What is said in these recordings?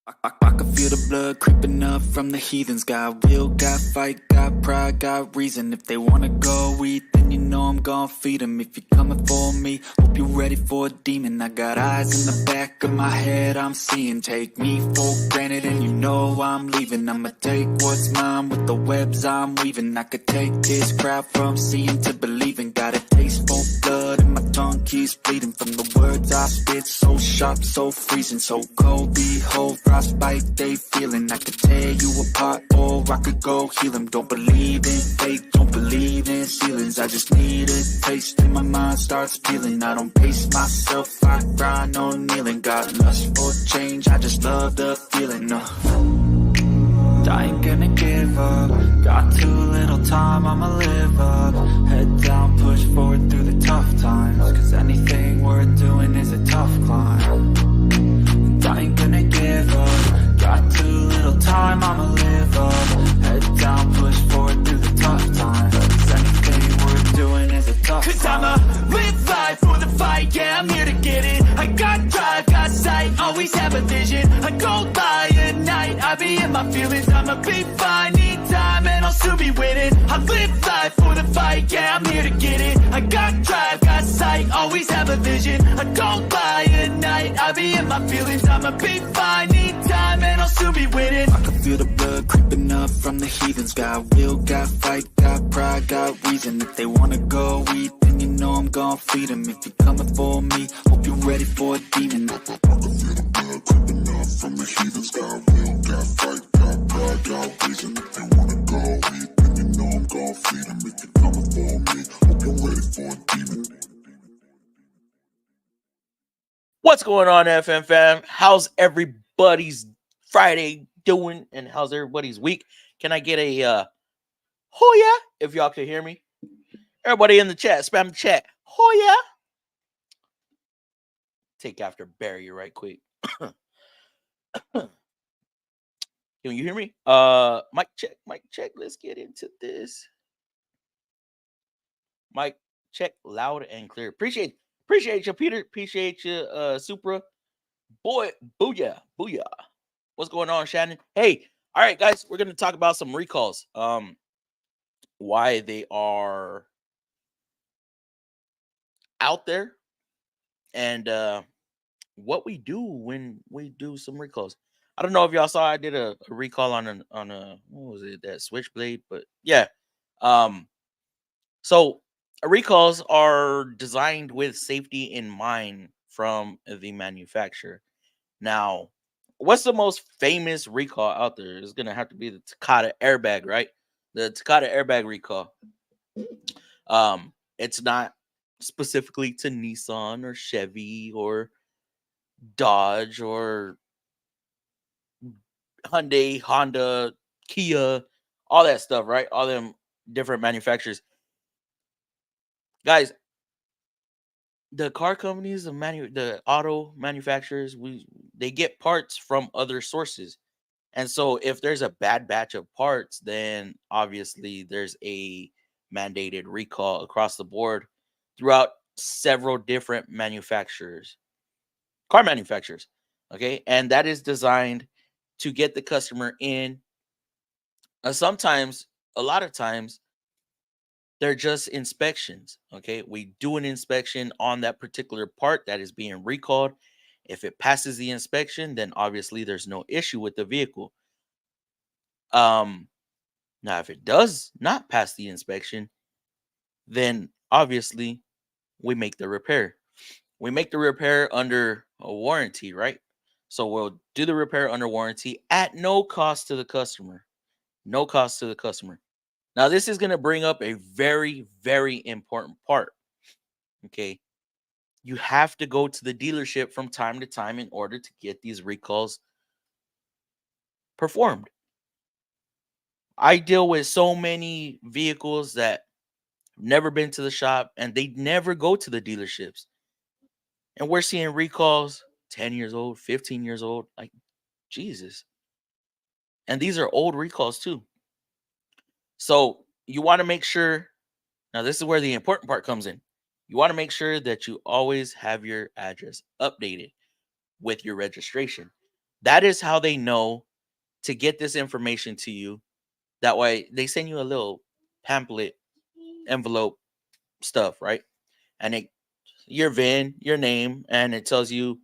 I can feel the blood creeping up from the heathens. Got will, got fight, got pride, got reason. If they wanna go eat, then you know I'm gon' feed them. If you're coming for me, hope you're ready for a demon. I got eyes in the back of my head, I'm seeing. Take me for granted and you know I'm leaving. I'ma take what's mine with the webs I'm weaving. I could take this crowd from seeing to believing. Got a taste for blood and my tongue keeps bleeding. From the words I spit, so sharp, so freezing, so cold. Behold, frostbite they feeling. I could tear you apart or I could go heal them. Don't believe in fate, don't believe in ceilings. I just need a taste and my mind starts peeling. I don't pace myself, I grind on kneeling. Got lust for change, I just love the feeling. I ain't gonna give up. Got too little time, I'ma live up. Head down, push forward through the tough times. Cause anything worth doing is a tough climb. And I ain't gonna give up. Got too little time, I'ma live up. Head down, push forward through the tough times. Cause anything worth doing is a tough climb. Cause I'ma live life for the fight, yeah, I'm here to get it. I got drive, got sight, always have a vision. I go by at night, I be in my feelings. I'ma be fine, need time, and I'll soon be winning. I live life for the fight, yeah, I'm here to get it. I got drive, got sight, always have a vision. I go by at night, I be in my feelings. I'ma be fine, need time, and I'll soon be winning. I can feel the blood creeping up from the heathens. Got will, got fight, got pride, got reason. If they wanna go eat, then you know I'm gon' feed them. If you're coming for me, hope you're ready for a demon. I can feel the blood creeping up from the heathens. Got will, got fight, got pride, got reason. If they wanna go eat, then you know I'm gon' feed them. If you're coming for me, hope you're ready for a demon. What's going on, FM fam? How's everybody's Friday doing? And how's everybody's week? Can I get a oh yeah, if y'all can hear me? Everybody in the chat, spam the chat. Oh yeah. Take after Barry right quick. Can you hear me? Mic check. Let's get into this. Mic check, loud and clear. Appreciate you, Peter. Appreciate you, Supra. Boy, booyah. What's going on, Shannon? Hey, all right, guys, we're gonna talk about some recalls. Why they are out there, and what we do when we do some recalls. I don't know if y'all saw I did a recall on a what was it, that Switchblade, but yeah. So recalls are designed with safety in mind from the manufacturer. Now, what's the most famous recall out there? It's gonna have to be the Takata airbag, right? The Takata airbag recall. It's not specifically to Nissan or Chevy or Dodge or Hyundai, Honda, Kia, all that stuff, right? All them different manufacturers. Guys, the car companies, the auto manufacturers, they get parts from other sources. And so if there's a bad batch of parts, then obviously there's a mandated recall across the board throughout several different manufacturers, car manufacturers. Okay. And that is designed to get the customer in. Sometimes, a lot of times, they're just inspections. Okay. We do an inspection on that particular part that is being recalled. If it passes the inspection, then obviously there's no issue with the vehicle. Now, if it does not pass the inspection, then obviously we make the repair. We make the repair under a warranty, right? So we'll do the repair under warranty at no cost to the customer. No cost to the customer. Now, this is going to bring up a very, very important part. Okay. You have to go to the dealership from time to time in order to get these recalls performed. I deal with so many vehicles that never been to the shop and they never go to the dealerships. And we're seeing recalls 10 years old, 15 years old. Like, Jesus. And these are old recalls too. So you want to make sure. Now, this is where the important part comes in. You want to make sure that you always have your address updated with your registration. That is how they know to get this information to you. That way, they send you a little pamphlet envelope stuff, right? And it your VIN, your name, and it tells you,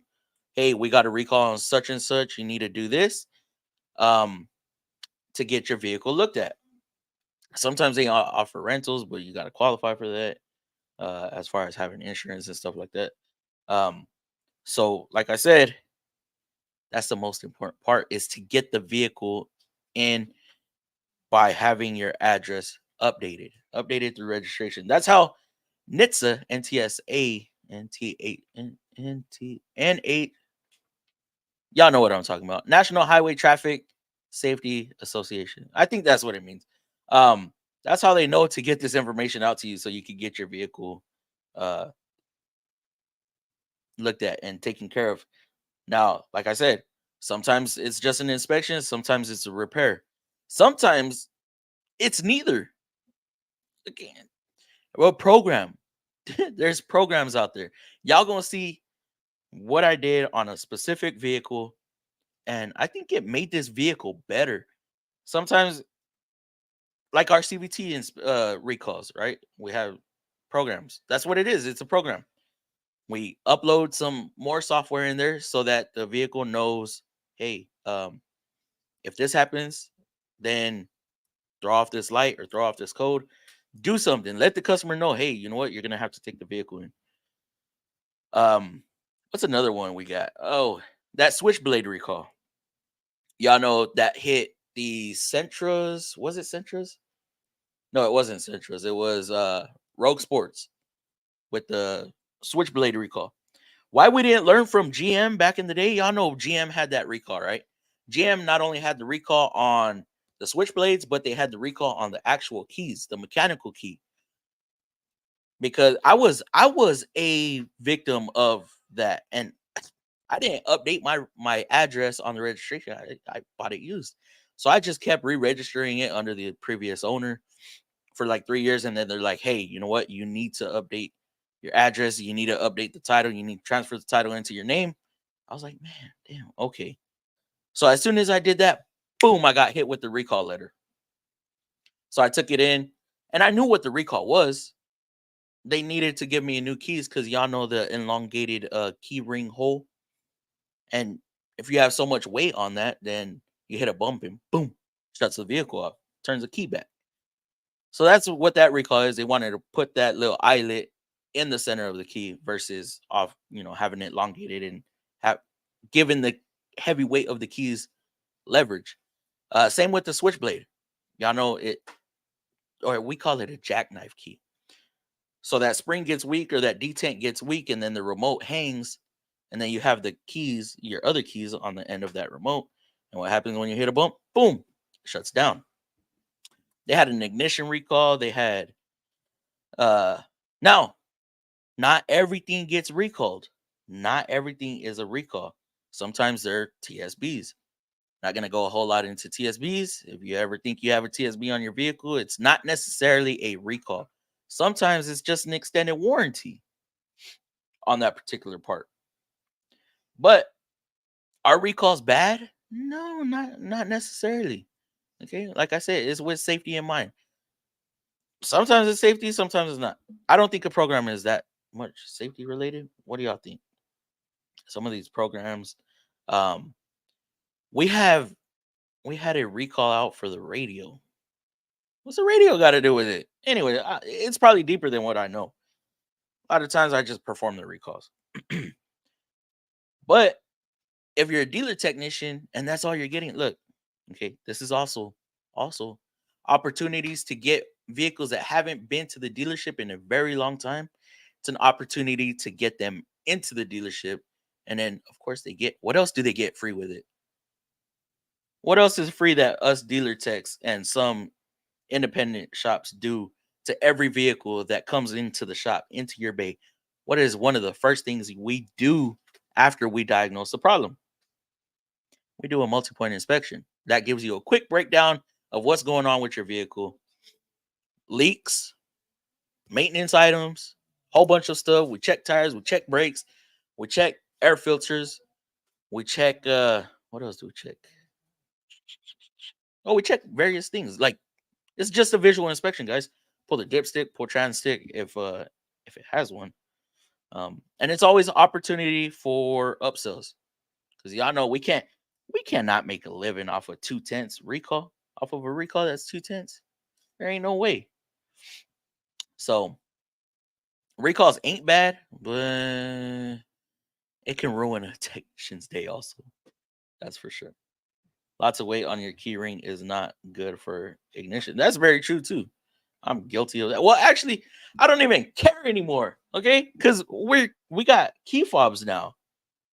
hey, we got a recall on such and such. You need to do this um, to get your vehicle looked at. Sometimes they offer rentals, but you got to qualify for that as far as having insurance and stuff like that. Um, so, like I said, that's the most important part is to get the vehicle in by having your address updated through registration. That's how NHTSA, NTSA, NT8, NT, 8. Y'all know what I'm talking about. National Highway Traffic Safety Association. I think that's what it means. Um, that's how they know to get this information out to you so you can get your vehicle uh looked at and taken care of. Now, like I said, sometimes it's just an inspection, sometimes it's a repair. Sometimes it's neither. Again, well, program. There's programs out there. Y'all gonna see what I did on a specific vehicle, and I think it made this vehicle better. Sometimes, like our CVT and recalls, right? We have programs. That's what it is. It's a program. We upload some more software in there so that the vehicle knows, hey, if this happens, then throw off this light or throw off this code. Do something. Let the customer know, hey, you know what? You're gonna have to take the vehicle in. Um, what's another one we got? Oh, that switchblade recall. Y'all know that hit the Sentras. Was it Sentras? No, it wasn't Sentras. It was Rogue Sports with the switchblade recall. Why we didn't learn from GM back in the day? Y'all know GM had that recall, right? GM not only had the recall on the switchblades, but they had the recall on the actual keys, the mechanical key. Because I was a victim of that, and I didn't update my address on the registration. I bought it used, so I just kept re-registering it under the previous owner for like 3 years, and then they're like, "Hey, you know what? You need to update your address. You need to update the title. You need to transfer the title into your name." I was like, "Man, damn, okay." So as soon as I did that, boom, I got hit with the recall letter. So I took it in, and I knew what the recall was. They needed to give me a new keys because y'all know the elongated key ring hole. And if you have so much weight on that, then you hit a bump and boom, shuts the vehicle off, turns the key back. So that's what that recall is. They wanted to put that little eyelet in the center of the key versus off, having it elongated and have given the heavy weight of the keys leverage. Same with the switchblade. Y'all know it, or we call it a jackknife key. So that spring gets weak or that detent gets weak, and then the remote hangs, and then you have the keys, your other keys on the end of that remote. And what happens when you hit a bump? Boom, it shuts down. They had an ignition recall. They had now, not everything gets recalled. Not everything is a recall. Sometimes they're TSBs. Not gonna go a whole lot into TSBs. If you ever think you have a TSB on your vehicle, it's not necessarily a recall. Sometimes it's just an extended warranty on that particular part. But are recalls bad? No, not necessarily. Okay, like I said, it's with safety in mind. Sometimes it's safety, sometimes it's not. I don't think a program is that much safety related. What do y'all think? Some of these programs, um, we have we had a recall out for the radio. What's the radio got to do with it? Anyway, it's probably deeper than what I know. A lot of times I just perform the recalls. But if you're a dealer technician and that's all you're getting, look, okay, this is also opportunities to get vehicles that haven't been to the dealership in a very long time. It's an opportunity to get them into the dealership, and then of course they get, what else do they get free with it? What else is free that us dealer techs and some independent shops do to every vehicle that comes into the shop, into your bay? What is one of the first things we do after we diagnose the problem? We do a multi-point inspection. That gives you a quick breakdown of what's going on with your vehicle. Leaks, maintenance items, whole bunch of stuff. We check tires, we check brakes, we check air filters, we check What else do we check? Oh, we check various things. Like it's just a visual inspection, guys. Pull the dipstick, pull trans stick if it has one. And it's always an opportunity for upsells because y'all know we cannot make a living off of 2/10 recall off of a recall that's 2/10. There ain't no way. So recalls ain't bad, but it can ruin a technician's day also. That's for sure. Lots of weight on your key ring is not good for ignition. That's very true too. I'm guilty of that. Well, actually, I don't even care anymore. Okay, because we got key fobs now,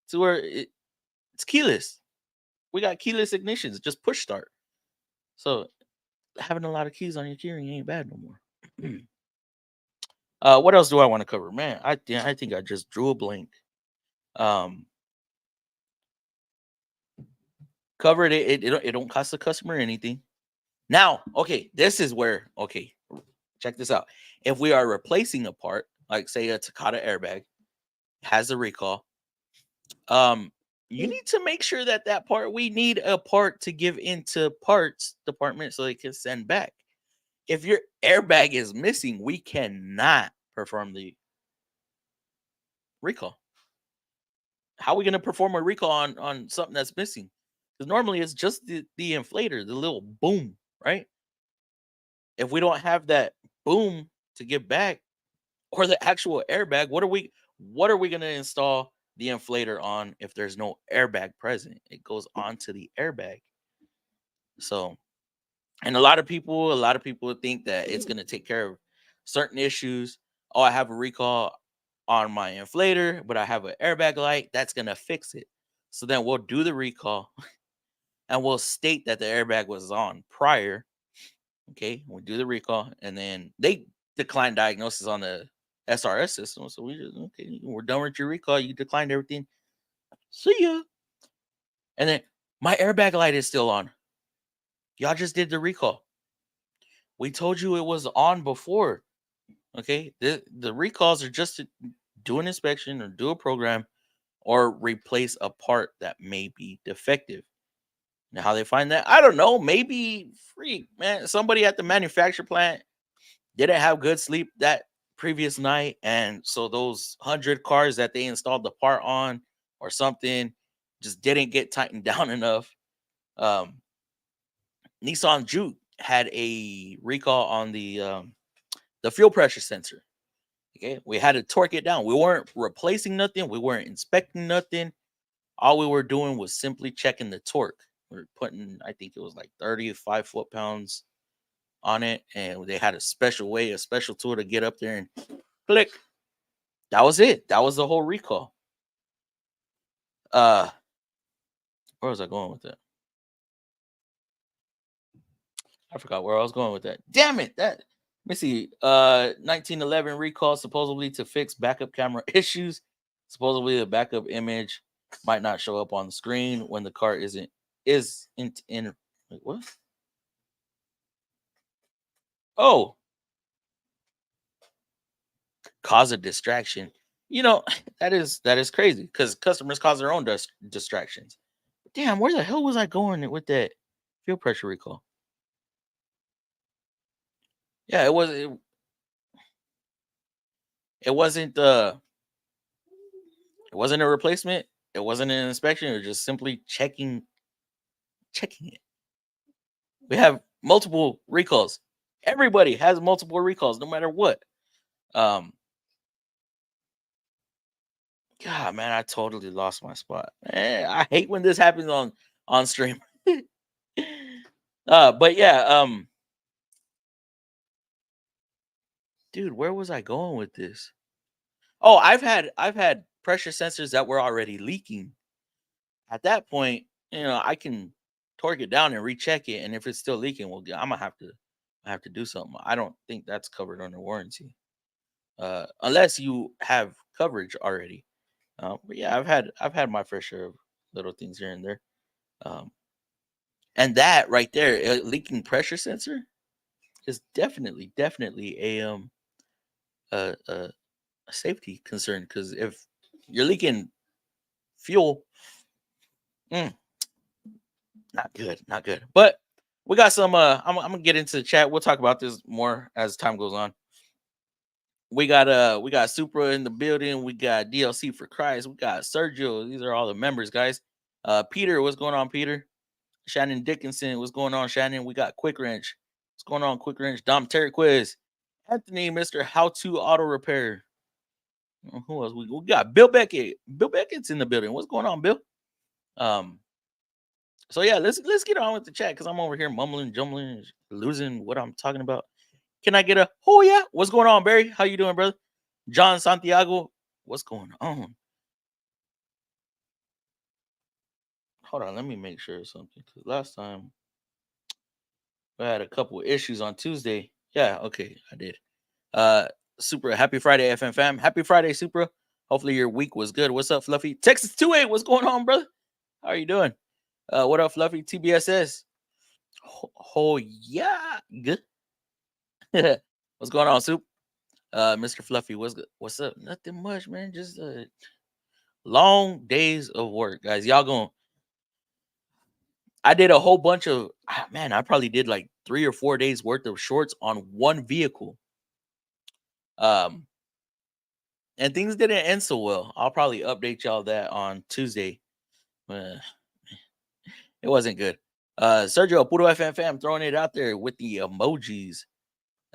to where it's keyless. We got keyless ignitions, just push start. So having a lot of keys on your key ring ain't bad no more. What else do I want to cover, man? I think I just drew a blank. Um, covered it. It don't cost the customer anything. Now, okay, this is where check this out. If we are replacing a part, like say a Takata airbag has a recall, um, you need to make sure that part we need a part to give into parts department so they can send back. If your airbag is missing, we cannot perform the recall. How are we going to perform a recall on something that's missing? Because normally it's just the inflator, the little boom, right? If we don't have that boom to give back, or the actual airbag, what are we going to install the inflator on if there's no airbag present? It goes onto the airbag. So, and a lot of people think that it's going to take care of certain issues. Oh, I have a recall on my inflator, but I have an airbag light that's going to fix it. So then we'll do the recall and we'll state that the airbag was on prior. Okay, we do the recall, and then they decline diagnosis on the SRS system. So we just we're done with your recall. You declined everything. See ya. And then my airbag light is still on. Y'all just did the recall. We told you it was on before. Okay, the recalls are just to do an inspection or do a program or replace a part that may be defective. Now, how they find that, I don't know. Maybe freak, man. Somebody at the manufacturer plant didn't have good sleep that previous night, and so those 100 cars that they installed the part on or something just didn't get tightened down enough. Um, Nissan Juke had a recall on the fuel pressure sensor. Okay, we had to torque it down. We weren't replacing nothing. We weren't inspecting nothing. All we were doing was simply checking the torque. We are putting, I think it was like 35 foot-pounds on it, and they had a special way, a special tool to get up there and click. That was it. That was the whole recall. Uh, where was I going with that? I forgot where I was going with that. Damn it! That let me see. 1911 recall supposedly to fix backup camera issues. Supposedly the backup image might not show up on the screen when the car is in wait, what? Oh, cause a distraction. You know, that is crazy because customers cause their own distractions. Damn, where the hell was I going with that fuel pressure recall? Yeah, it wasn't it wasn't a replacement. It wasn't an inspection. It was just simply checking it. We have multiple recalls. Everybody has multiple recalls, no matter what. Um, God, man, I totally lost my spot. I hate when this happens on stream. But yeah, dude, where was I going with this? Oh, I've had pressure sensors that were already leaking. At that point, I can torque it down and recheck it, and if it's still leaking, well, I'm gonna have to do something. I don't think that's covered under warranty, unless you have coverage already. But yeah, I've had my fair share of little things here and there, um, and that right there, a leaking pressure sensor is definitely a safety concern because if you're leaking fuel. mm, Not good, not good. But we got some. I'm gonna get into the chat. We'll talk about this more as time goes on. We got Supra in the building. We got DLC for Christ. We got Sergio. These are all the members, guys. Peter, what's going on, Peter? Shannon Dickinson, what's going on, Shannon? We got Quick Wrench. What's going on, Quick Wrench? Dom Terry Quiz. Anthony, Mr. How to Auto Repair. Who else? We got Bill Beckett. Bill Beckett's in the building. What's going on, Bill? Um, so yeah, let's get on with the chat because I'm over here mumbling, jumbling, losing what I'm talking about. Can I get a oh yeah? What's going on, Barry? How you doing, brother? John Santiago, what's going on? Hold on, let me make sure of something because last time I had a couple of issues on Tuesday. Yeah, okay, I did. Supra, happy Friday, FM fam. Happy Friday, Supra. Hopefully your week was good. What's up, Fluffy? Texas 28, what's going on, brother? How are you doing? What up, Fluffy? TBSS. Oh, yeah, good. What's going on, Soup? Mr. Fluffy, what's good? What's up? Nothing much, man. Just long days of work, guys. Y'all going I did a whole bunch of man, I probably did like 3 or 4 days worth of shorts on one vehicle. Um, and things didn't end so well. I'll probably update y'all that on Tuesday. Uh, it wasn't good. Sergio Puro FM fam throwing it out there with the emojis.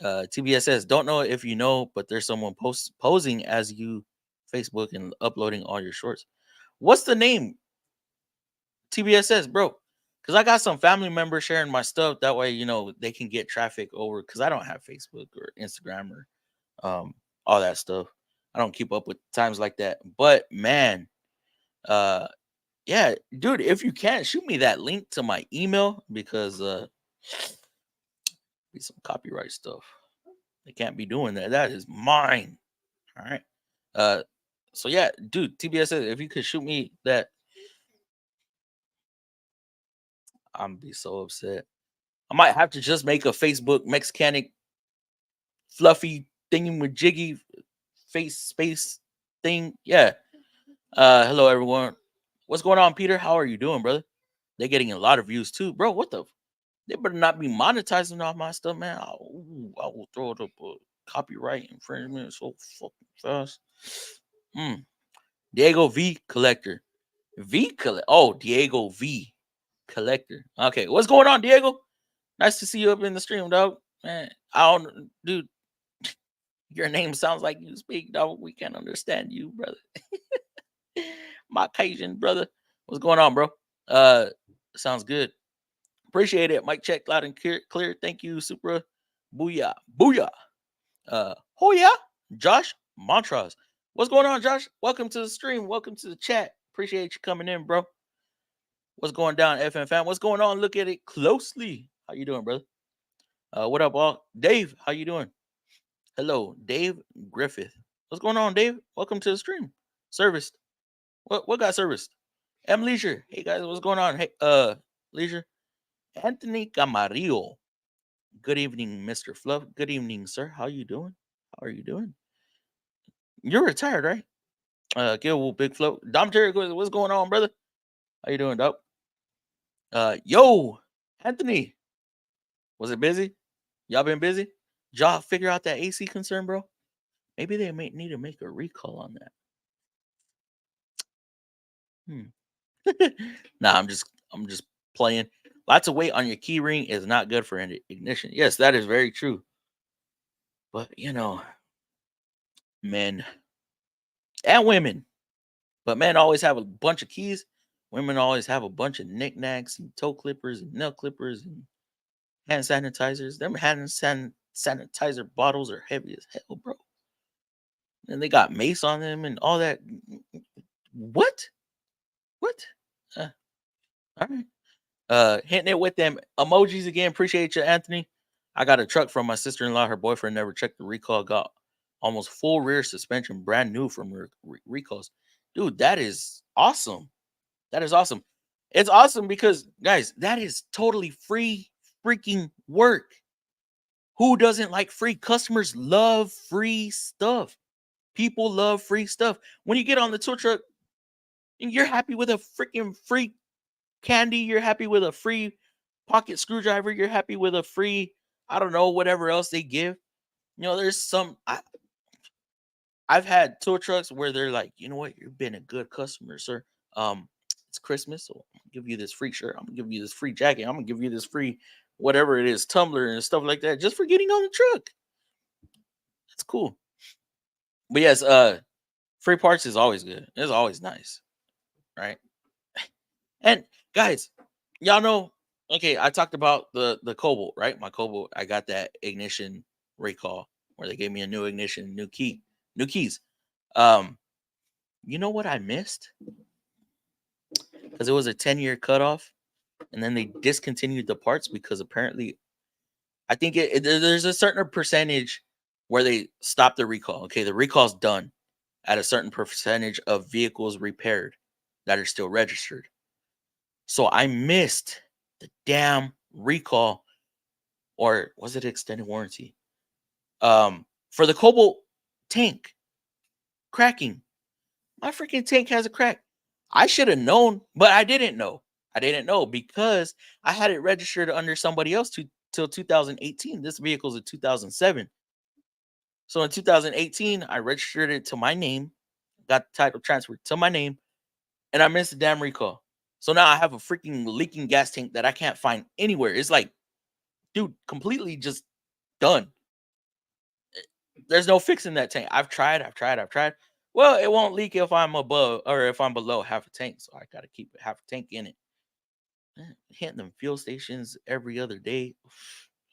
TBSS, don't know if you know, but there's someone posing as you Facebook and uploading all your shorts. What's the name? TBSS, bro. Because I got some family members sharing my stuff. That way, they can get traffic over. Because I don't have Facebook or Instagram or all that stuff. I don't keep up with times like that. But man, uh, yeah, dude, if you can shoot me that link to my email because be some copyright stuff. They can't be doing that. That is mine. All right. So yeah, dude, TBSS, if you could shoot me that, I'm be so upset. I might have to just make a Facebook Mexicanic fluffy thingy with jiggy face space thing. Yeah. Hello everyone. What's going on, Peter? How are you doing, brother? They're getting a lot of views too, bro. What the? They better not be monetizing off my stuff, man. I will throw it up copyright infringement so fucking fast. Diego V collector. Oh, Diego V collector. Okay, what's going on, Diego? Nice to see you up in the stream, dog. Man, I don't, dude. Your name sounds like you speak, dog. We can't understand you, brother. My Cajun brother. What's going on, bro? Sounds good. Appreciate it. Mike check loud and clear. Thank you, Supra. Booyah. Booyah. Oh yeah. Josh Montrose. What's going on, Josh? Welcome to the stream. Welcome to the chat. Appreciate you coming in, bro. What's going down, FM fam? What's going on? Look at it closely. How you doing, brother? What up, all? Dave, how you doing? Hello, Dave Griffith. What's going on, Dave? Welcome to the stream. Serviced. What got serviced? M Leisure. Hey guys, what's going on? Hey, Leisure. Anthony Camarillo. Good evening, Mr. Fluff. Good evening, sir. How you doing? How are you doing? You're retired, right? Gil Big Float. Dom Terry, what's going on, brother? How you doing, Doc? Yo, Anthony. Was it busy? Y'all been busy? Y'all figure out that AC concern, bro? Maybe they may need to make a recall on that. Nah, I'm just playing. Lots of weight on your key ring is not good for ignition. Yes, that is very true. But men and women. But men always have a bunch of keys. Women always have a bunch of knickknacks and toe clippers and nail clippers and hand sanitizers. Them sanitizer bottles are heavy as hell, bro. And they got mace on them and all that. What? What? All right. Hitting it with them emojis again. Appreciate you, Anthony. I got a truck from my sister-in-law. Her boyfriend never checked the recall. Got almost full rear suspension, brand new from recalls. Dude, that is awesome. That is awesome. It's awesome because, guys, that is totally free freaking work. Who doesn't like free? Customers love free stuff. People love free stuff. When you get on the tow truck, you're happy with a freaking free candy, you're happy with a free pocket screwdriver, you're happy with a free, I don't know, whatever else they give. There's some I've had tour trucks where they're like, you know what, you've been a good customer, sir. Um, it's Christmas, so I'm gonna give you this free shirt. I'm gonna give you this free jacket. I'm gonna give you this free whatever it is, tumbler and stuff like that, just for getting on the truck. It's cool. But yes, free parts is always good. It's always nice, right? And guys, y'all know. Okay, I talked about the Cobalt, right? My Cobalt, I got that ignition recall where they gave me a new ignition, new keys. Um, you know what I missed? Because it was a 10-year cutoff, and then they discontinued the parts because apparently, I think there's a certain percentage where they stop the recall. Okay, the recall's done at a certain percentage of vehicles repaired that are still registered. So I missed the damn recall, or was it extended warranty? For the Cobalt tank cracking. My freaking tank has a crack. I should have known, but I didn't know. I didn't know because I had it registered under somebody else till 2018. This vehicle's a 2007. So in 2018, I registered it to my name, got the title transferred to my name, and I missed the damn recall. So now I have a freaking leaking gas tank that I can't find anywhere. It's like, dude, completely just done. There's no fixing that tank. I've tried. Well, it won't leak if I'm above or if I'm below half a tank. So I gotta keep half a tank in it. Hitting them fuel stations every other day.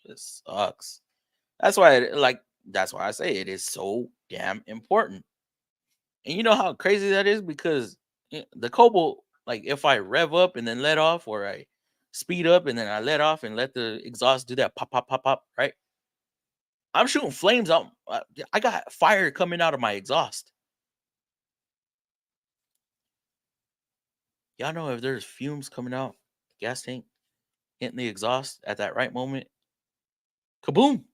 It sucks. That's why that's why I say it is so damn important. And you know how crazy that is because the Cobalt, like if I rev up and then let off, or I speed up and then I let off and let the exhaust do that pop, pop, pop, pop, right? I'm shooting flames out. I got fire coming out of my exhaust. Y'all know if there's fumes coming out, gas tank hitting the exhaust at that right moment, kaboom!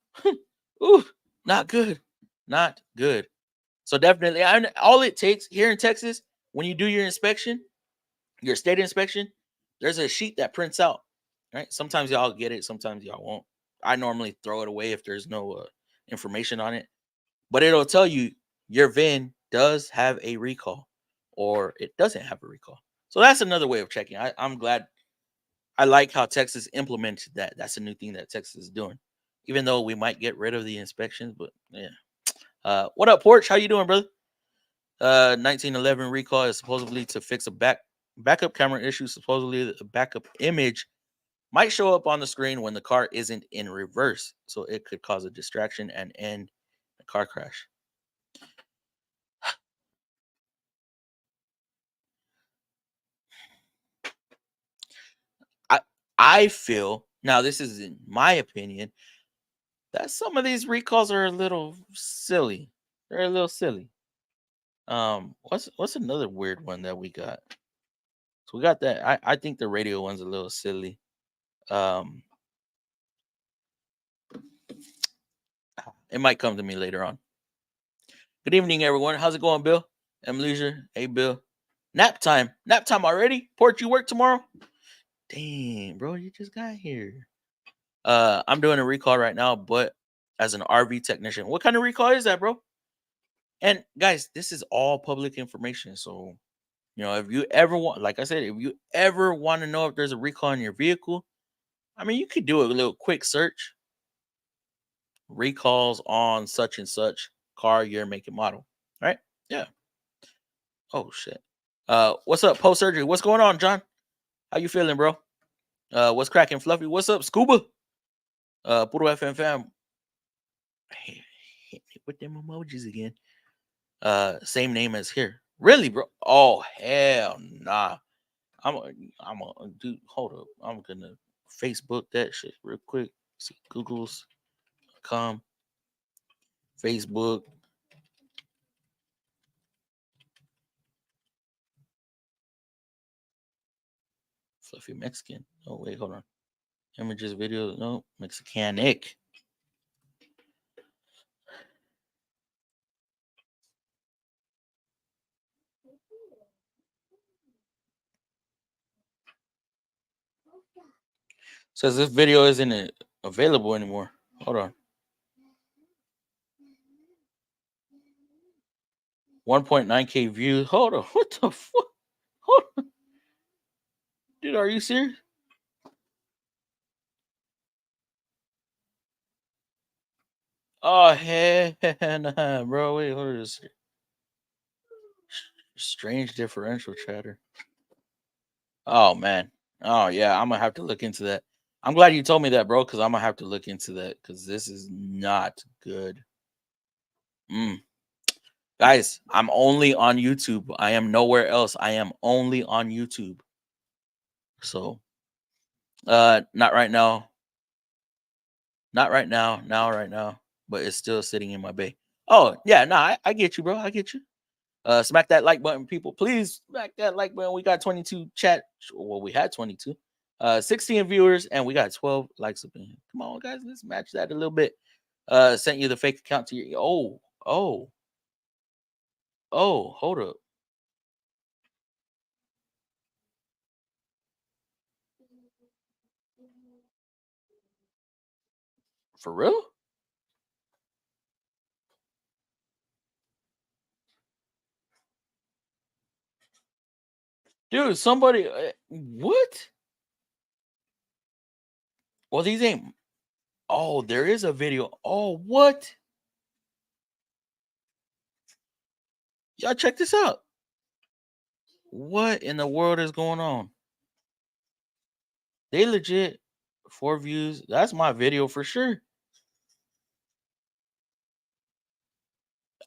Ooh, not good, not good. So definitely, all it takes here in Texas when you do your state inspection, there's a sheet that prints out. Right? Sometimes y'all get it, sometimes y'all won't. I normally throw it away if there's no information on it, but it'll tell you your VIN does have a recall or it doesn't have a recall. So that's another way of checking. I'm glad. I like how Texas implemented that. That's a new thing that Texas is doing. Even though we might get rid of the inspections, but yeah. What up, Porch? How you doing, brother? 1911 recall is supposedly to fix a backup camera issue. Supposedly, the backup image might show up on the screen when the car isn't in reverse, so it could cause a distraction and end a car crash. I I feel now this is in my opinion that some of these recalls are a little silly. They're a little silly. What's another weird one that we got? So we got that. I think the radio one's a little silly. Um, it might come to me later on. Good evening, everyone. How's it going, Bill? Leisure. Hey, Bill. Nap time. Nap time already? Port, you work tomorrow? Dang, bro, you just got here. I'm doing a recall right now, but as an RV technician. What kind of recall is that, bro? And guys, this is all public information. So, if you ever want, like I said, if you ever want to know if there's a recall in your vehicle, I mean, you could do a little quick search. Recalls on such and such car, year, make, and model. Right? Yeah. Oh shit. What's up, post surgery? What's going on, John? How you feeling, bro? What's cracking, Fluffy? What's up, Scuba? Puro FM fam. Hey, hit me with them emojis again. Same name as here. Really, bro? Oh hell nah. I'm a, I'm a dude. Hold up. I'm gonna Facebook that shit real quick. See Google's.com, Facebook. Fluffy Mexican. Oh wait, hold on. Images, video. No, Mexicanic. Says this video isn't available anymore. Hold on. 1.9K views. Hold on. What the fuck? Hold on. Dude, are you serious? Oh, hell nah, bro. Wait, what is this? Strange differential chatter. Oh, man. Oh, yeah. I'm going to have to look into that. I'm glad you told me that, bro, because I'm going to have to look into that because this is not good. Mm. Guys, I'm only on YouTube. I am nowhere else. I am only on YouTube. So, not right now. Not right now. Now, right now. But it's still sitting in my bay. Oh, yeah. No, I get you, bro. I get you. Smack that like button, people. Please smack that like button. We got 22 chat. Well, we had 22. 16 viewers, and we got 12 likes up in here. Come on, guys. Let's match that a little bit. Sent you the fake account to your. Oh, hold up. For real? Dude, somebody. What? Well, these ain't. Oh, there is a video. Oh, what? Y'all check this out. What in the world is going on? They legit 4 views. That's my video for sure.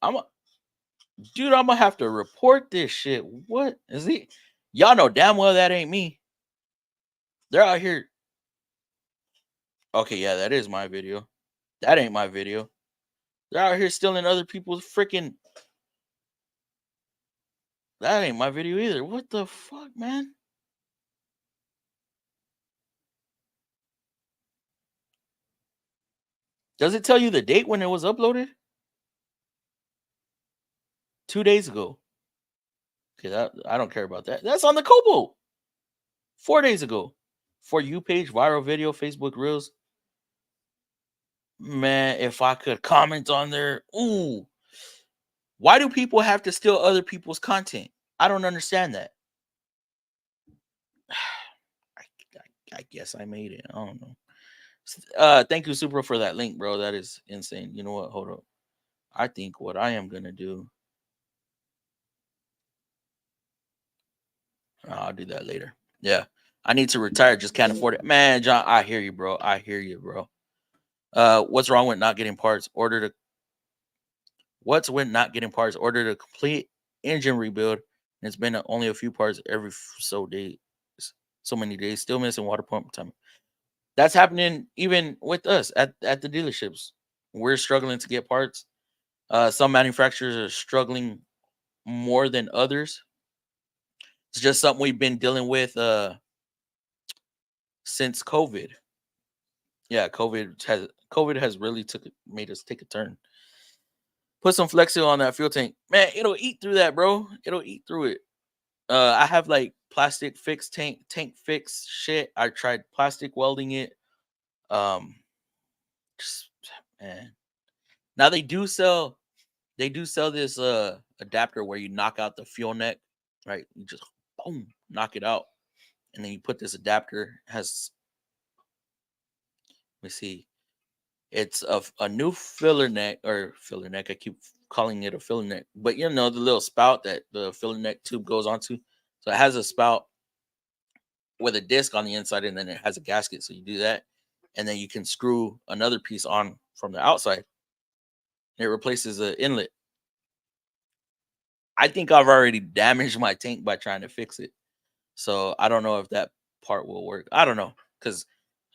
I'm a, dude, I'm gonna have to report this shit. What is he? Y'all know damn well that ain't me. They're out here. Okay, yeah, that is my video. That ain't my video. They're out here stealing other people's freaking. That ain't my video either. What the fuck, man? Does it tell you the date when it was uploaded? 2 days ago. Okay, that I don't care about that. That's on the Kobo. 4 days ago. For you page, viral video, Facebook Reels. Man, if I could comment on there, ooh. Why do people have to steal other people's content? I don't understand that. I guess I made it. I don't know. Thank you, Super, for that link, bro. That is insane. You know what? Hold up. I think what I am gonna do. I'll do that later. Yeah, I need to retire. Just can't afford it, man. John, I hear you, bro. I hear you, bro. What's wrong with not getting parts? What's with not getting parts? Ordered a complete engine rebuild. And it's been only a few parts every so many days. Still missing water pump time. That's happening even with us at the dealerships. We're struggling to get parts. Some manufacturers are struggling more than others. It's just something we've been dealing with since COVID. Yeah, COVID has really made us take a turn. Put some Flex Seal on that fuel tank. Man, it'll eat through that, bro. It'll eat through it. I have like plastic fix tank fix shit. I tried plastic welding it. Um, just, man. Now they do sell this adapter where you knock out the fuel neck, right? You just boom, knock it out, and then you put this adapter. Has let me see, it's a new filler neck. I keep calling it a filler neck, but you know the little spout that the filler neck tube goes onto. So it has a spout with a disc on the inside, and then it has a gasket. So you do that, and then you can screw another piece on from the outside. It replaces the inlet. I think I've already damaged my tank by trying to fix it. So I don't know if that part will work. I don't know because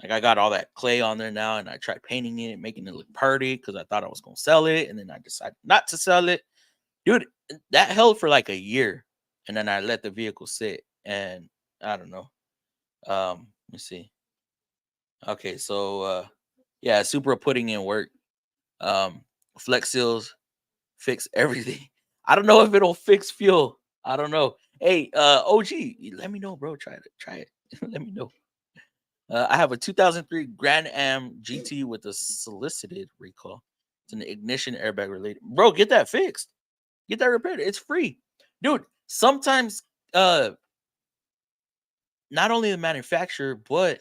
like I got all that clay on there now, and I tried painting it, making it look pretty because I thought I was gonna sell it, and then I decided not to sell it. Dude, that held for like a year, and then I let the vehicle sit, and I don't know. Let me see. Okay, so yeah, Supra putting in work. Um, Flex Seals fix everything. I don't know if it'll fix fuel. I don't know. Hey, OG, let me know, bro. Try it. Let me know. I have a 2003 Grand Am GT with a solicited recall. It's an ignition airbag related. Bro, get that fixed. Get that repaired. It's free. Dude, sometimes not only the manufacturer, but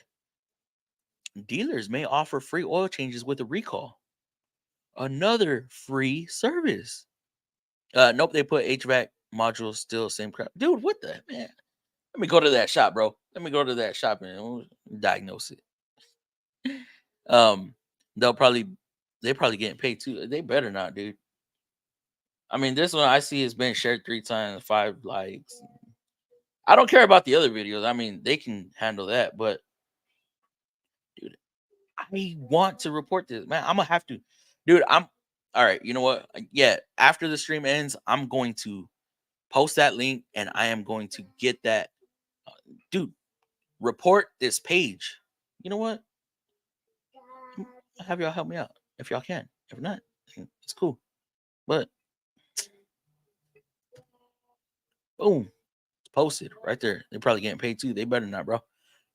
dealers may offer free oil changes with a recall. Another free service. Nope, they put HVAC modules still same crap. Dude, what the man? Let me go to that shop, bro. Let me go to that shop and diagnose it. Um, they'll probably they probably getting paid too. They better not, dude. I mean, this one I see has been shared 3 times, 5 likes. I don't care about the other videos. I mean, they can handle that, but dude, I want to report this, man. I'm gonna have to, dude. I'm all right. You know what? Yeah, after the stream ends, I'm going to post that link and I am going to get that, dude. Report this page. You know what? I'll have y'all help me out if y'all can. If not, it's cool. But boom, it's posted right there. They're probably getting paid too. They better not, bro.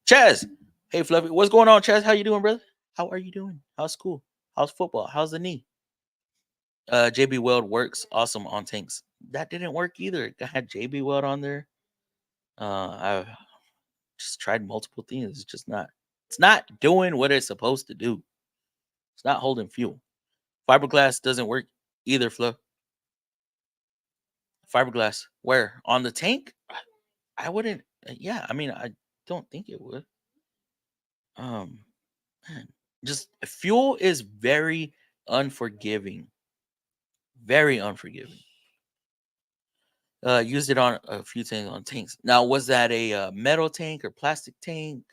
Chaz, hey Fluffy, what's going on, Chaz? How you doing, brother? How are you doing? How's school? How's football? How's the knee? JB Weld works awesome on tanks. That didn't work either. I had JB Weld on there. I've just tried multiple things. It's just not. It's not doing what it's supposed to do. It's not holding fuel. Fiberglass doesn't work either, Flo. Fiberglass. Where? On the tank? I wouldn't. Yeah, I mean, I don't think it would. Um, man, just fuel is very unforgiving. Very unforgiving. Used it on a few things on tanks. Now, was that a metal tank or plastic tank?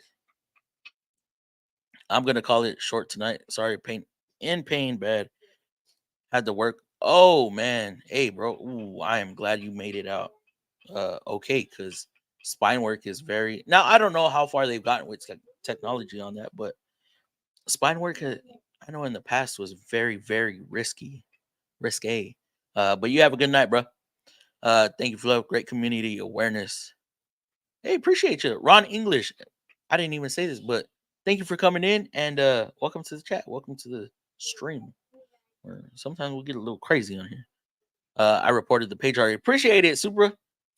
I'm gonna call it short tonight. Sorry, pain in pain, bad. Had to work. Oh man, hey bro. Ooh, I am glad you made it out. Okay, because spine work is very. Now I don't know how far they've gotten with technology on that, but spine work, I know in the past was very, very risque. But you have a good night, bro. Thank you for love, great community awareness. Hey, appreciate you, Ron English. I didn't even say this, but thank you for coming in and welcome to the chat. Welcome to the stream. Where sometimes we'll get a little crazy on here. I reported the page already. Appreciate it, Supra.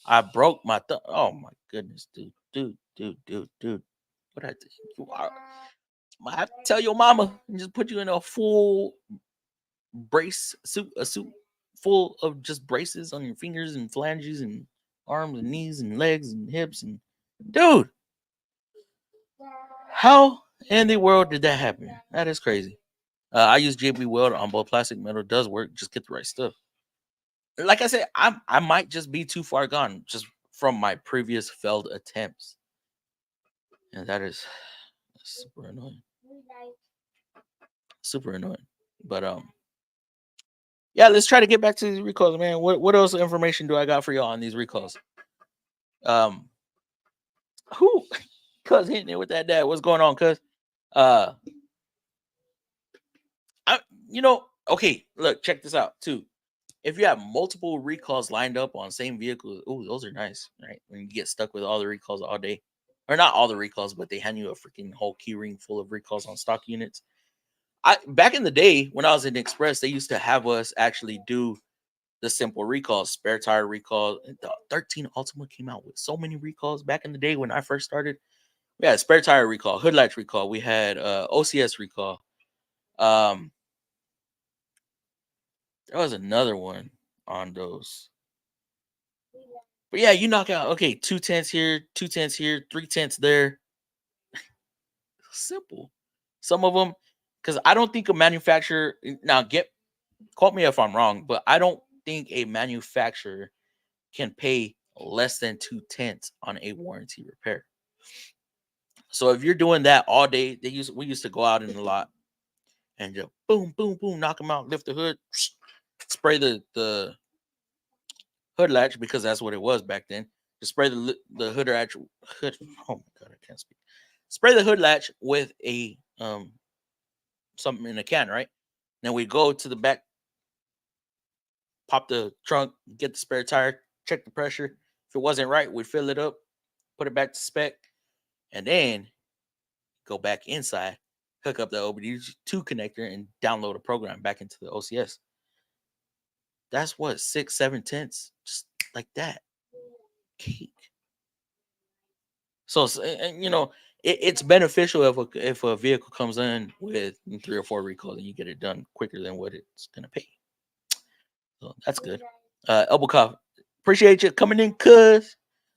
I broke my thumb. Oh my goodness, dude. What I think you are? I have to tell your mama and just put you in a full brace suit, a suit full of just braces on your fingers and phalanges and arms and knees and legs and hips and dude, how in the world did that happen? That is crazy. I use JB Weld on both plastic metal. Does work. Just get the right stuff. Like I said, I might just be too far gone just from my previous failed attempts, and that is super annoying. Super annoying. But yeah, let's try to get back to these recalls, man. What else information do I got for y'all on these recalls? Um, who? Cuz hitting it with that dad. What's going on, cuz? Uh, I okay. Look, check this out too. If you have multiple recalls lined up on same vehicle, oh, those are nice, right? When you get stuck with all the recalls all day, or not all the recalls, but they hand you a freaking whole key ring full of recalls on stock units. I back in the day when I was in Express, they used to have us actually do the simple recalls, spare tire recall. The 13 Ultima came out with so many recalls back in the day when I first started. We had spare tire recall, hood latch recall. We had OCS recall. Um, there was another one on those. But yeah, you knock out, okay, 2 tenths here, 2 tenths here, 3 tenths there. Simple. Some of them, because I don't think a manufacturer, now quote me if I'm wrong, but I don't think a manufacturer can pay less than 2 tenths on a warranty repair. So if you're doing that all day, we used to go out in the lot and just boom, boom, boom, knock them out, lift the hood, spray the hood latch because that's what it was back then. Just spray the hood latch. Oh my god, I can't speak. Spray the hood latch with a something in a can, right? Then we go to the back, pop the trunk, get the spare tire, check the pressure. If it wasn't right, we'd fill it up, put it back to spec, and then go back inside, hook up the OBD2 connector, and download a program back into the OCS. That's what, 6, 7 tenths, just like that. Cake. So, and, it's beneficial if a vehicle comes in with 3 or 4 recalls and you get it done quicker than what it's gonna pay. So that's good. Elbow cuff. Appreciate you coming in, cuz.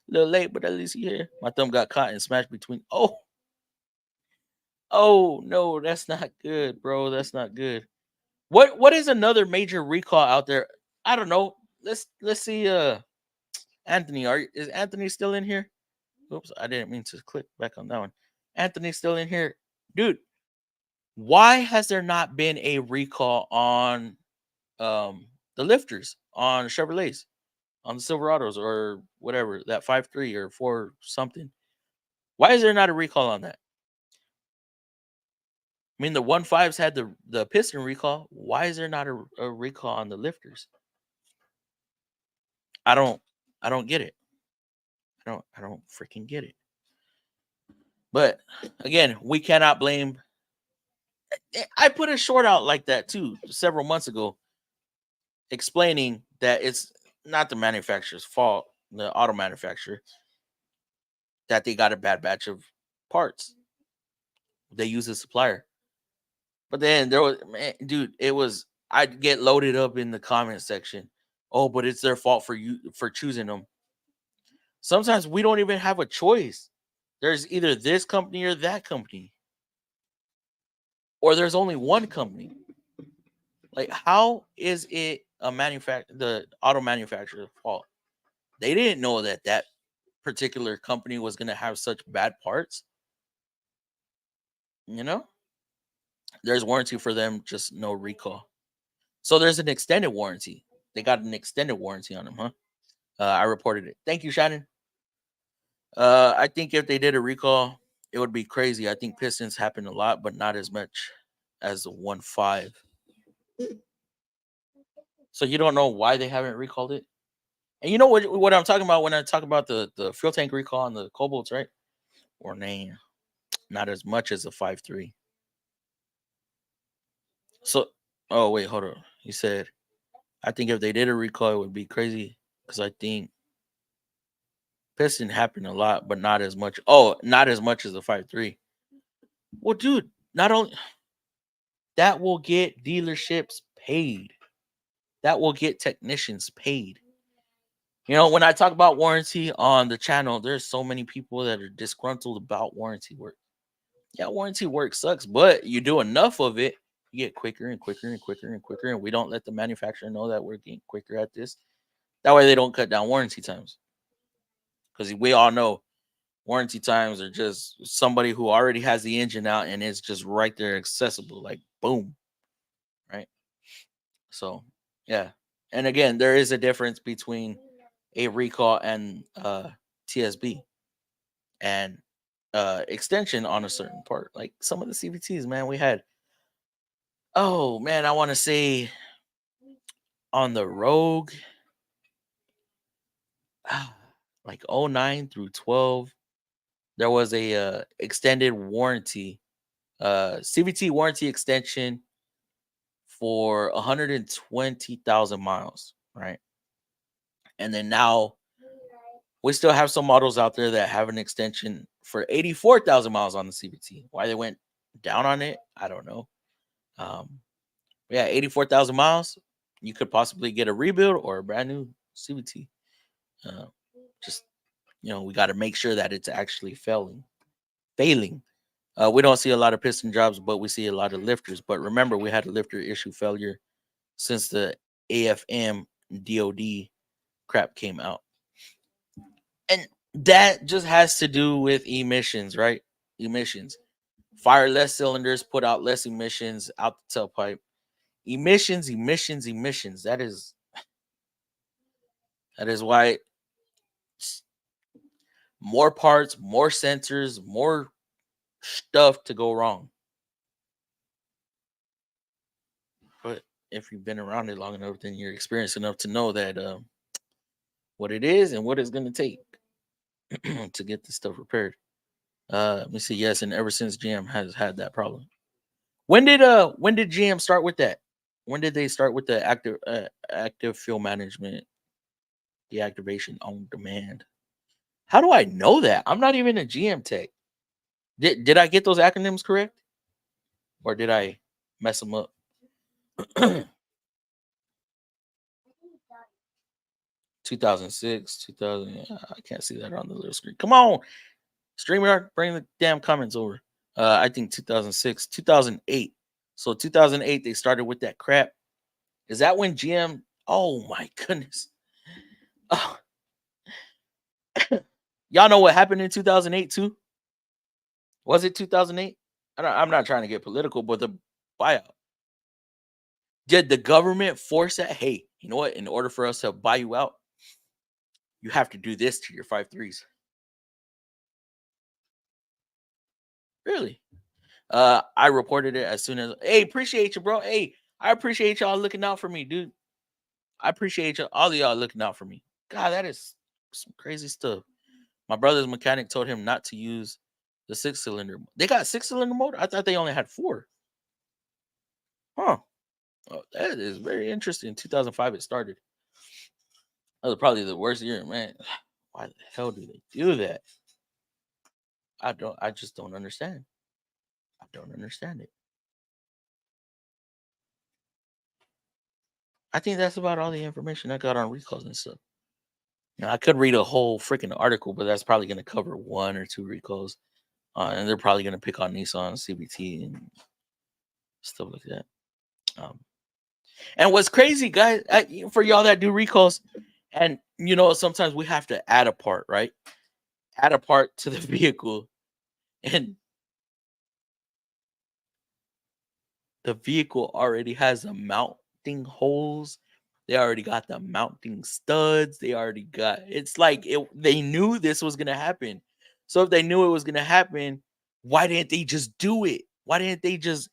A little late, but at least you here. My thumb got caught and smashed between. Oh no, that's not good, bro. That's not good. What is another major recall out there? I don't know. Let's see. Anthony, is Anthony still in here? Oops, I didn't mean to click back on that one. Anthony's still in here, dude. Why has there not been a recall on the lifters on Chevrolets, on the Silverados or whatever, that 5.3 or 4 something? Why is there not a recall on that? I mean, the 1.5s had the piston recall. Why is there not a recall on the lifters? I don't get it. I don't freaking get it. But again, we cannot blame. I put a short out like that too several months ago, explaining that it's not the manufacturer's fault, the auto manufacturer, that they got a bad batch of parts. They use a supplier. But then there was, man, dude, it was, I'd get loaded up in the comment section. Oh, but it's their fault for choosing them. Sometimes we don't even have a choice. There's either this company or that company, or there's only one company. Like, how is it the auto manufacturer's fault? They didn't know that particular company was going to have such bad parts. There's warranty for them, just no recall. So there's an extended warranty. They got an extended warranty on them, huh? I reported it. Thank you, Shannon. I think if they did a recall, it would be crazy. I think pistons happen a lot, but not as much as the 1.5. So you don't know why they haven't recalled it. And you know what I'm talking about when I talk about the fuel tank recall on the Cobalts, right? Or name, not as much as a 5.3. So, oh wait, hold on. He said, I think if they did a recall, it would be crazy because I think piston happened a lot, but not as much. Oh, not as much as the 5.3. Well, dude, not only that will get dealerships paid. That will get technicians paid. When I talk about warranty on the channel, there's so many people that are disgruntled about warranty work. Yeah, warranty work sucks, but you do enough of it, you get quicker and quicker and quicker and quicker. And we don't let the manufacturer know that we're getting quicker at this. That way they don't cut down warranty times. Because we all know warranty times are just somebody who already has the engine out and it's just right there accessible, like boom. Right. So yeah. And again, there is a difference between a recall and TSB and extension on a certain part. Like some of the CVTs, man, we had, oh man, I want to say on the Rogue, like 09 through 12, there was a extended warranty, CVT warranty extension for 120,000 miles, right? And then now we still have some models out there that have an extension for 84,000 miles on the CVT. Why they went down on it, I don't know. Yeah, 84,000 miles, you could possibly get a rebuild or a brand new CVT. Just, we got to make sure that it's actually failing. We don't see a lot of piston jobs, but we see a lot of lifters. But remember, we had a lifter issue failure since the AFM DOD crap came out. And that just has to do with emissions, right? Emissions. Fire less cylinders, put out less emissions out the tailpipe. Emissions. That is why more parts, more sensors, more stuff to go wrong. But if you've been around it long enough, then you're experienced enough to know that what it is and what it's going to take to get this stuff repaired. Let me see. Yes, and ever since GM has had that problem. When did GM start with that? When did they start with the active fuel management deactivation on demand? How do I know that? I'm not even a GM tech. Did I get those acronyms correct, or did I mess them up? 2006, 2000. I can't see that on the little screen. Come on, StreamYard, bring the damn comments over. I think 2006, 2008. So 2008, they started with that crap. Is that when GM? Oh my goodness. Oh, y'all know what happened in 2008 too? Was it 2008? I'm not trying to get political, but the buyout. Did the government force that? Hey, you know what? In order for us to buy you out, you have to do this to your 5.3s. Really? I reported it as soon as. Hey, appreciate you, bro. Hey, I appreciate y'all looking out for me, dude. I appreciate y'all, all of y'all looking out for me. God, that is some crazy stuff. My brother's mechanic told him not to use the 6-cylinder. They got 6-cylinder motor. I thought they only had 4. Huh? Oh, that is very interesting. 2005 it started. That was probably the worst year, man. Why the hell do they do that? I don't. I just don't understand. I don't understand it. I think that's about all the information I got on recalls and stuff. Now, I could read a whole freaking article, but that's probably going to cover 1 or 2 recalls, and they're probably going to pick on Nissan, CBT, and stuff like that. And what's crazy, guys, for y'all that do recalls, and sometimes we have to add a part, right? Add a part to the vehicle, and the vehicle already has the mounting holes. They already got the mounting studs. They already got. It's like they knew this was gonna happen. So if they knew it was gonna happen, why didn't they just do it? Why didn't they just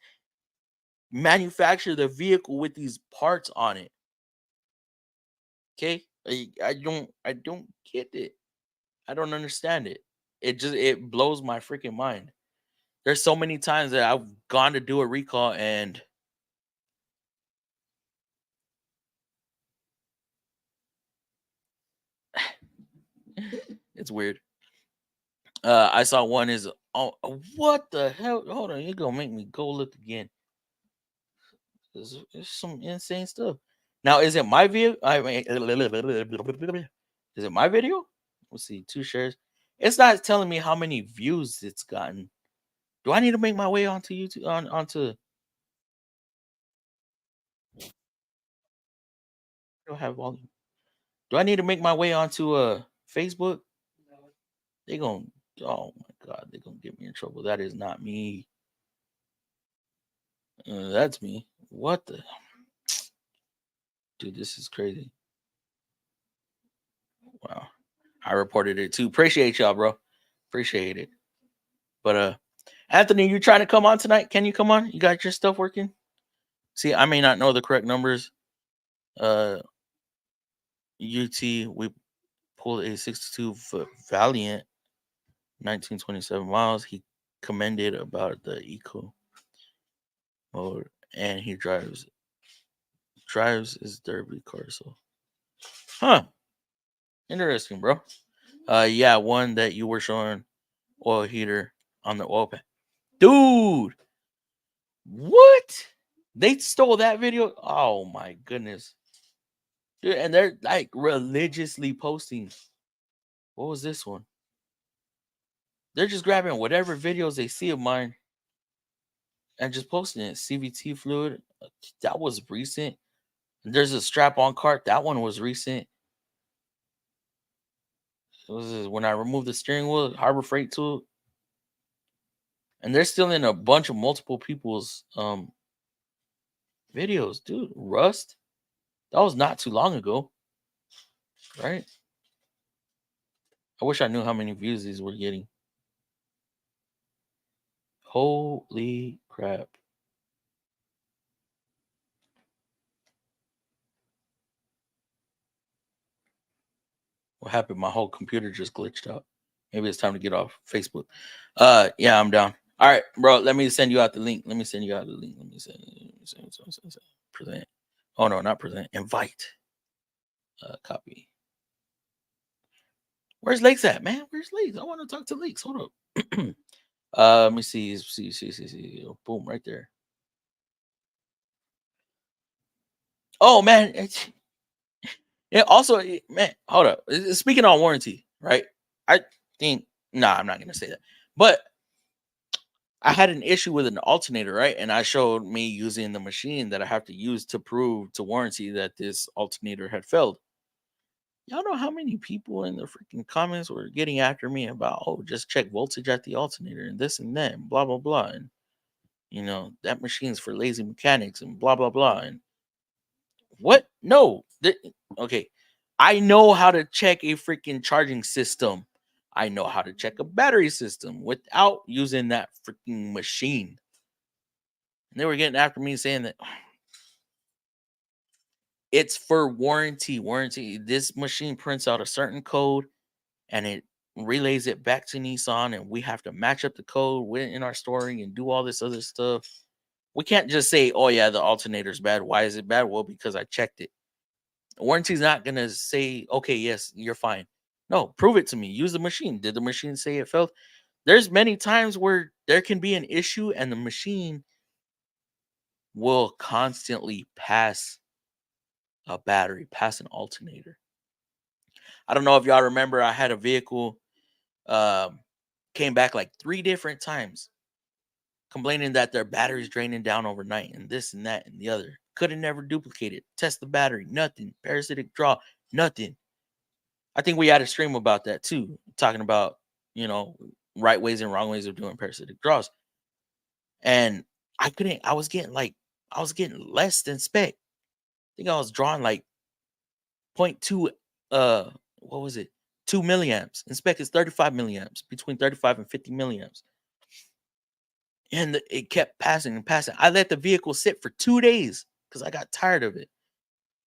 manufacture the vehicle with these parts on it? Okay, I don't get it. I don't understand it. It blows my freaking mind. There's so many times that I've gone to do a recall and it's weird. I saw one is what the hell? Hold on, you're gonna make me go look again. There's some insane stuff. Now, is it my video? I mean, is it my video? Let's see, 2 shares. It's not telling me how many views it's gotten. Do I need to make my way onto YouTube onto? I don't have volume. Do I need to make my way onto Facebook? They gonna oh my god, they gonna get me in trouble. That is not me. That's me. What the dude? This is crazy. Wow. I reported it too. Appreciate y'all, bro. Appreciate it. But Anthony, you trying to come on tonight? Can you come on? You got your stuff working? See, I may not know the correct numbers. Uh UT, we pulled a 62-foot Valiant, 1927 miles. He commended about the eco mode, and he drives his derby car. So, huh? Interesting, bro. Yeah, one that you were showing oil heater on the oil pan. Dude, what? They stole that video? Oh my goodness. Dude, and they're like religiously posting. What was this one? They're just grabbing whatever videos they see of mine and just posting it. CVT fluid, that was recent. There's a strap on cart, that one was recent. It was when I removed the steering wheel, Harbor Freight tool. And they're still in a bunch of multiple people's videos, dude. Rust, that was not too long ago, right? I wish I knew how many views these were getting. Holy crap. What happened? My whole computer just glitched out. Maybe it's time to get off Facebook. Yeah, I'm down. All right, bro. Let me send you out the link. Let me send you out the link. Let me send present. Oh no, not present. Invite. Copy. Where's Lakes at, man? Where's Lakes? I want to talk to Lakes. Hold up. Let me see. Oh, boom, right there. Oh man, yeah. Also, man, hold up. Speaking on warranty, right? I think I'm not gonna say that. But I had an issue with an alternator, right? And I showed me using the machine that I have to use to prove to warranty that this alternator had failed. Y'all know how many people in the freaking comments were getting after me about, oh, just check voltage at the alternator and this and that and blah blah blah, and that machine's for lazy mechanics and blah blah blah. And what? No. Okay. I know how to check a freaking charging system. I know how to check a battery system without using that freaking machine. And they were getting after me saying that it's for warranty. Warranty. This machine prints out a certain code and it relays it back to Nissan, and we have to match up the code in our storing and do all this other stuff. We can't just say, oh yeah, the alternator's bad. Why is it bad? Well, because I checked it. Warranty's not gonna say, okay, yes, you're fine. No, prove it to me. Use the machine. Did the machine say it failed? There's many times where there can be an issue and the machine will constantly pass a battery, pass an alternator. I don't know if y'all remember, I had a vehicle um, came back like 3 different times complaining that their battery's draining down overnight and this and that and the other. Couldn't never duplicate it. Test the battery, nothing. Parasitic draw, nothing. I think we had a stream about that too, talking about, you know, right ways and wrong ways of doing parasitic draws. And I was getting less than spec. I think I was drawing like point 0.2, what was it? 2 milliamps. And spec is 35 milliamps, between 35 and 50 milliamps. And it kept passing and passing. I let the vehicle sit for 2 days because I got tired of it.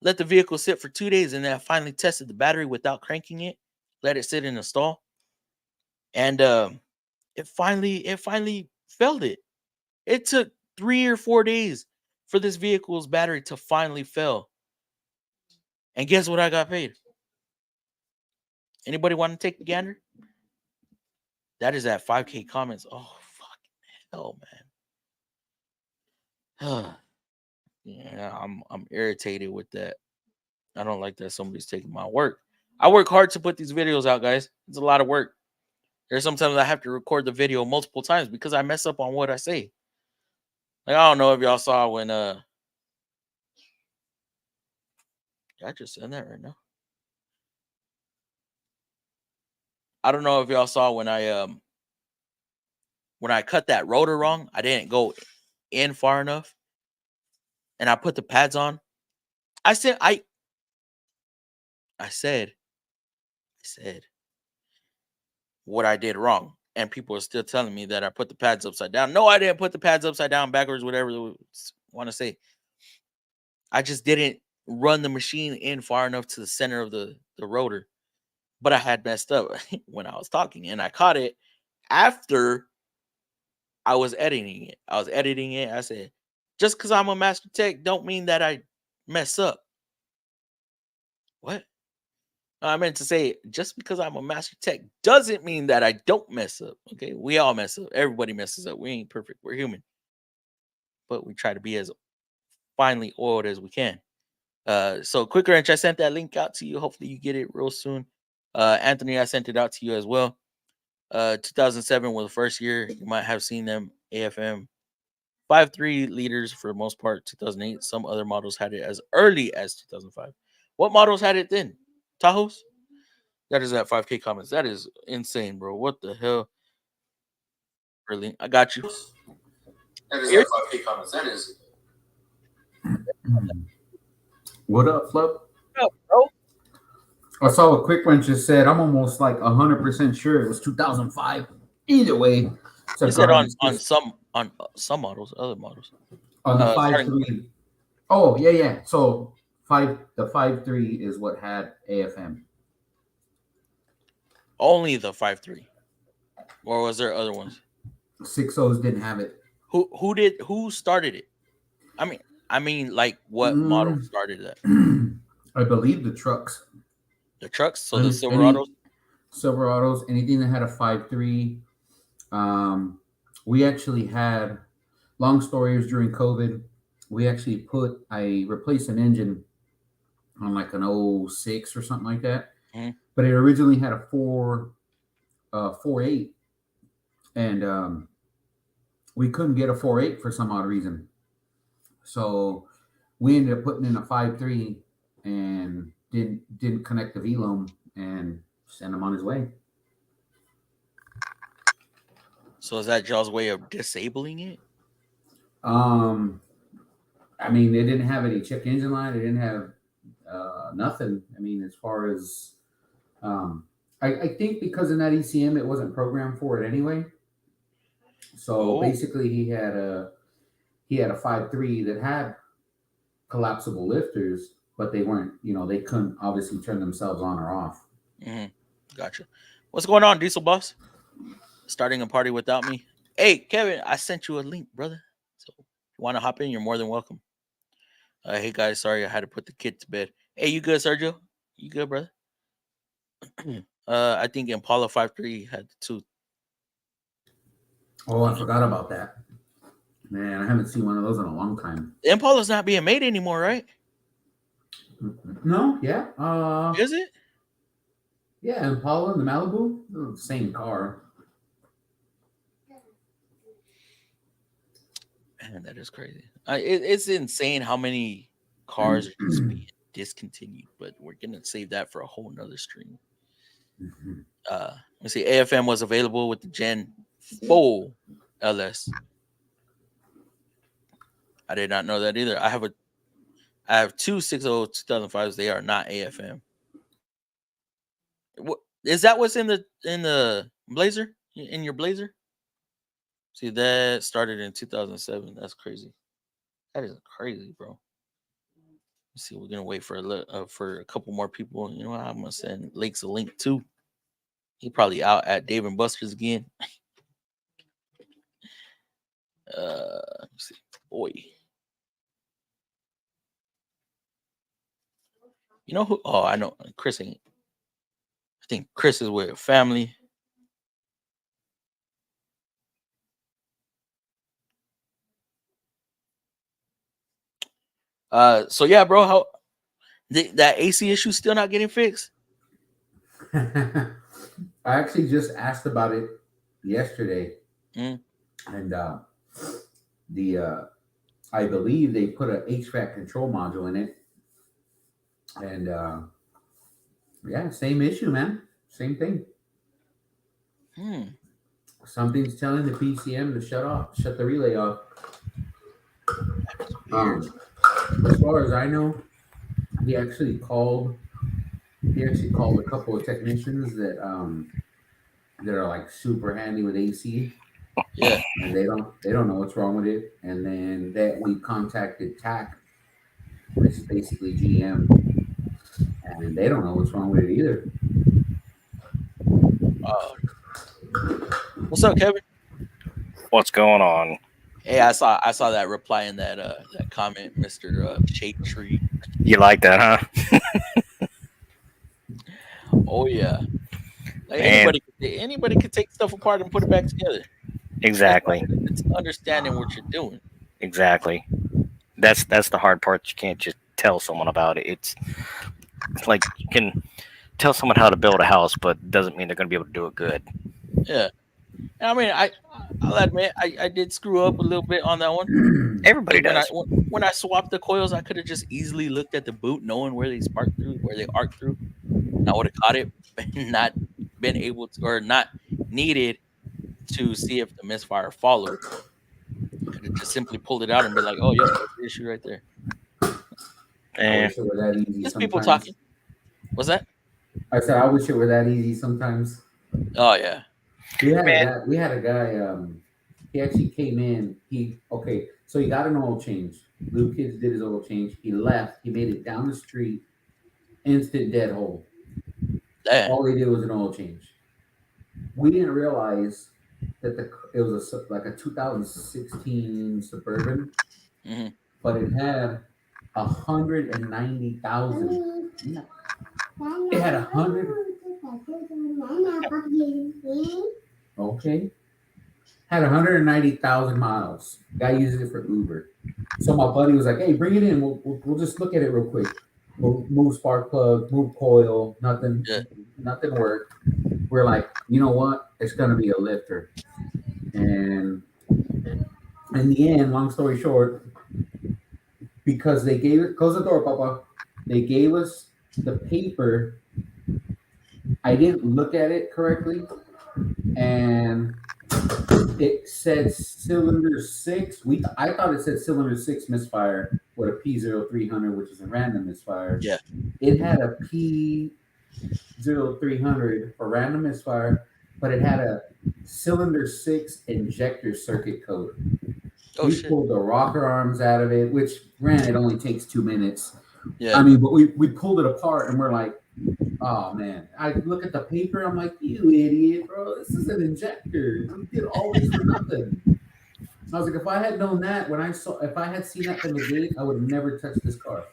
Let the vehicle sit for 2 days, and then I finally tested the battery without cranking it. Let it sit in a stall, and it finally failed it. It took 3 or 4 days for this vehicle's battery to finally fail. And guess what? I got paid. Anybody want to take the gander? That is at 5K comments. Oh fuck hell, man. Yeah, I'm irritated with that. I don't like that somebody's taking my work. I work hard to put these videos out, guys. It's a lot of work. There's sometimes I have to record the video multiple times because I mess up on what I say. Like, I don't know if y'all saw when I just send that right now. I don't know if y'all saw when I cut that rotor wrong. I didn't go in far enough, and I put the pads on. I said I said I said what I did wrong, and people are still telling me that I put the pads upside down. No, I didn't put the pads upside down, backwards, whatever you want to say. I just didn't run the machine in far enough to the center of the rotor. But I had messed up when I was talking, and I caught it after I was editing it. I was editing it. I said, just because I'm a master tech don't mean that I mess up. What? I meant to say, just because I'm a master tech doesn't mean that I don't mess up. Okay, we all mess up. Everybody messes up. We ain't perfect. We're human, but we try to be as finely oiled as we can. So Quick Wrench, I sent that link out to you. Hopefully you get it real soon. Anthony, I sent it out to you as well. 2007 was the first year. You might have seen them. AFM 5.3 liters for the most part. 2008. Some other models had it as early as 2005. What models had it then? Tahoes? That is at 5K comments. That is insane, bro. What the hell? Really? I got you. That is at 5K comments. That is. What up, Flip? What up, bro? I saw a quick one just said, I'm almost like 100% sure it was 2005. Either way, You said on some models, other models. On the 5.3. Oh, yeah. So the 5.3 is what had AFM. Only the 5.3. or was there other ones? 6.0s didn't have it. Who started it? I mean, like what model Mm. started that? I believe the trucks. The trucks, so the Any Silverados. Silverados, anything that had a 5.3. We actually had, long story is during COVID, we actually I replaced an engine on like an '06 or something like that. Mhm. But it originally had a 4.8, and we couldn't get a 4.8 for some odd reason. So we ended up putting in a 5.3 and didn't connect the V-loam and sent him on his way. So is that y'all's way of disabling it? Um, I mean, they didn't have any check engine light. They didn't have nothing. I mean, as far as I think because in that ECM, it wasn't programmed for it anyway. So Oh, basically, he had a 5.3 that had collapsible lifters, but they weren't. They couldn't obviously turn themselves on or off. gotcha. What's going on, Diesel Boss? Starting a party without me? Hey, Kevin, I sent you a link, brother. So if you want to hop in, you're more than welcome. Hey guys, sorry I had to put the kid to bed. Hey, you good, Sergio? You good, brother? I think Impala 5.3 had the tooth. Oh, I forgot about that. Man, I haven't seen one of those in a long time. The Impala's not being made anymore, right? No, yeah, Is it? yeah, Impala and the Malibu, they're the same car. Man, that is crazy. It's insane how many cars are just being discontinued, but we're gonna save that for a whole nother stream. Let's see. AFM was available with the Gen 4 LS. I did not know that either. I have two 6.0 2005s. They are not AFM. What is that? What's in the Blazer? In your Blazer? See, that started in 2007. That's crazy. That is crazy, bro. Let's see, we're gonna wait for a couple more people. You know what? I'm gonna send Lakes a link too. He probably out at Dave and Buster's again. Let's see. Boy. You know who? Oh, I know. Chris ain't. I think Chris is with family. So yeah, bro, how that AC issue still not getting fixed? I actually just asked about it yesterday, Mm. and the I believe they put an HVAC control module in it, and yeah, same issue, man. Same thing. Hmm. Something's telling the PCM to shut the relay off. Weird. As far as I know, he actually called. He actually called a couple of technicians that are like super handy with AC, Yeah. and they don't know what's wrong with it. And then that we contacted TAC, which is basically GM, and they don't know what's wrong with it either. Uh, what's up, Kevin? What's going on? Hey, I saw that reply in that comment, Mister Shade Tree. You like that, huh? Oh yeah, like Man, anybody could take stuff apart and put it back together. exactly. It's understanding what you're doing. Exactly. That's the hard part. You can't just tell someone about it. It's like you can tell someone how to build a house, but it doesn't mean they're going to be able to do it good. Yeah, and I mean, I'll admit I did screw up a little bit on that one. Everybody When I does. when I swapped the coils, I could have just easily looked at the boot, knowing where they spark through, where they arc through. I would have caught it, and not been able to, or not needed to see if the misfire followed. Could have just simply pulled it out and been like, "Oh, yep, that's the issue right there." I Eh, wish it were that easy Just people sometimes. talking. What's that? I said I wish it were that easy sometimes. Oh yeah. man, We had a guy. He actually came in. So he got an oil change. Blue Kids did his oil change. He left. He made it down the street. Instant dead hole. Damn. All he did was an oil change. we didn't realize that it was like a 2016 Suburban, Mhm. but it had 190,000. It had 100. Okay. Had 190,000 miles. Guy uses it for Uber. So my buddy was like, "Hey, bring it in. We'll just look at it real quick. We'll move spark plug, move coil. Yeah. Nothing worked. We're like, you know what? It's gonna be a lifter." And in the end, long story short, because they gave it, close the door, Papa. They gave us the paper. I didn't look at it correctly, and it said cylinder six. I thought it said cylinder six misfire with a P0300, which is a random misfire. Yeah. It had a P0300 for random misfire, but it had a cylinder six injector circuit code. Oh We shit. pulled the rocker arms out of it, which granted only takes 2 minutes. Yeah. I mean, but we pulled it apart and we're like, oh man. I look at the paper, I'm like, you idiot, bro. This is an injector. We did all this for nothing. I was like, if I had known that if I had seen that from the gate, I would have never touched this car.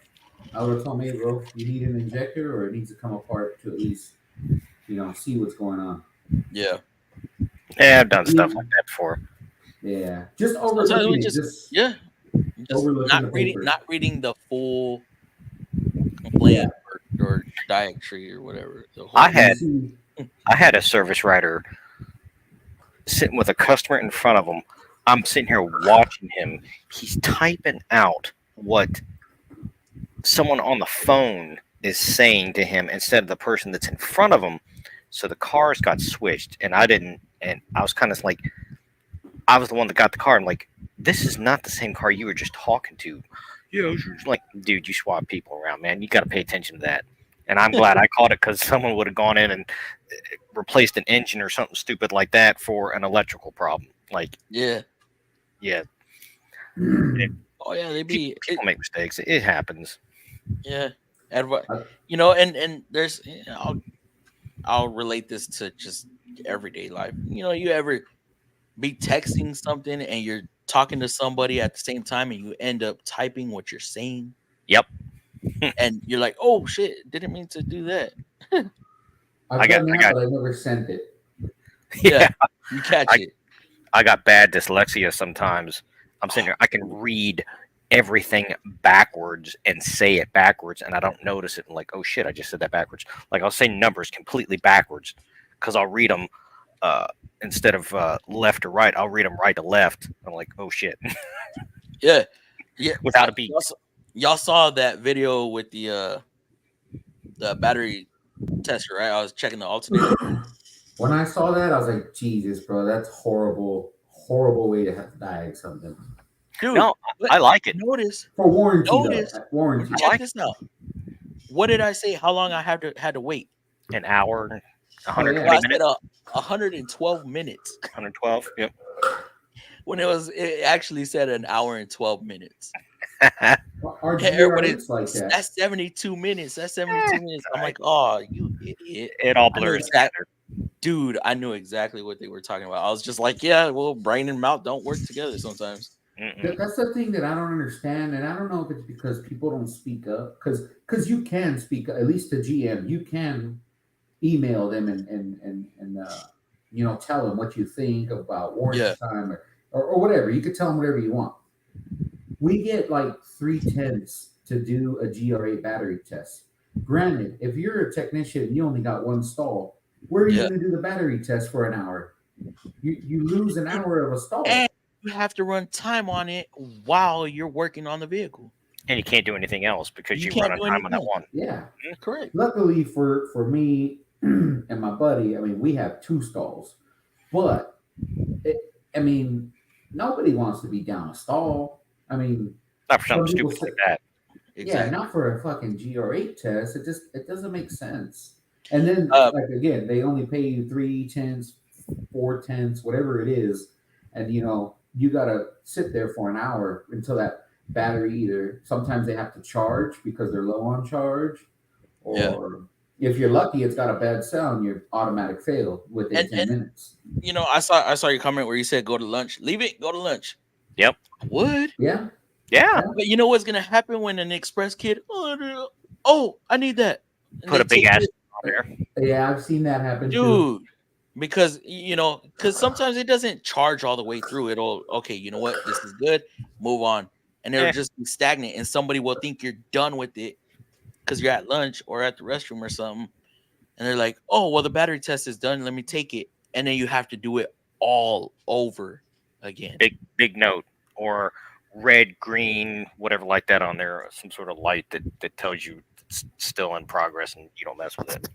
I would have told me, bro, you need an injector or it needs to come apart to at least, see what's going on. Yeah. Yeah, I've done stuff like that before. Yeah. Just Sometimes overlooking we it. just overlooking not the reading paper. not reading the full complaint or dietary or whatever. The whole I had a service writer sitting with a customer in front of him. I'm sitting here watching him. He's typing out what someone on the phone is saying to him instead of the person that's in front of him. So the cars got switched, and I didn't. And I was kind of like, I was the one that got the car. I'm like, this is not the same car you were just talking to. Yeah, like, dude, you swap people around, man. You got to pay attention to that. And I'm glad I caught it because someone would have gone in and replaced an engine or something stupid like that for an electrical problem. Like, yeah. Oh yeah, they be people make mistakes. It happens. Yeah, and there's I'll relate this to just everyday life. You ever be texting something and you're talking to somebody at the same time and you end up typing what you're saying? Yep. And you're like, oh shit, didn't mean to do that. I've done that, but I never sent it. Yeah, you catch it. I got bad dyslexia sometimes. I'm sitting here, I can read everything backwards and say it backwards, and I don't notice it. I'm like, oh shit, I just said that backwards. Like, I'll say numbers completely backwards because I'll read them instead of left to right. I'll read them right to left. I'm like, oh shit. Yeah. Without a beat. Y'all saw that video with the battery tester, right? I was checking the alternator. When I saw that, I was like, Jesus, bro, that's horrible way to have to diag something. Dude, no, I like it. Notice for warranty. Warranty. Check this out. What did I say? How long I had to wait? An hour, 120 minutes. 112 minutes. 112. Yep. When it actually said an hour and 12 minutes. Everybody's like that. That's 72 minutes. That's 72 minutes. I'm like, oh, you idiot. It all blurs together. Dude, I knew exactly what they were talking about. I was just like, yeah, well, brain and mouth don't work together sometimes. That's the thing that I don't understand, and I don't know if it's because people don't speak up. Because you can speak up, at least to GM. You can email them and tell them what you think about warranty time or whatever. You could tell them whatever you want. We get like 3/10 to do a GR8 battery test. Granted, if you're a technician and you only got one stall, where are you going to do the battery test for an hour? You lose an hour of a stall. And you have to run time on it while you're working on the vehicle. And you can't do anything else because you run out of time on that one. Yeah. Correct. Luckily for me and my buddy, I mean, we have 2 stalls. But, nobody wants to be down a stall. I mean, not for something stupid like that. Exactly. Yeah, not for a fucking GR8 test. It doesn't make sense. And then, again, they only pay you 3/10, 4/10, whatever it is, and you gotta sit there for an hour until that battery either. Sometimes they have to charge because they're low on charge, or If you're lucky, it's got a bad sound, you're automatic fail within And 10 minutes. I saw your comment where you said go to lunch. Leave it, go to lunch. Yep. I would. Yeah. Yeah. But you know what's gonna happen when an express kid, oh, I need that. And Put they a big take ass it, on there. Yeah, I've seen that happen too. dude. Because sometimes it doesn't charge all the way through. It'll okay, you know what? This is good. Move on. And it'll Eh, just be stagnant, and somebody will think you're done with it because you're at lunch or at the restroom or something. And they're like, oh, well, the battery test is done. Let me take it. And then you have to do it all over again. big note or red, green, whatever like that on there, some sort of light that tells you it's still in progress and you don't mess with it.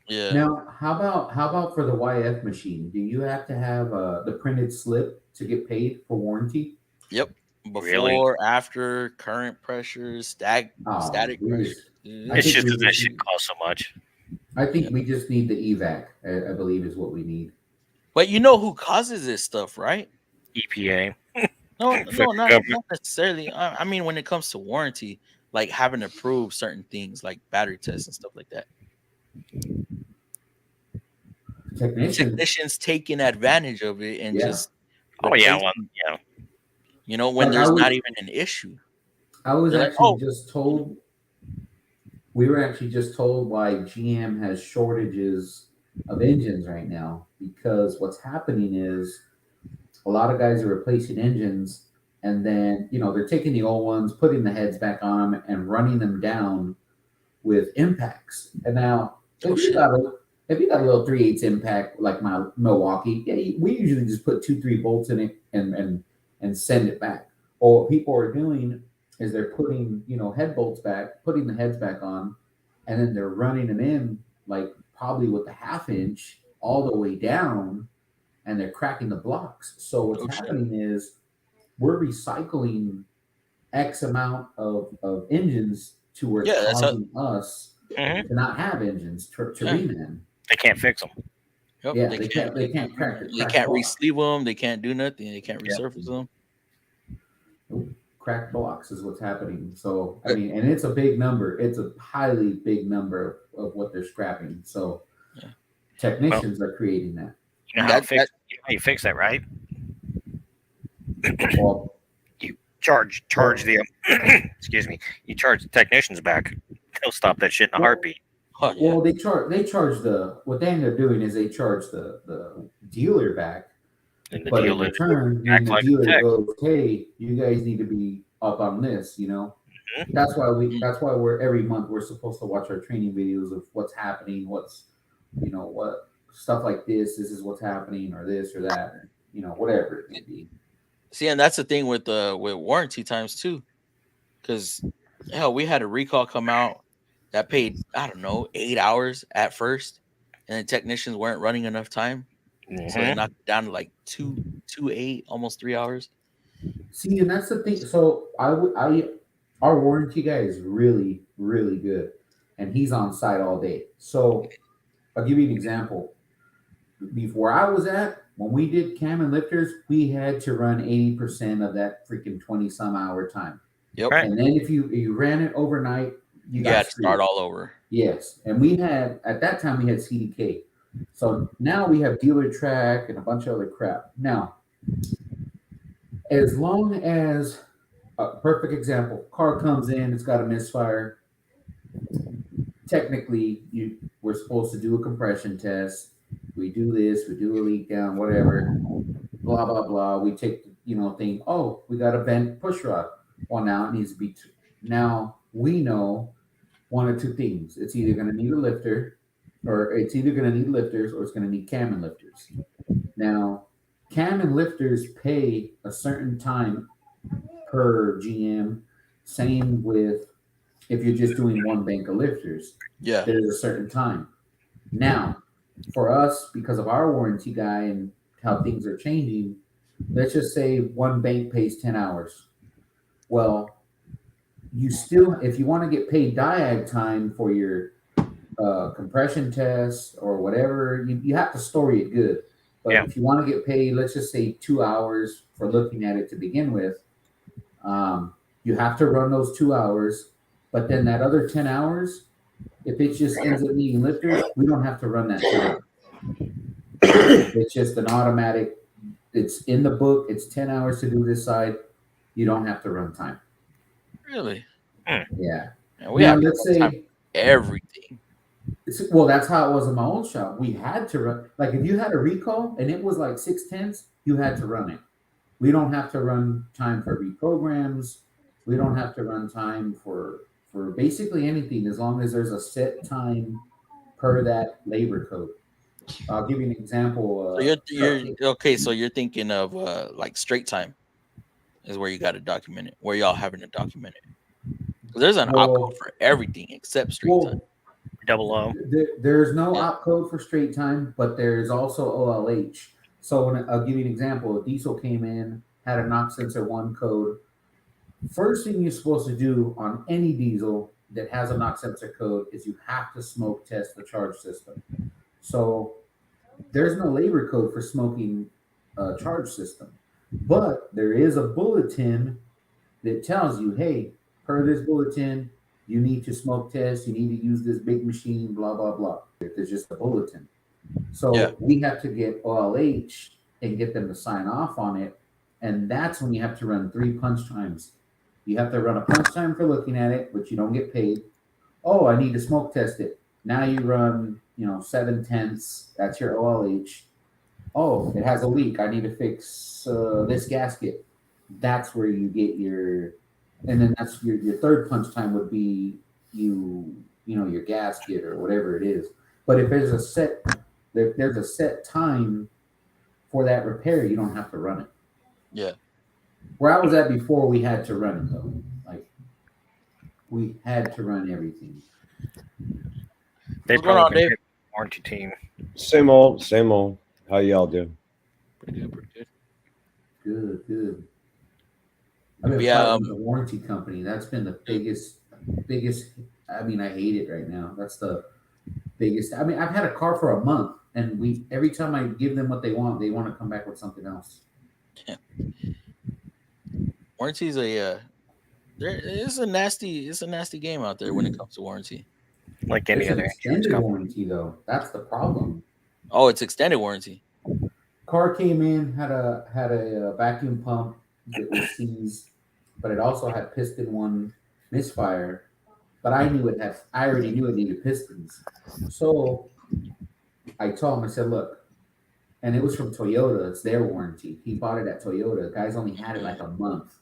Yeah. Now, how about for the YF machine? Do you have to have the printed slip to get paid for warranty? Yep. Really? Before, after, current pressures, static We pressure. just, dude. I It's think just we that that just shit need, costs so much. I think we just need the evac. I believe is what we need. But you know who causes this stuff, right? EPA, No, federal not government. necessarily. I mean, when it comes to warranty, like having to prove certain things, like battery tests and stuff like that. Technician. Technicians taking advantage of it and Yeah. just Oh yeah, replacing, well, yeah. when Like there's not even an issue. I was They're like, actually oh, just told. We were actually just told why GM has shortages of engines right now because what's happening is a lot of guys are replacing engines and then they're taking the old ones, putting the heads back on them, and running them down with impacts. And now, oh if you shit. got a if you got a little 3/8 impact like my Milwaukee, yeah, we usually just put 2-3 bolts in it and send it back. Or what people are doing is they're putting head bolts back, putting the heads back on, and then they're running them in like probably with a 1/2 inch all the way down, and they're cracking the blocks. So what's Oh shit. happening is we're recycling X amount of engines to where it's Yeah, that's how. causing us Mhm. to not have engines to Yeah. reman. They can't fix them. Yep. Yeah, They they can't. can't they can't crack They crack can't blocks. re-sleeve them. They can't do nothing. They can't Yeah. resurface them. Crack blocks is what's happening. So I Yeah. mean, and it's a big number. It's a highly big number of what they're scrapping. So Yeah. technicians are creating that. You know how you fix that, right? Well, Charge the excuse me. You charge the technicians back. They'll stop that shit in a heartbeat. Oh yeah. well, they charge the what they end up doing is they charge the dealer back. And the But in dealer return, then act the like a dealer tech. goes, "Hey, you guys need to be up on this." Mhm. That's why we're every month we're supposed to watch our training videos of what's happening, what stuff like this. This is what's happening, or this or that, or whatever it may be. See, and that's the thing with warranty times too, because hell, we had a recall come out that paid, I don't know, 8 hours at first, and the technicians weren't running enough time, so they Mhm. knocked it down to like 2, 8, almost 3 hours. See, and that's the thing. So our warranty guy is really, really good, and he's on site all day. So I'll give you an example. Before I was at, when we did cam and lifters, we had to run 80% of that freaking 20 some hour time. Yep, Right. And then if you ran it overnight, you you got had to start screwed. all over. Yes. And we had at that time we had CDK. So now we have dealer track and a bunch of other crap. Now, as long as a perfect example, car comes in, it's got a misfire. Technically, we're supposed to do a compression test. We do this, we do a leak down, whatever, blah blah blah. We take thing. Oh, we got a bent push rod. Well, now it needs to be. Now we know one or two things. It's either going to need a lifter, or it's either going to need lifters, or it's going to need cam and lifters. Now, cam and lifters pay a certain time per GM. Same with if you're just doing one bank of lifters, Yeah, there's a certain time. Now, for us, because of our warranty guy and how things are changing, let's just say one bank pays 10 hours. Well, you still, if you want to get paid diag time for your compression test or whatever, you have to story it good. But Yeah. if you want to get paid, let's just say 2 hours for looking at it to begin with, you have to run those 2 hours. But then that other 10 hours, If it just ends up needing lifters, we don't have to run that time. It's just an automatic. It's in the book. It's 10 hours to do this side. You don't have to run time. Really? Yeah. And we Now have to let's run time say, everything. well, that's how it was in my old shop. We had to run. Like if you had a recall and it was like 6/10, you had to run it. We don't have to run time for reprograms. We don't have to run time for basically anything as long as there's a set time per that labor code. I'll give you an example. So you're okay. So you're thinking of like straight time is where you got to document it. Where y'all having to document it. 'Cause there's an opcode for everything except straight time. Double O. There's no Yeah. opcode for straight time, but there's also OLH. So I'll give you an example. A diesel came in, had a knock sensor 1 code. First thing you're supposed to do on any diesel that has a knock sensor code is you have to smoke test the charge system. So there's no labor code for smoking a charge system, but there is a bulletin that tells you, hey, per this bulletin, you need to smoke test, you need to use this big machine, blah, blah, blah. There's just a bulletin. So Yeah. we have to get OLH and get them to sign off on it. And that's when you have to run 3 punch times. You have to run a punch time for looking at it, but you don't get paid. Oh, I need to smoke test it. Now you run, 7/10. That's your OLH. Oh, it has a leak. I need to fix this gasket. That's where you get your, and then that's your third punch time would be your gasket or whatever it is. But if there's a set time for that repair, you don't have to run it. Yeah. Where I was at before, we had to run it though. Like we had to run everything. They What's going on, probably Dave? pick a warranty team. Same old, same old. How y'all do? Pretty good, pretty good. Good. I've been Yeah, fighting with the warranty company. That's been the biggest. I mean, I hate it right now. That's the biggest. I mean, I've had a car for a month, and every time I give them what they want to come back with something else. Warranty's it's a nasty game out there when it comes to warranty. Like any It's an other insurance extended company. warranty though. That's the problem. Oh, it's extended warranty. Car came in, had a vacuum pump that was seized, but it also had piston 1 misfire. But I already knew it needed pistons. So I told him, I said, look, and it was from Toyota, it's their warranty. He bought it at Toyota. The guys only had it like a month.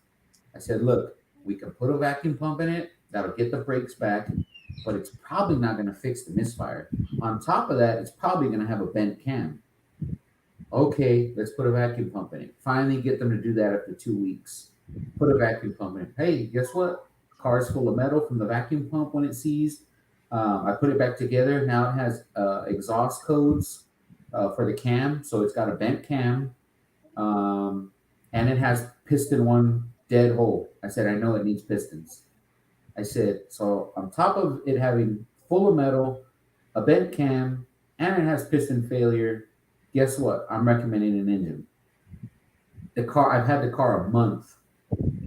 I said, look, we can put a vacuum pump in it, that'll get the brakes back, but it's probably not going to fix the misfire. On top of that, it's probably going to have a bent cam. Okay, let's put a vacuum pump in it. Finally get them to do that after 2 weeks. Put a vacuum pump in it. Hey, guess what? Car's full of metal from the vacuum pump when it seized. I put it back together. Now it has exhaust codes for the cam. So it's got a bent cam. And it has piston 1 dead hole. I said, I know it needs pistons. I said, so on top of it having full of metal, a bent cam, and it has piston failure, guess what? I'm recommending an engine. I've had the car a month.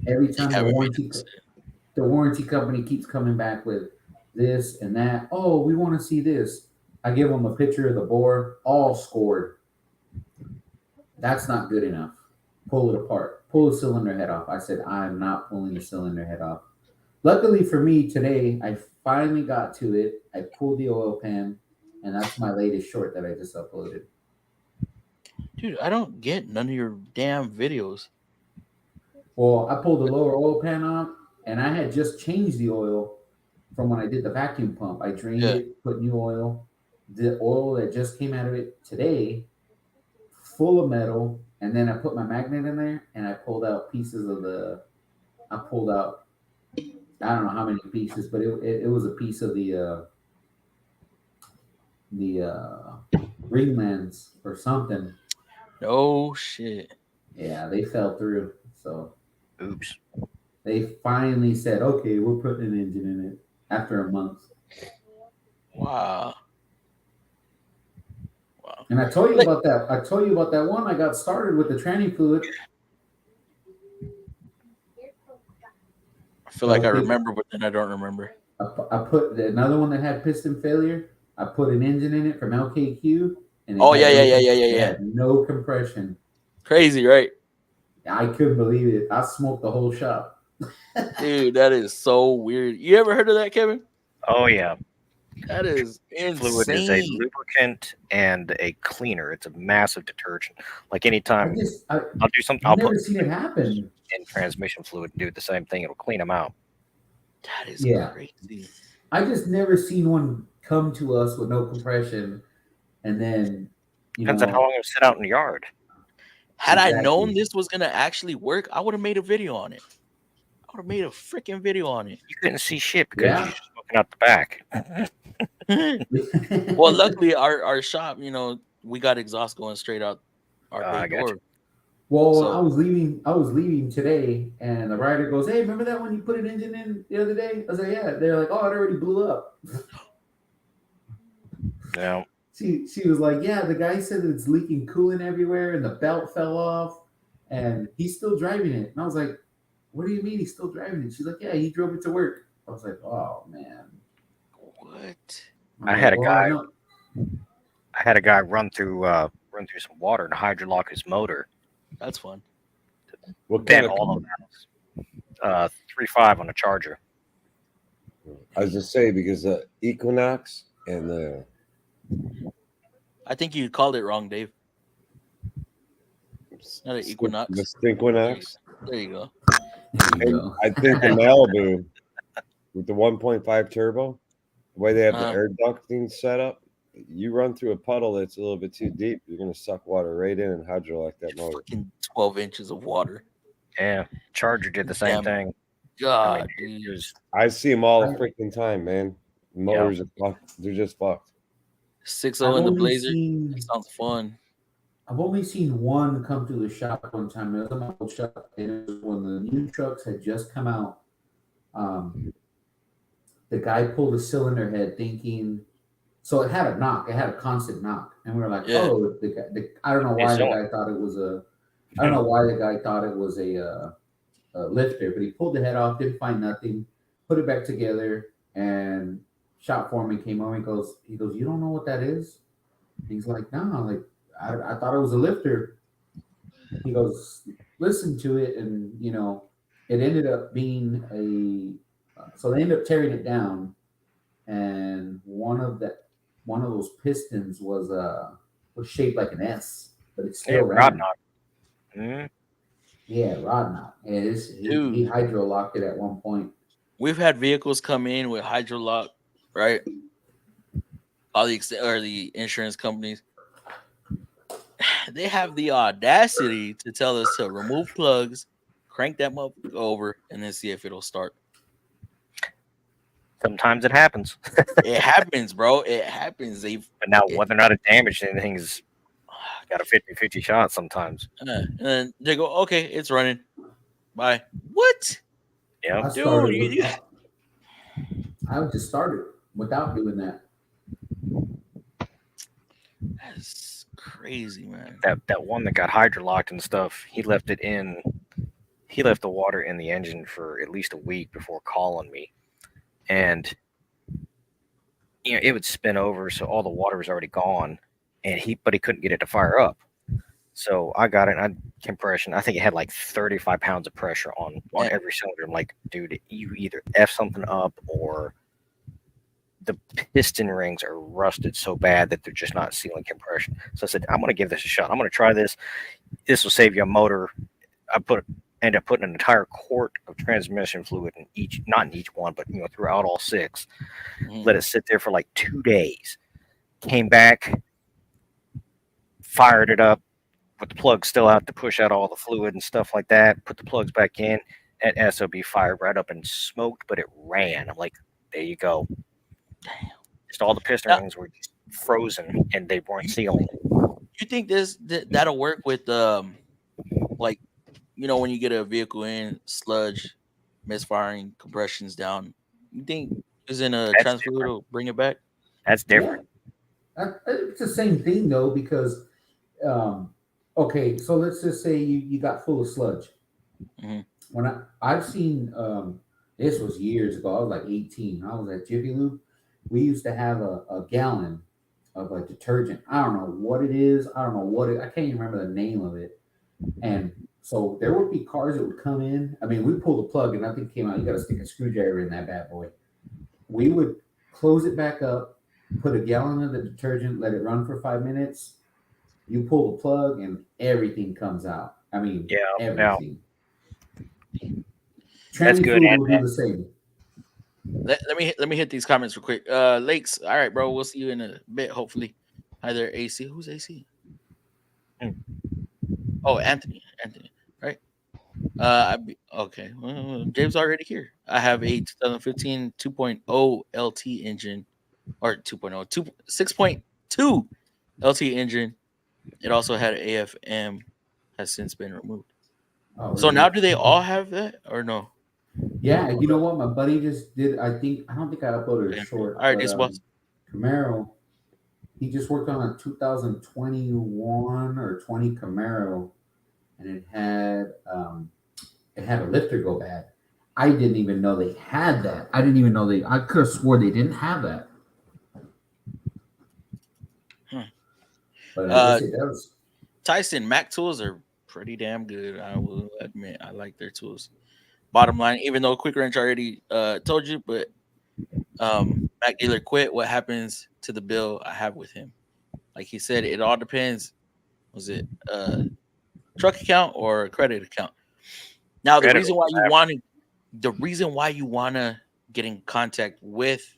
Every time the warranty company keeps coming back with this and that. Oh, we want to see this. I give them a picture of the bore, all scored. That's not good enough. Pull it apart. Pull the cylinder head off. I said, I'm not pulling the cylinder head off. Luckily for me today, I finally got to it. I pulled the oil pan, and that's my latest short that I just uploaded. Dude, I don't get none of your damn videos. Well, I pulled the lower oil pan off, and I had just changed the oil from when I did the vacuum pump. I drained it, put new oil. The oil that just came out of it today, full of metal, and then I put my magnet in there, and I pulled out pieces of I don't know how many pieces, but it was a piece of the ringlands or something. No shit. Yeah, they fell through. So Oops. they finally said, okay, we're putting an engine in it after a month. Wow. And I told you about that. I told you about that one. I got started with the tranny fluid. I feel like I remember, but then I don't remember. I put another one that had piston failure. I put an engine in it from LKQ, and Oh yeah, yeah, yeah, yeah, yeah, it yeah. had no compression. Crazy, right? I couldn't believe it. I smoked the whole shop. Dude, that is so weird. You ever heard of that, Kevin? Oh yeah, That is fluid is a insane. lubricant and a cleaner. It's a massive detergent. Like anytime I'll do something, I've I'll put never seen it happen. in transmission fluid and do the same thing. It'll clean them out. That is Yeah. crazy. I just never seen one come to us with no compression, and then Depends on how long it sit out in the yard. Had I Exactly. known this was gonna actually work, I would have made a video on it. I would have made a freaking video on it. You couldn't see shit because Yeah. you're smoking out the back. Well, luckily our shop, we got exhaust going straight out our I big got door. Well, So- I was leaving today, and the rider goes, "Hey, remember that one you put an engine in the other day?" I was like, "Yeah." They're like, "Oh, it already blew up." No, She was like, "Yeah, the guy said that it's leaking coolant everywhere, and the belt fell off, and he's still driving it." And I was like, "What do you mean he's still driving it?" She's like, "Yeah, he drove it to work." I was like, "Oh man." What? I had a guy run through some water and hydrolock his motor. That's fun. What Bent kind of? all of that. 3.5 on a Charger. I was just say because the Equinox and the I think you called it wrong, Dave. Not an Equinox. the Stinquinox. There you go. There you go. I think the Malibu with the 1.5 turbo, the way they have the Uh-huh. air ducting set up, you run through a puddle that's a little bit too deep, you're gonna suck water right in and hydrolyze that motor. Fucking 12 inches of water. Yeah, Charger did the same Damn. thing. God, it dude. was- I see them all the freaking time, man. Motors are fucked. They're just fucked. 6.0 in the Blazer. That sounds fun. I've only seen one come to the shop one time. It was in my old shop, and it was when the new trucks had just come out. The guy pulled a cylinder head, thinking so it had a knock. It had a constant knock, and we were like, Yeah. "Oh, I don't know why the guy thought it was a. I don't know why the guy thought it was a lifter, but he pulled the head off, didn't find nothing, put it back together, and shop foreman came over and goes, "You don't know what that is?" He's like, "No, like I thought it was a lifter." He goes, "Listen to it," and it ended up being so they ended up tearing it down, and one of those pistons was shaped like an S, but it's still rod round. knock. Mm. Yeah, rod knot. And he hydro locked it at one point. We've had vehicles come in with hydrolock, right? All the insurance companies, they have the audacity to tell us to remove plugs, crank that motherfucker over, and then see if it'll start. Sometimes it happens. It happens, bro. It happens. But now, whether or not it damaged anything is got a 50-50 shot sometimes. And then they go, okay, it's running. Bye. What? Yeah, Dude, I would just start it without doing that. That's crazy, man. That one that got hydrolocked and stuff, he left the water in the engine for at least a week before calling me. And it would spin over, so all the water was already gone, but he couldn't get it to fire up. So I got it. Compression. I think it had like 35 pounds of pressure on every cylinder. I'm like, dude, you either F something up or the piston rings are rusted so bad that they're just not sealing compression. So I said, I'm going to give this a shot. I'm going to try this. This will save you a motor. I ended up putting an entire quart of transmission fluid not in each one, but throughout all 6. Mm-hmm. Let it sit there for like 2 days. Came back, fired it up, put the plugs still out to push out all the fluid and stuff like that. Put the plugs back in, and SOB fired right up and smoked, but it ran. I'm like, there you go. Damn. Just all the piston rings were just frozen and they weren't sealing. You think that'll work with like when you get a vehicle in, sludge, misfiring, compression's down? You think using a transfer fluid will bring it back? That's different. Yeah. It's the same thing though, because okay, so let's just say you got full of sludge. Mm-hmm. When I've seen This was years ago. I was like 18. I was at Jiffy Lube. We used to have a gallon of a detergent. I don't know what it is. I don't know what it. I can't even remember the name of it. And so there would be cars that would come in. I mean, we pulled the plug and nothing came out. You got to stick a screwdriver in that bad boy. We would close it back up, put a gallon of the detergent, let it run for 5 minutes. You pull the plug and everything comes out. I mean, Yeah, everything. That's Tranny good. food And, will do the same. Let me hit these comments real quick. Lakes, all right, bro. We'll see you in a bit, hopefully. Hi there, AC. Who's AC? Oh, Anthony. Right. Okay. Well, James already here. I have a 2015 2.0 LT engine, or 2.0, 6.2 LT engine. It also had an AFM, has since been removed. Oh, So really? now, do they all have that or no? Yeah, you know what? My buddy just did. I don't think I uploaded a Okay. short, All right, but this boss. Camaro. He just worked on a 2021 or 20 Camaro, and it had a lifter go bad. I didn't even know they had that. I didn't even know they. I could have swore they didn't have that. But I guess it does. Tyson, Mac tools are pretty damn good. I will admit, I like their tools. Bottom line, even though Quick Wrench already told you, but Mac dealer quit. What happens to the bill I have with him? Like he said, it all depends. Was it truck account or credit account? Now the Credit reason why you want to get in contact with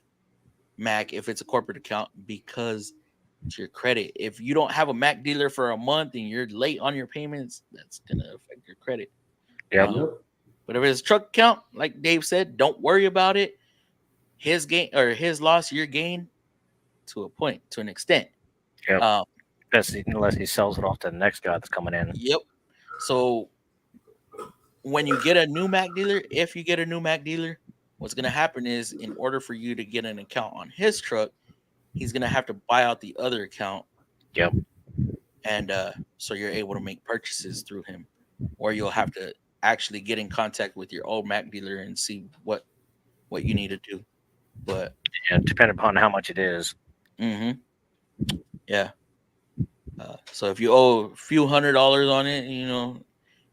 Mac if it's a corporate account, because it's your credit. If you don't have a Mac dealer for a month and you're late on your payments, that's gonna affect your credit. Yep. But if it's a truck account, like Dave said, don't worry about it. His gain or his loss, your gain, to a point, to an extent. Yep. Unless he sells it off to the next guy that's coming in. Yep. So when you get a new Mac dealer, if you get a new Mac dealer, what's going to happen is, in order for you to get an account on his truck, he's going to have to buy out the other account. Yep. And so you're able to make purchases through him, or you'll have to actually get in contact with your old Mac dealer and see what you need to do. But yeah, depending upon how much it is. Yeah. So if you owe a few $100s on it,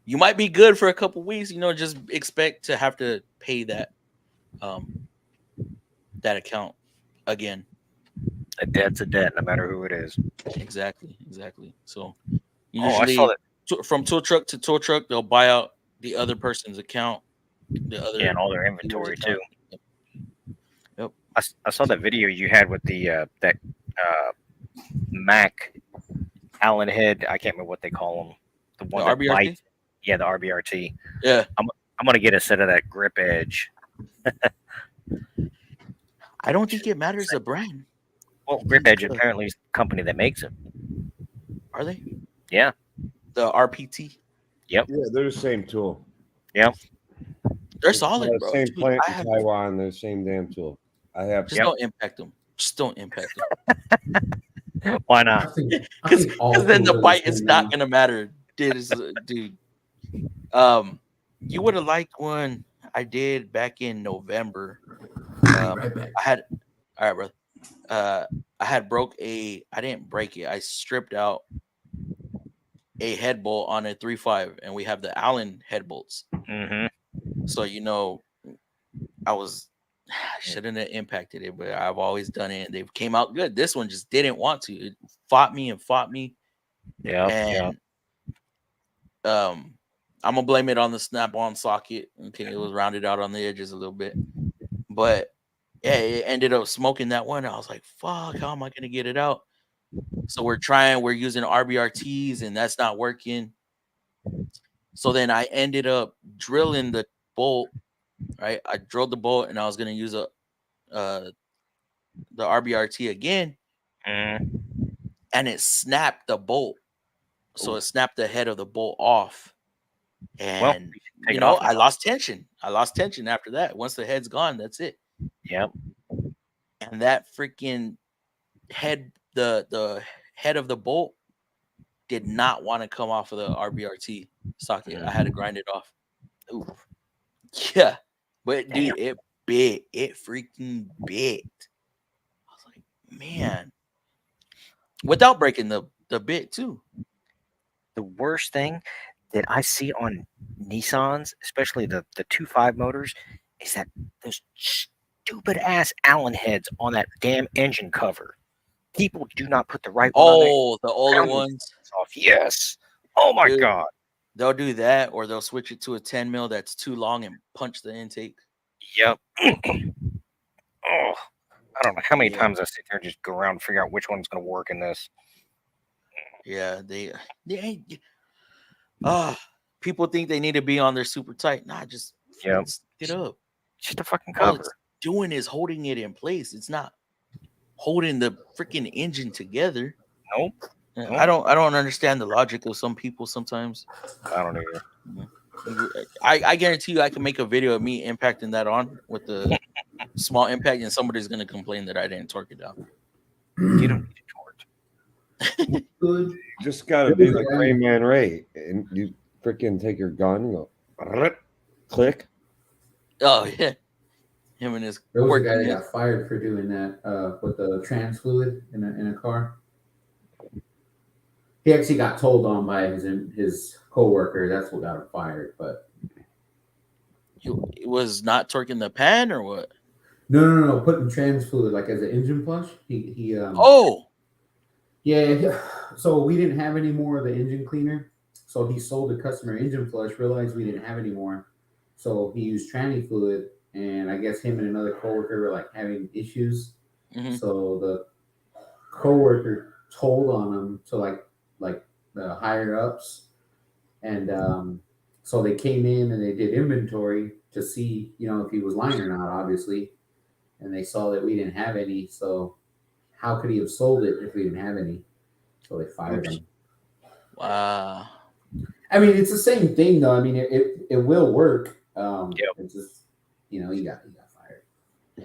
you might be good for a couple weeks. Just expect to have to pay that that account again. A debt's a debt, no matter who it is. Exactly. So I saw that. From tow truck to tow truck, they'll buy out the other person's account, and all their inventory too. Yep. I saw that video you had with the that Mac Allen head. I can't remember what they call them. The one that RBRT? bites. Yeah, the RBRT. Yeah. I'm gonna get a set of that grip edge. I don't think it matters the brand. Well, Grip Edge apparently is the company that makes it. Are they? Yeah. The RPT. Yep. Yeah, they're the same tool. Yep. They're solid, The bro. same Dude, plant in Taiwan. They're the same damn tool. I have. Just don't impact them. Just don't impact them. Why not? Because then the bite is not gonna matter, dude. You would have liked one I did back in November. Right back. All right, brother. I didn't break it. I stripped out a head bolt on a 3.5, and we have the Allen head bolts. So I shouldn't have impacted it, but I've always done it, and they came out good. This one just didn't want to. It fought me. Yeah. And I'm gonna blame it on the snap-on socket. Okay, it was rounded out on the edges a little bit, but yeah, it ended up smoking that one. I was like, "Fuck, how am I gonna get it out?" So we're using RBRTs, and that's not working. So then I ended up drilling the bolt. Right, I drilled the bolt, and I was gonna use the RBRT again, and it snapped the bolt. So it snapped the head of the bolt off. And I lost tension. After that. Once the head's gone, that's it. Yep. And that freaking head, the head of the bolt did not want to come off of the RBRT socket. I had to grind it off. Ooh. Yeah. But dude, it bit. It freaking bit. I was like, man, without breaking the bit too. The worst thing that I see on Nissans, especially the 2.5 motors, is that those stupid ass Allen heads on that damn engine cover. People do not put the right one on there. Oh, the older Pound those ones, off. Yes. Oh my dude. god. They'll do that, or they'll switch it to a 10 mil that's too long and punch the intake. Yep. Oh, I don't know how many Yeah. times I sit there and just go around and figure out which one's going to work in this. Yeah, they ain't. People think they need to be on there super tight. Nah, just Yep. stick it up. Just a fucking All cover. it's doing is holding it in place. It's not holding the freaking engine together. Nope. I don't understand the logic of some people sometimes. I don't either. I guarantee you I can make a video of me impacting that on with the small impact, and somebody's gonna complain that I didn't torque it down. You don't need it torqued. Good. Just gotta be like Rain Man Ray, and you freaking take your gun and go click. Oh yeah, him and his There was a quirky guy that neck. got fired for doing that with the trans fluid in a car. He actually got told on by his coworker. That's what got him fired. But It was not torquing the pan or what? no. Putting trans fluid like as an engine flush. He Oh, yeah. So we didn't have any more of the engine cleaner. So he sold the customer engine flush. Realized we didn't have any more. So he used tranny fluid, and I guess him and another coworker were like having issues. Mhm. So the coworker told on him to like the higher ups, and so they came in and they did inventory to see, if he was lying or not, obviously, and they saw that we didn't have any. So how could he have sold it if we didn't have any? So they fired him. wow. I mean, it's the same thing though. I mean, it will work. Yep. It's just, he got fired.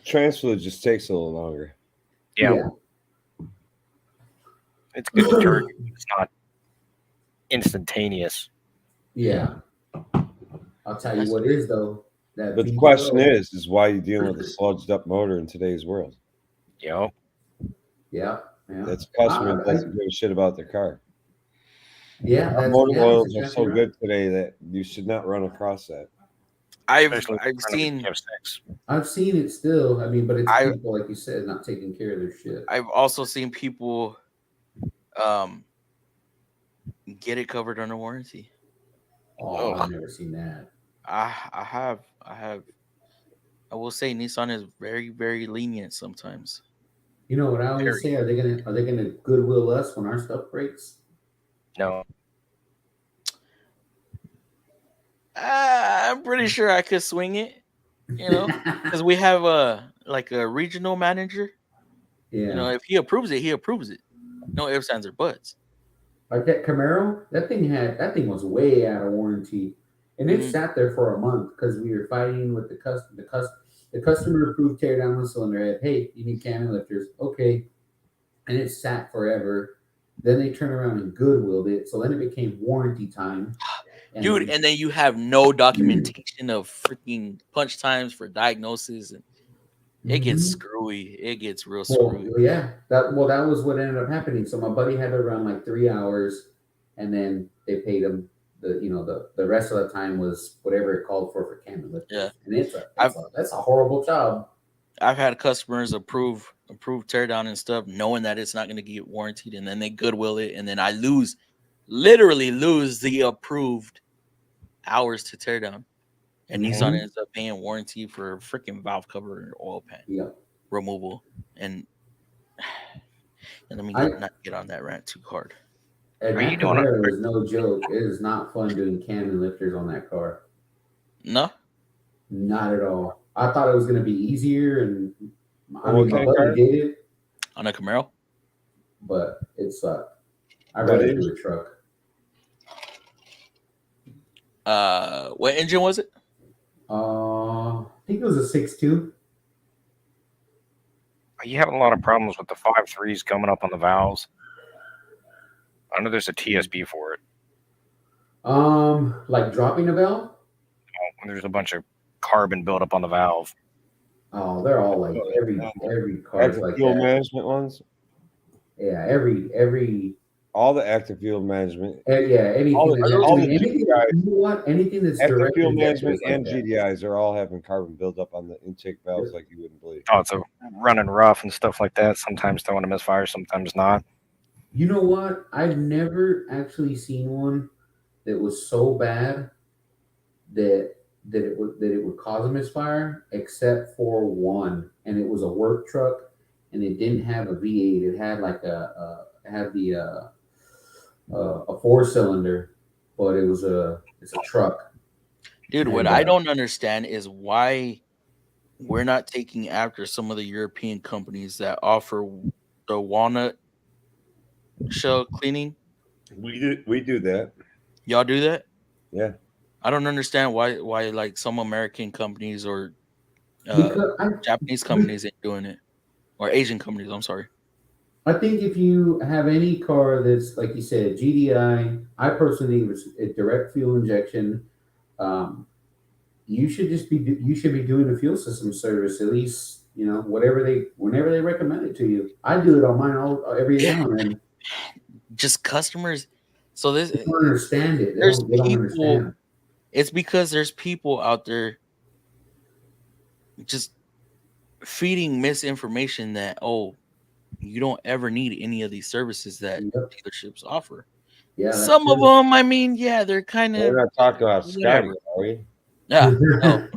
Transfer just takes a little longer. Yeah. It's good detergent. It's not instantaneous. Yeah. I'll tell you what is though. That But the V12 question is why you dealing with a sludged up motor in today's world? Yep. Yeah. That's a customer that doesn't give a shit about their car. Yeah. Motor oils that's are so exactly right. good today that you should not run across that. I've Especially if seen you have sex. I've seen it still. I mean, but it's people, like you said, not taking care of their shit. I've also seen people get it covered under warranty. Oh, I've never seen that. I have. I will say Nissan is very, very lenient sometimes. You know what I always say? Are they gonna Goodwill us when our stuff breaks? No. I'm pretty sure I could swing it, because we have a regional manager. Yeah. If he approves it, he approves it. No ifs, ands, or buts. Like that Camaro, that thing was way out of warranty, and it sat there for a month because we were fighting with the customer. The customer approved tear down the cylinder head. Hey, you need cam lifters, okay? And it sat forever. Then they turned around and Goodwilled it, so then it became warranty time. Dude, and then you have no documentation of freaking punch times for diagnosis, and it gets screwy. It gets real screwy. Well, yeah, that was what ended up happening. So my buddy had to run like 3 hours, and then they paid him the rest of the time was whatever it called for cam lifters. Yeah, and that's a horrible job. I've had customers approve teardown and stuff, knowing that it's not going to get warranted, and then they Goodwill it, and then I literally lose the approved hours to tear down, and Nissan ends up paying warranty for freaking valve cover and oil pan removal. And let me not get on that rant too hard. And that Camaro is no joke. It is not fun doing cam lifters on that car. No, not at all. I thought it was going to be easier, and my car? buddy did it on a Camaro, but it sucked. I'd rather do a truck. What engine was it? I think it was a 6.2. Are you having a lot of problems with the 5.3s coming up on the valves? I know there's a TSB for it. Like dropping a valve? There's a bunch of carbon buildup on the valve. Oh, they're all like every car is Active like fuel that. management ones. Yeah, every All the active fuel management. yeah, anything All the, that all the anything, GDIs, you know what? Anything that's active direct fuel injected management is like and that. GDIs are all having carbon buildup on the intake valves like you wouldn't believe. Oh, it's a running rough and stuff like that. Sometimes throwing a misfire, sometimes not. You know what? I've never actually seen one that was so bad that it would cause a misfire, except for one, and it was a work truck, and it didn't have a V8. It had like it had the a 4-cylinder, but it's a truck. Dude, what And I don't understand is why we're not taking after some of the European companies that offer the walnut shell cleaning. We do that. Y'all do that? Yeah. I don't understand why like some American companies or because Japanese companies ain't doing it, or Asian companies. I'm sorry. I think if you have any car that's like you said GDI, I personally think it's a direct fuel injection. Um, you should be doing a fuel system service at least, whenever they recommend it to you. I do it on mine every Yeah. now and then. Just customers. So They don't understand it. there's They don't people. understand. It's because there's people out there just feeding misinformation that you don't ever need any of these services that Yep. dealerships offer. Yeah, that's Some of true. them, I mean, yeah, they're kind We're of not talking about Scotty, whatever. are we? Yeah, no,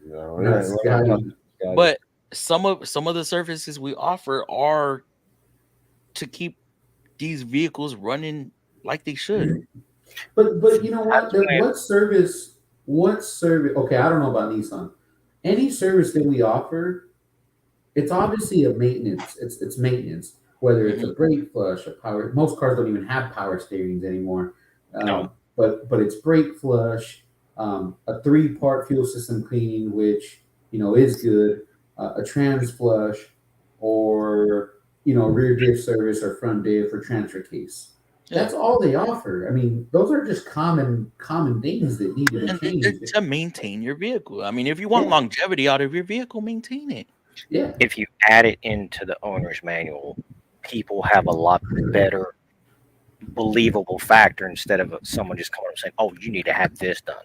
No, Not we're not Scotty. talking Scotty. but some of the services we offer are to keep these vehicles running like they should. But you know what? That's why- What service? Okay, I don't know about Nissan. Any service that we offer, it's obviously a maintenance. It's maintenance. Whether it's a brake flush, a power. Most cars don't even have power steerings anymore. No. But it's brake flush, a 3-part fuel system cleaning, which is good. A trans flush, or rear diff service or front diff or transfer case. Yeah. That's all they offer. I mean, those are just common things that need to be And they're changed. to maintain your vehicle. I mean, if you want Yeah. longevity out of your vehicle, maintain it. Yeah. If you add it into the owner's manual, people have a lot better believable factor instead of someone just coming up saying, "Oh, you need to have this done."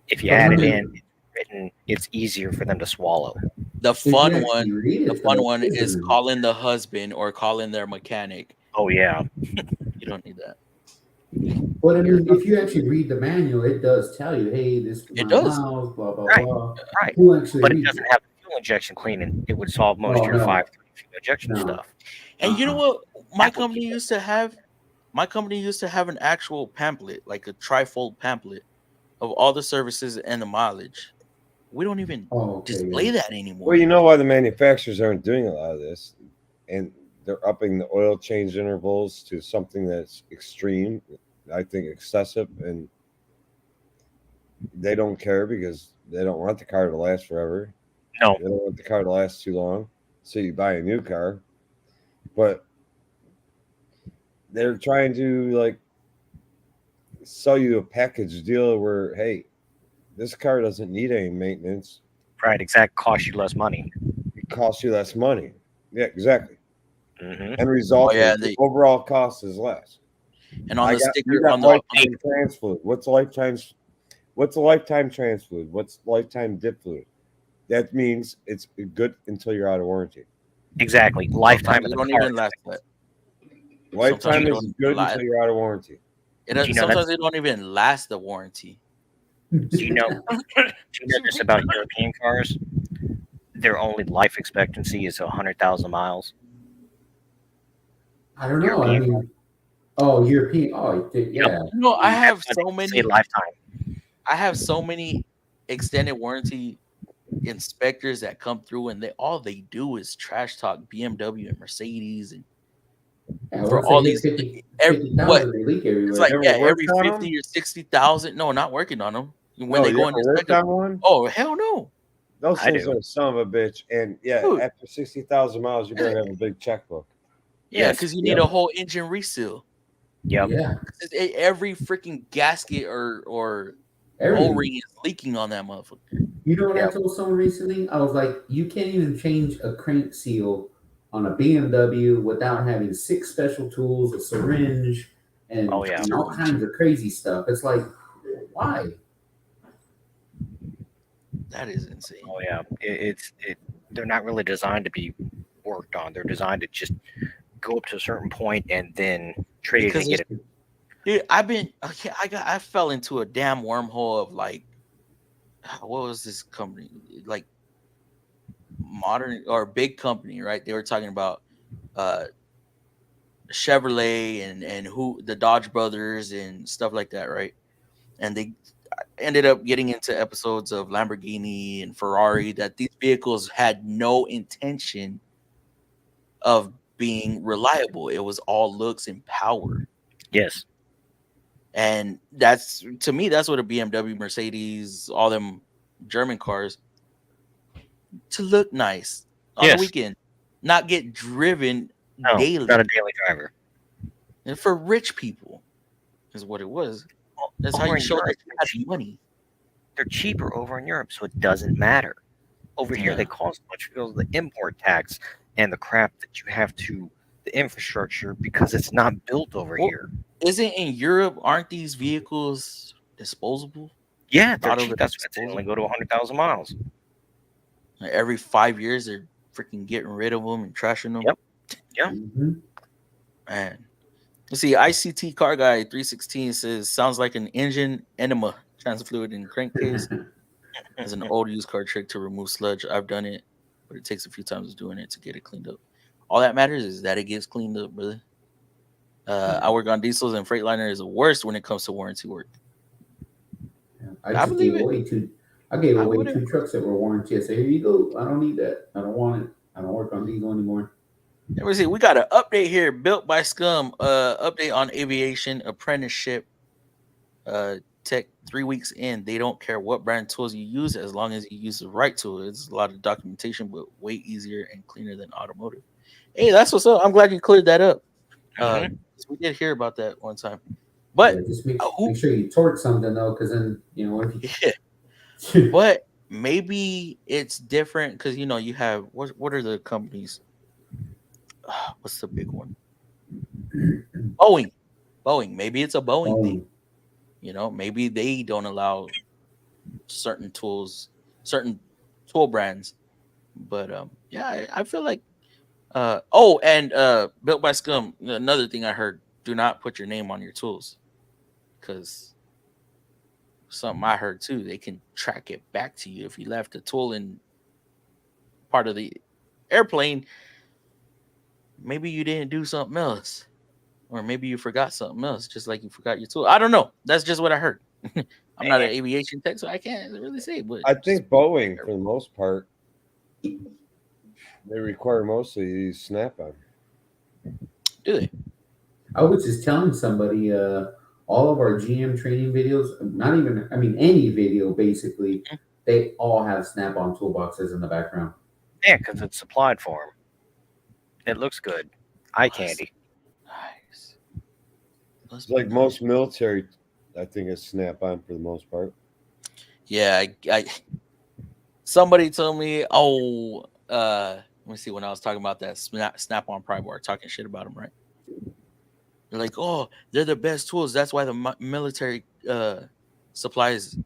If you But add when it they- in, it's written, it's easier for them to swallow. The if you fun actually one, read it, the fun though, one is isn't it? calling the husband or calling their mechanic. Oh yeah, You don't need that. But I mean, if you actually read the manual, it does tell you, hey, this It amount of does. miles, blah blah Right. blah. right. Who actually But it reads doesn't it? have fuel injection cleaning. It would solve most of your no. 5 fuel injection No. stuff. And you know Uh-uh. what? My Apple company used to have. My company used to have an actual pamphlet, like a trifold pamphlet of all the services and the mileage. We don't even Oh, okay, display yeah. that anymore. Well, you know why the manufacturers aren't doing a lot of this, and they're upping the oil change intervals to something that's extreme, I think excessive, and they don't care because they don't want the car to last forever. No, They don't want the car to last too long, so you buy a new car. But they're trying to like sell you a package deal where, hey, this car doesn't need any maintenance. right. Exact cost you less money. It costs you less money. Yeah, exactly. Hmm. End result Oh, yeah, is the overall cost is less. And on the You sticker, got on the lifetime trans fluid. What's a lifetime trans fluid? What's lifetime dip fluid? That means it's good until you're out of warranty. Exactly. Lifetime sometimes of you the don't car. even last that. Lifetime you is don't good lie. until you're out of warranty. It Do you know sometimes they don't even last the warranty. Do you know? Do you know this about European cars? Their only life expectancy is 100,000 miles. I don't know. I mean, European. Oh, yeah. You know, I have That's so when they say many. lifetime. I have so many extended warranty inspectors that come through, and all they do is trash talk BMW and Mercedes, and Yeah, for once all they hit these 50,000, what they leak it's everywhere. like, Ever yeah, worked every on 50 them? or 60,000. No, not working on them. When No, they you go and ever inspect worked them, on one? oh hell no, Those I things do. are a son of a bitch. And yeah, Dude. after 60,000 miles, you better have a big checkbook. yeah, Yes. because you need a whole engine reseal. Yep. Yeah. Every freaking gasket or Everything. O-ring is leaking on that motherfucker. You know what Yeah. I told someone recently? I was like, you can't even change a crank seal on a BMW without having 6 special tools, a syringe, and, Oh, yeah. and all kinds of crazy stuff. It's like, why? That is insane. Oh yeah, they're not really designed to be worked on. They're designed to just go up to a certain point and then trade Because and get it. dude, I fell into a damn wormhole of like, what was this company? Like modern or big company, right? They were talking about uh Chevrolet and who the Dodge brothers and stuff like that, right? And they ended up getting into episodes of Lamborghini and Ferrari that these vehicles had no intention of being reliable. It was all looks and power. Yes. And that's, to me, that's what a BMW, Mercedes, all them German cars, to look nice on the Yes. weekend, not get driven No, daily. not a daily driver. And for rich people is what it was. That's how Over you in show that Europe, you had money. they're cheaper over in Europe, so it doesn't matter. Over here, Yeah. they cost much because of the import tax and the crap that you have to the infrastructure because it's not built over Well, here. Isn't in Europe, aren't these vehicles disposable? Yeah, they're Thought of cheap. it That's what they only go to 100,000 miles. Like every 5 years, they're freaking getting rid of them and trashing them. Yep. Yeah. Mhm. Man. You see, ICT car guy 316 says sounds like an engine enema, trans fluid and crankcase. As an old used car trick to remove sludge. I've done it, but it takes a few times doing it to get it cleaned up. All that matters is that it gets cleaned up, brother. I work on diesels and Freightliner is the worst when it comes to warranty work. I I just believe gave it. away two. I gave I away wouldn't. 2 trucks that were warranty. I said, here you go. I don't need that. I don't want it. I don't work on diesel anymore. Let me see. We got an update here. Built by Scum. Update on aviation apprenticeship. Tech 3 weeks in. They don't care what brand tools you use as long as you use the right tool. It's a lot of documentation, but way easier and cleaner than automotive. Hey, that's what's up. I'm glad you cleared that up. We did hear about that one time. But Yeah, just make who- sure you torque something though, because then if you yeah. But maybe it's different because you have what are the companies? What's the big one? Boeing. Maybe it's a Boeing thing. Maybe they don't allow certain tools, certain tool brands. But yeah, I feel like Built by Scum. Another thing I heard: do not put your name on your tools, because something I heard too, they can track it back to you if you left a tool in part of the airplane. Maybe you didn't do something else, or maybe you forgot something else, just like you forgot your tool. I don't know. That's just what I heard. I'm not an aviation tech, so I can't really say. But I think Boeing, for the most part, they require mostly Snap-on. Do they? I was just telling somebody, all of our GM training videos, not even, I mean, any video basically, they all have Snap-on toolboxes in the background. Yeah, because it's supplied for them. It looks good. Eye candy. Nice. It's like most military, I think, is Snap-on for the most part. Yeah, I somebody told me, let me see, when I was talking about that Snap-on pry bar, talking shit about them, right? They're like, oh, they're the best tools. That's why the military supplies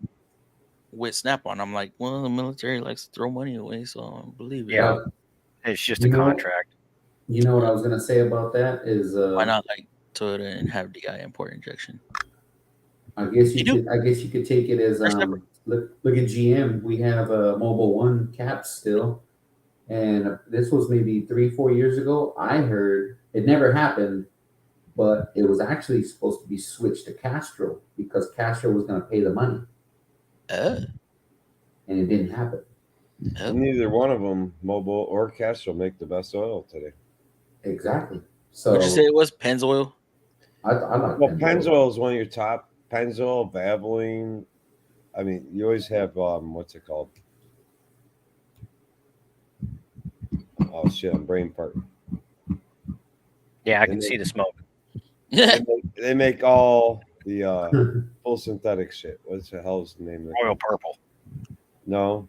with Snap-on. I'm like, well, the military likes to throw money away, so I don't believe it. Yeah, it's just a contract. You know what I was gonna say about that is why not like Toyota and have DI import injection? I guess you could take it as look at GM. We have a Mobile One caps still, and this was maybe 3-4 years ago. I heard it never happened, but it was actually supposed to be switched to Castro because Castro was going to pay the money, and it didn't happen. Neither one of them, Mobile or Castro, make the best oil today. Exactly. So what'd you say it was? Pennzoil? I like Pennzoil is one of your top. Pennzoil, Valvoline. I mean, you always have what's it called? Oh shit, I'm brain farting. Yeah, I can see the smoke. They make all the full synthetic shit. What's the hell's the name of it? Royal Purple. No.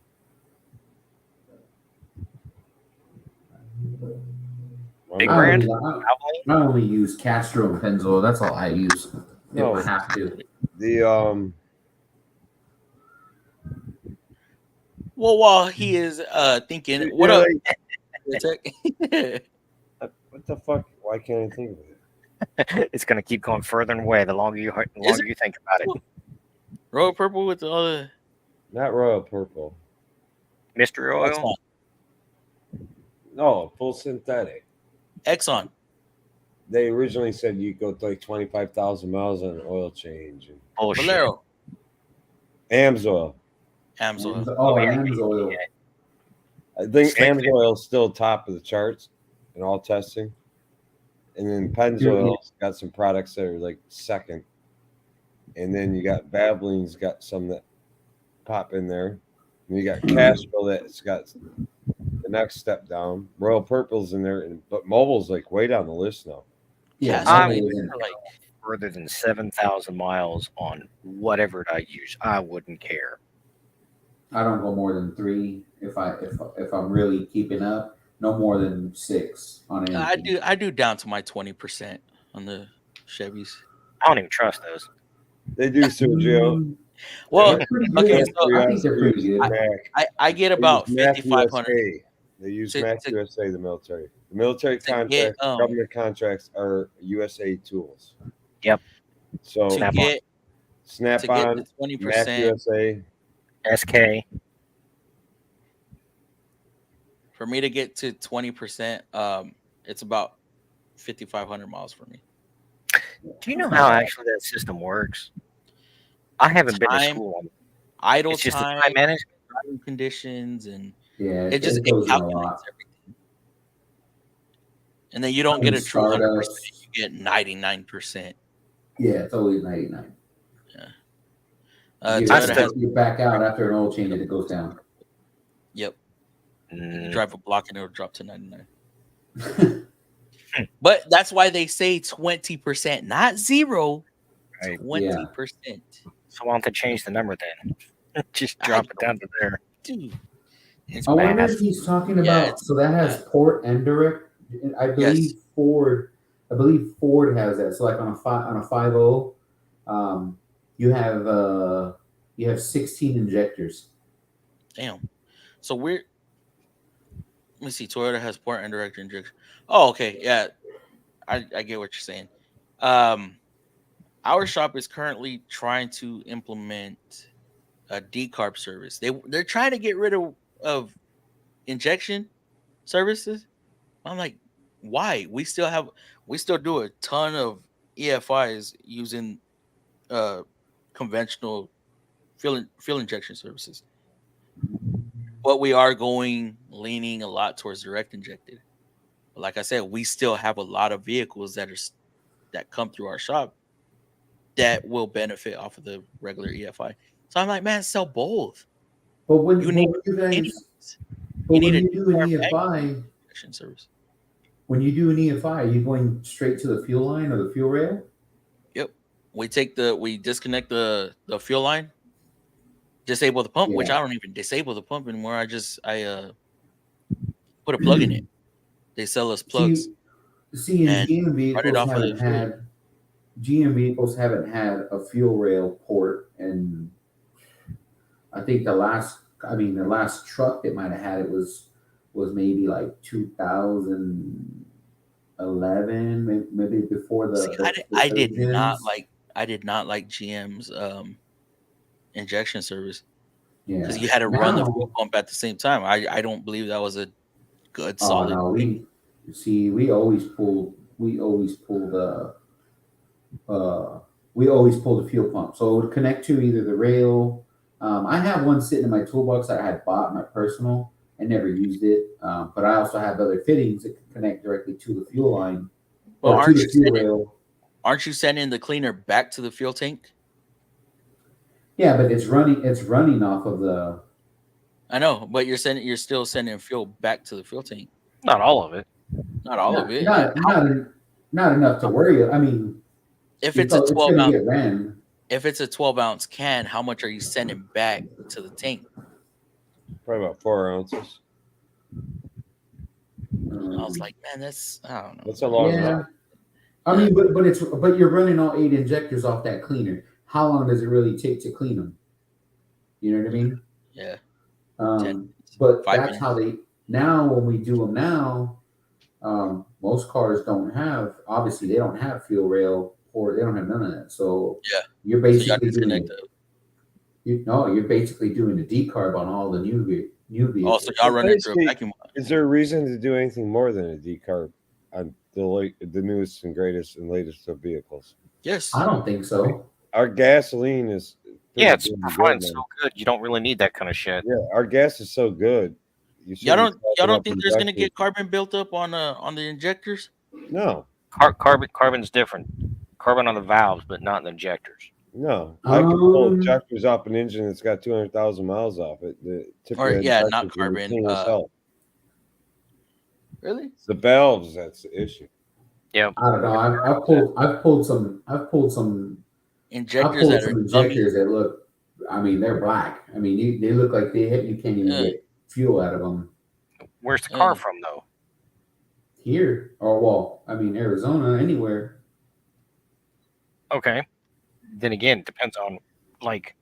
Big I brand? only, Valvoline? I only use Castro and Pennzoil. That's all I use. No. If I have to. The Well, while he is thinking, Dude, what you're up? like, what the fuck? Why can't I think of it? It's gonna keep going further and away the longer you think about it. Royal Purple with all the Not Royal Purple. Mystery oil. Exxon. No, full synthetic. Exxon. They originally said you go like 25,000 miles on an oil change. And Bullshit. Valero. Amsoil. Amsoil. Amsoil. I think Slick Amsoil is still top of the charts in all testing. And then Pennzoil's got some products that are like second. And then you got Valvoline's got some that pop in there. And you got Castrol that's got the next step down. Royal Purple's in there, but Mobil's like way down the list now. Yeah, I'm Mobil is- like further than 7,000 miles on whatever I use. I wouldn't care. I don't go more than 3 if I'm really keeping up. No more than 6 on anything. I do down to my 20% on the Chevys. I don't even trust those. They do, Sergio. Well, They're pretty okay, good. so I think they're pretty good. I get about They use Mac 5,500. USA. They use To- Mac to- USA, the military. The military to get, contracts, government contracts are USA tools. Yep. So to Snap-on. get Snap to get on, to Mac 20%. USA. SK. For me to get to 20%, it's about 5,500 miles for me. Do you know how actually that system works? I haven't been to Time, school on it. Idle It's just the time, time management. driving conditions, and Yeah, it just goes in a calculates lot. everything. And then you don't get a true 100%; Startups. you get 99%. Yeah, it's always 99. You Toyota has, you back out after an oil change and it goes down. yep. You Mm, drive a block and it'll drop to 99. But that's why they say 20%, not 0. Right. 20%. So why don't they change the number then? Just drop it down to there. Dude, it's I wonder bad. if he's talking Yeah, about. it's So that has port and direct. I believe Ford. I believe Ford has that. So like on a 5.0, you have 16 injectors. Damn. So let me see. Toyota has port and direct injection. Oh, okay. Yeah. I get what you're saying. Our shop is currently trying to implement a decarb service. They're trying to get rid of injection services. I'm like, why? We still do a ton of EFIs using conventional fuel injection services. But we are leaning a lot towards direct injected. But like I said, we still have a lot of vehicles that come through our shop that will benefit off of the regular EFI. So I'm like, man, sell both. But when You need you guys, anyways. but You when need you a do an decarb EFI, injection service. when you do an EFI, are you going straight to the fuel line or the fuel rail? Yep. We disconnect the fuel line, disable the pump, which Yeah. I don't even disable the pump anymore. I put a plug in it. They sell us plugs. See, and and run it off of the fuel. GM vehicles haven't had a fuel rail port, and I think the last truck that might have had it was maybe like 2011, maybe before the. See, I did not like GM's injection service because you had to run the fuel pump at the same time. I don't believe that was a good solid. Oh no, we always pull the fuel pump, so it would connect to either the rail. I have one sitting in my toolbox that I had bought, my personal. I never used it, but I also have other fittings that can connect directly to the fuel line Well, or to the fuel rail. Aren't you sending the cleaner back to the fuel tank? Yeah, but it's running off of the. I know, but you're still sending fuel back to the fuel tank. Not all of it. Not all of it. Not enough to worry. I mean, if it's a 12 gonna ounce, get ran. if it's a 12-ounce can, how much are you sending back to the tank? Probably about 4 ounces. I was like, man, that's I don't know. That's a long Yeah. run. I mean, but you're running all 8 injectors off that cleaner. How long does it really take to clean them? You know what I mean? Yeah, 10 But 5 that's minutes. how they now when we do them now. Most cars don't have. Obviously, they don't have fuel rail or they don't have none of that. So Yeah. you're So you basically doing disconnect it. the. You're basically doing a decarb on all the new vehicles. Also, y'all run it through a Basically, vacuum. is there a reason to do anything more than a decarb on the newest and greatest and latest of vehicles? Yes. I don't think so. Our gasoline is Yeah, it's pretty refined good so now. good. You don't really need that kind of shit. Yeah, our gas is so good. You Y'all shouldn't don't up think there's gonna injectors. get carbon built up on the injectors? No, Carbon's different. Carbon on the valves, but not in the injectors. no. I can pull Um, injectors off an engine that's got 200,000 miles off it. The Or typical yeah, not injectors are carbon. clean as hell. Really? It's the valves that's the issue. Yeah. I don't know. I've pulled some Injectors that are gummy. injectors that look. I mean, they're black. I mean, they look like you can't even Yeah. get fuel out of them Where's the Yeah. car from, though? here. Or well, I mean, Arizona, anywhere. Okay. Then again, it depends on like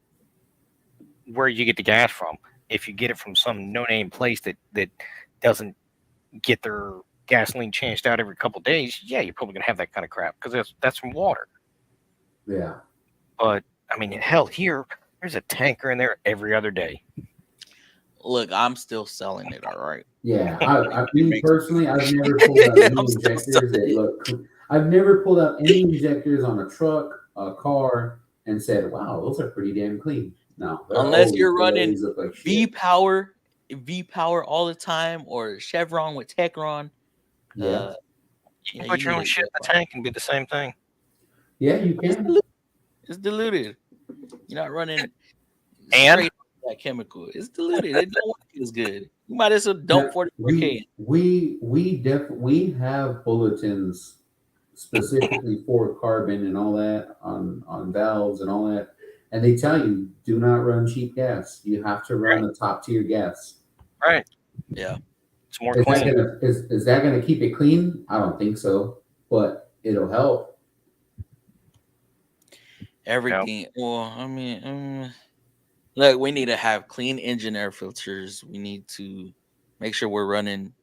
where you get the gas from. If you get it from some no-name place that doesn't get their gasoline changed out every couple days, yeah, you're probably gonna have that kind of crap because that's from water. Yeah. But I mean, hell, here there's a tanker in there every other day. Look, I'm still selling it. All right. Yeah, me personally, I've never pulled out any I'm still injectors that selling it. look. I've never pulled out any injectors on a truck, a car, and said, "Wow, those are pretty damn clean." No, Unless you're they running always look like V shit. power, all the time, or Chevron with Techron. Yeah, You Yeah, can put you your need own a shit in good the tank and be the same thing. yeah, you It's can. diluted. It's diluted. You're not running And straight that chemical. It's diluted. It don't work as good. You might as well dump Now, 44K. we have bulletins specifically for carbon and all that on valves and all that, and they tell you do not run cheap gas. You have to run a top tier gas. right, Yeah. it's more Is that clean. is that gonna keep it clean? I don't think so, but it'll help. Everything. Well, I mean, look, we need to have clean engine air filters. We need to make sure we're running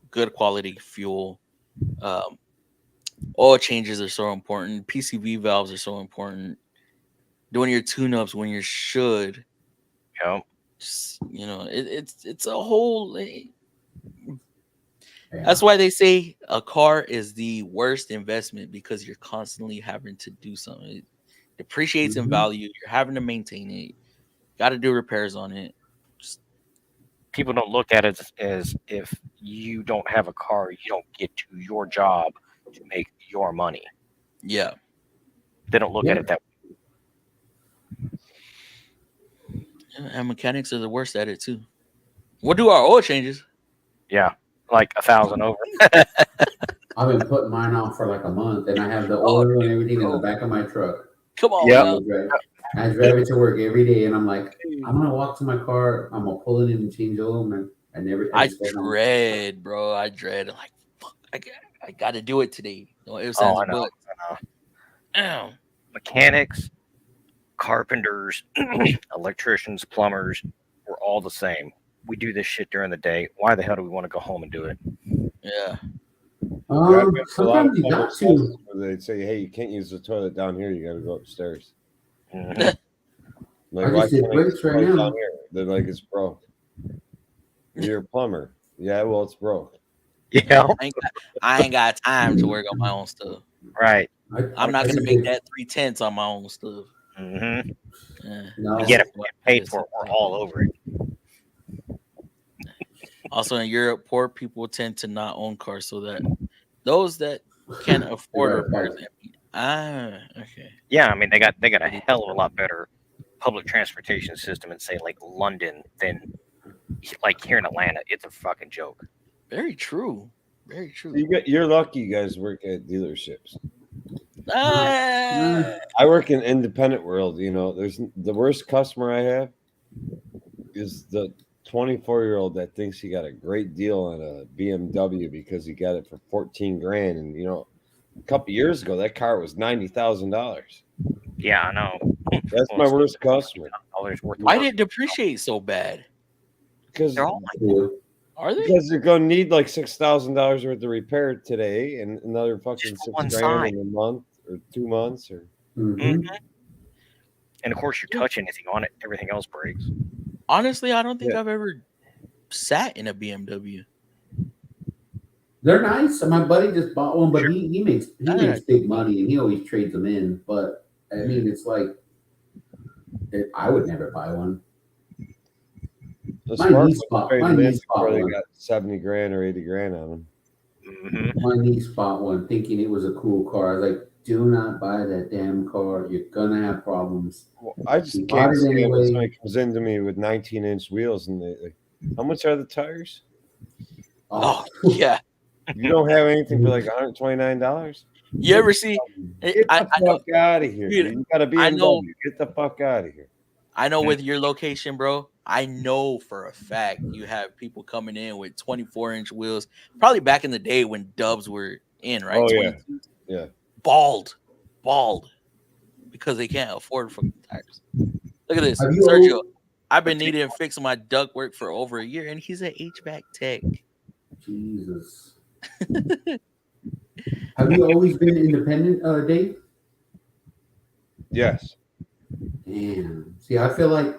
good quality fuel. Um, oil changes are so important. PCV valves are so important. Doing your tune-ups when you should. Yeah. Just, it's a whole. Yeah. That's why they say a car is the worst investment because you're constantly having to do something. It depreciates in Mhm. value. You're having to maintain it. Got to do repairs on it. Just, People don't look at it as if you don't have a car, you don't get to your job to make your money. yeah. They don't look at it that way. And mechanics are the worst at it too. We'll do our oil changes. Yeah, like 1,000 over. I've been putting mine off for like a month, and I have the Oh, oil and everything in the bro. back of my truck. Come on, Yep. now. I drive it to work every day, and I'm like, I'm gonna walk to my car. I'm gonna pull it in and change oil, and I I just go home. dread, bro. I dread. Like, fuck, I got to do it today. No ifs, Oh, ands, I or know. buts. Damn. Mechanics, carpenters, electricians, plumbers, we're all the same. We do this shit during the day. Why the hell do we want to go home and do it? Yeah. Yeah, I've been to a lot of Sometimes you got public to. houses where they'd say, "Hey, you can't use the toilet down here. You got to go upstairs." Mhm. Like, I why just did can't I use brakes the right toilet now. down here? They're like, "It's broke." You're a plumber. Yeah, well, it's broke. Yeah, I ain't got time to work on my own stuff. right. I'm not I gonna just make did- that 3/10 on my own stuff. Mm-hmm. No, Yet if we get paid for it, we're all over it. Also in Europe, poor people tend to not own cars, so that those that can afford Right, repairs. right. Okay. Yeah, I mean they got a hell of a lot better public transportation system in say like London than like here in Atlanta. It's a fucking joke. Very true. Very true. You're lucky. You guys work at dealerships. Ah. I work in independent world. You know, there's the worst customer I have is the 24-year-old that thinks he got a great deal on a BMW because he got it for 14 grand. And, you know, a couple years ago, that car was $90,000. Yeah, I know. That's my worst customer. $100 worth of Why work. did it depreciate so bad? Because They're all like that. Are they? they're going to need like $6,000 worth of repair today and another fucking Just for 6 one grand side. in a month or 2 months. Or Mhm. And of course, you touch anything on it, everything else breaks. Honestly, I don't think Yeah. I've ever sat in a BMW. They're nice. My buddy just bought one, but he makes Ah. big money and he always trades them in. But I mean, it's like I would never buy one. the My Spark niece was bought- trading my in niece before bought they one. got 70 grand or 80 grand on them. Mm-hmm. My niece bought one thinking it was a cool car. I was like, do not buy that damn car. You're gonna have problems. Well, I just He can't bought it stand when anyway. somebody comes into me with 19-inch wheels and they how much are the tires? Oh, yeah. You don't have anything for like $129? You ever see? Get the I know. fuck out of here. Dude, Dude. You got a I know. BMW. Get the fuck out of here. I know with your location, bro. I know for a fact you have people coming in with 24-inch wheels. Probably back in the day when dubs were in, right? Oh, yeah. 22s. Yeah. Bald, because they can't afford fucking tires. Look at this, Have you Sergio. al- I've been needing to fix my ductwork for over a year, and he's an HVAC tech. Jesus. Have you always been independent, Dave? Yes. Damn. See, I feel like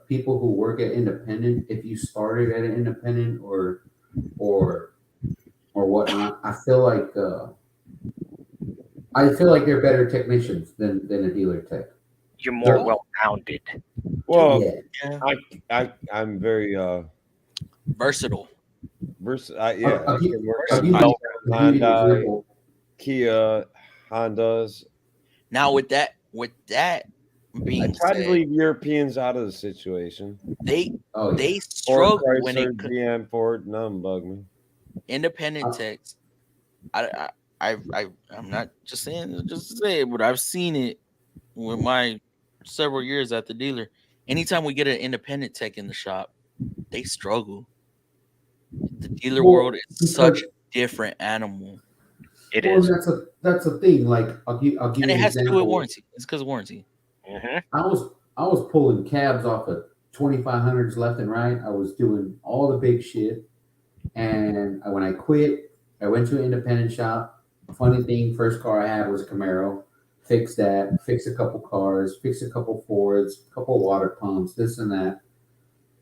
people who work at independent, if you started at an independent or whatnot, I feel like they're better technicians than a dealer tech. You're more Oh. well-rounded. Well, Yeah. I'm very Versatile. yeah. I'll I give- can work I'll on give you- Honda, I'll give you an example. Kia, Hondas. Now with that I being try to said, leave Europeans out of the situation. they Oh yeah. they Ford, struggle when Chrysler, it GM, Ford, none bug me. independent techs. I'm not just saying just to say it, but I've seen it with my several years at the dealer. Anytime we get an independent tech in the shop, they struggle. The dealer Well, world is because- such a different animal, It Well, is. that's a thing. Like I'll give and you it an has to do with example. warranty. It's because of warranty. Mm-hmm. I was pulling cabs off of 2500s left and right. I was doing all the big shit, and when I quit, I went to an independent shop. Funny thing, first car I had was a Camaro. Fixed that. Fixed a couple cars. Fixed a couple Fords. Couple water pumps. This and that.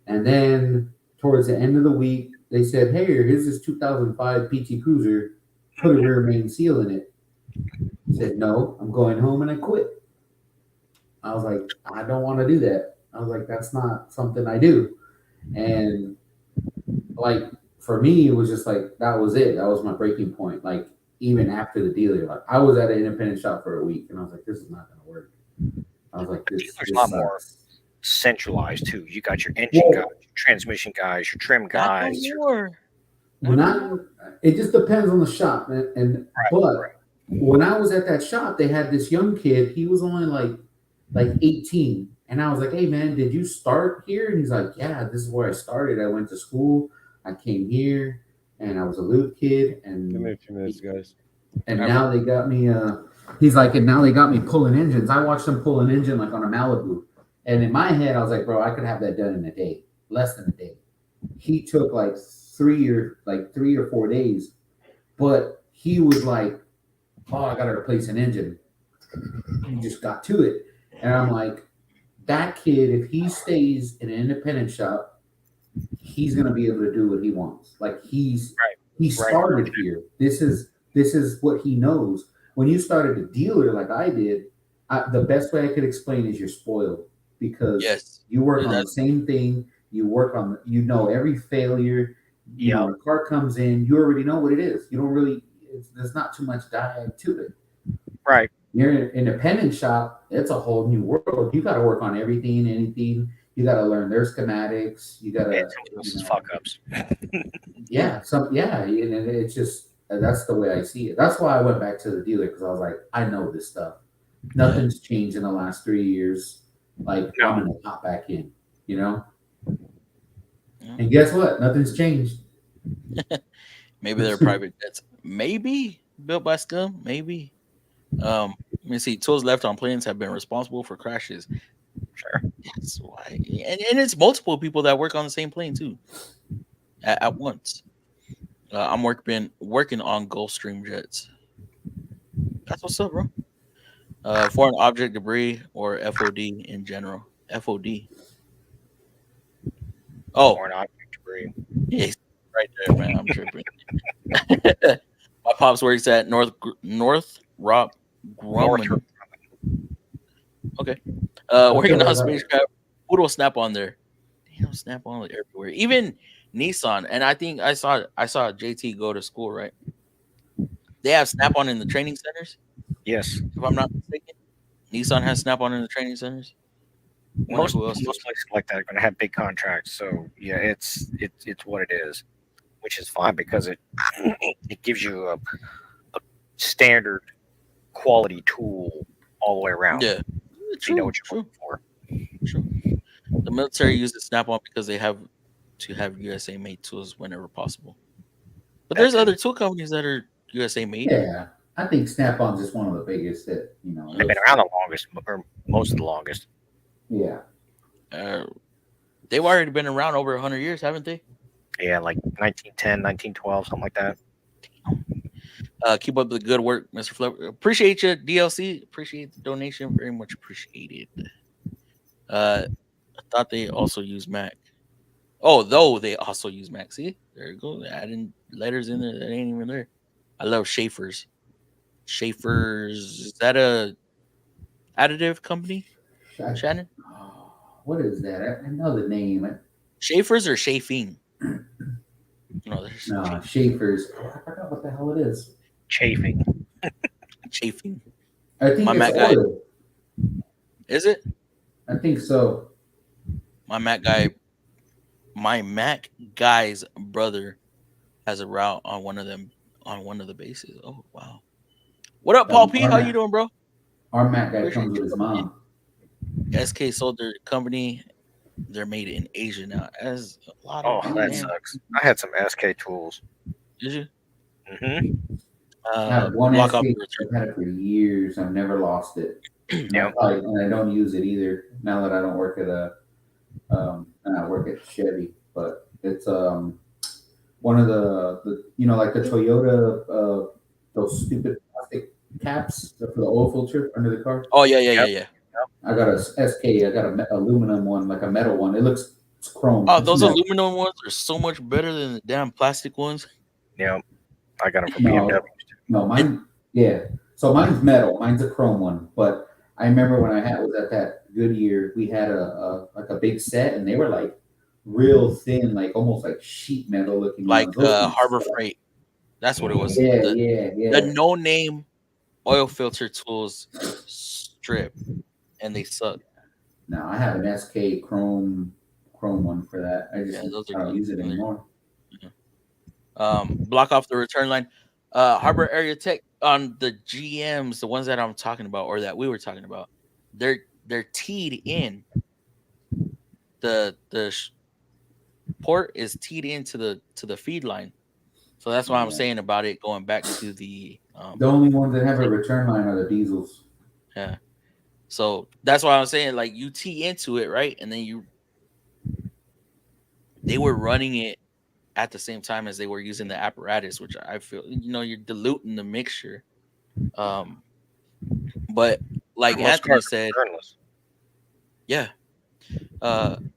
And then towards the end of the week, they said, "Hey, here's this 2005 PT Cruiser. Put a rear main seal in it." I said, "No, I'm going home," and I quit. I was like, I don't want to do that. I was like, that's not something I do. And like for me, it was just like that was it. That was my breaking point. Like even after the dealer, like I was at an independent shop for a week, and I was like, this is not going to work. I was like, this Dealer's this a lot more sucks. centralized too. You got your engine Well- guys, your transmission guys, your trim Not guys. no more. It just depends on the shop, man. And but when I was at that shop, they had this young kid. He was only like 18, and I was like, "Hey, man, did you start here?" And he's like, "Yeah, this is where I started. I went to school. I came here, and I was a lube kid, Give me and a few minutes, guys. now they got me." He's like, "And now they got me pulling engines. I watched them pull an engine like on a Malibu, and in my head, I was like, bro, I could have that done in a day, less than a day. He took like 3 or 4 days, but he was like, oh, I got to replace an engine. He just got to it. And I'm like, that kid, if he stays in an independent shop, he's going to be able to do what he wants. Like he started here. This is what he knows. When you started a dealer like I did, the best way I could explain is you're spoiled because Yes. you work on the same thing. You work on, every failure. You know, when a car comes in, you already know what it is. You don't really, there's not too much dive to it. Right. You're in an independent shop, it's a whole new world. You got to work on everything, anything. You got to learn their schematics. You got to, Fuck ups. and it's just, And that's the way I see it. That's why I went back to the dealer because I was like, I know this stuff. Nothing's changed in the last 3 years. Like No. I'm gonna hop back in, you know. Yeah. And guess what? Nothing's changed. Maybe they're private jets. Maybe built by scum. Maybe. Let me see. Tools left on planes have been responsible for crashes. Sure. That's why, and it's multiple people that work on the same plane too, at once. I'm working on Gulfstream jets. That's what's up, bro. Foreign object debris or FOD in general. FOD. Oh, Foreign object debris. yeah, right there, man. I'm tripping. My pops works at Northrop Grumman. Okay. Working on spacecraft. Poodle snap on there. Damn, snap on everywhere. Even Nissan. And I think I saw JT go to school, right? They have snap on in the training centers. Yes. If I'm not mistaken. Nissan has snap on in the training centers. Most places like that are going to have big contracts. So yeah, it's what it is, which is fine because it gives you a standard quality tool all the way around. Yeah. You know what you're looking for. True. The military uses Snap-on because they have to have USA made tools whenever possible. But there's other tool companies that are USA made. Yeah, I think Snap-on's just one of the biggest that They've been around the longest, or most of the longest. Yeah. They've already been around over 100 years, haven't they? Yeah, like 1910, 1912, something like that. Keep up the good work, Mr. Flip. Appreciate you, DLC. Appreciate the donation. Very much appreciated. I thought they also use Mac. Oh, though they also use Mac. See, there you go. Adding letters in there that ain't even there. I love Schaefer's. Schaefer's, is that a additive company? Shannon? What is that? I know the name. Schaefer's or Chafing? No, Schaefer's. I forgot what the hell it is. Chafing. Chafing. I think My it's Mac oil. guy. Is it? I think so. My Mac guy's brother has a route on one of the bases. Oh wow. What up, Paul P? How you doing, bro? Our Mac guy comes with his mom. SK sold their company. They're made in Asia now. As a lot of that sucks. I had some SK tools. Did you? Mm-hmm. I have one SK. I've had it for years. I've never lost it. Yeah. And I don't use it either. Now that I don't work at I work at Chevy, but it's one of the like the Toyota those stupid plastic caps for the oil filter under the car. Oh yeah. I got a SK. I got a aluminum one, like a metal one. It's chrome. Oh, those aluminum ones are so much better than the damn plastic ones. Yeah, I got them from BMW. No, mine. Yeah, so mine's metal. Mine's a chrome one. But I remember when I was at that Goodyear, we had a big set, and they were like real thin, like almost like sheet metal looking. Like Harbor Freight. That's what it was. Yeah. The no-name oil filter tools strip, and they suck. No, I have an SK chrome one for that. I don't use it anymore. Block off the return line. Harbor Area Tech on the GMs, the ones that I'm talking about or that we were talking about, they're teed in. The port is teed into the feed line. So that's why I'm saying about it going back to the only ones that have a return line are the diesels. Yeah. So that's why I'm saying, like, you tee into it, right? And then they were running it at the same time as they were using the apparatus, which I feel, you're diluting the mixture. But like Anthony said,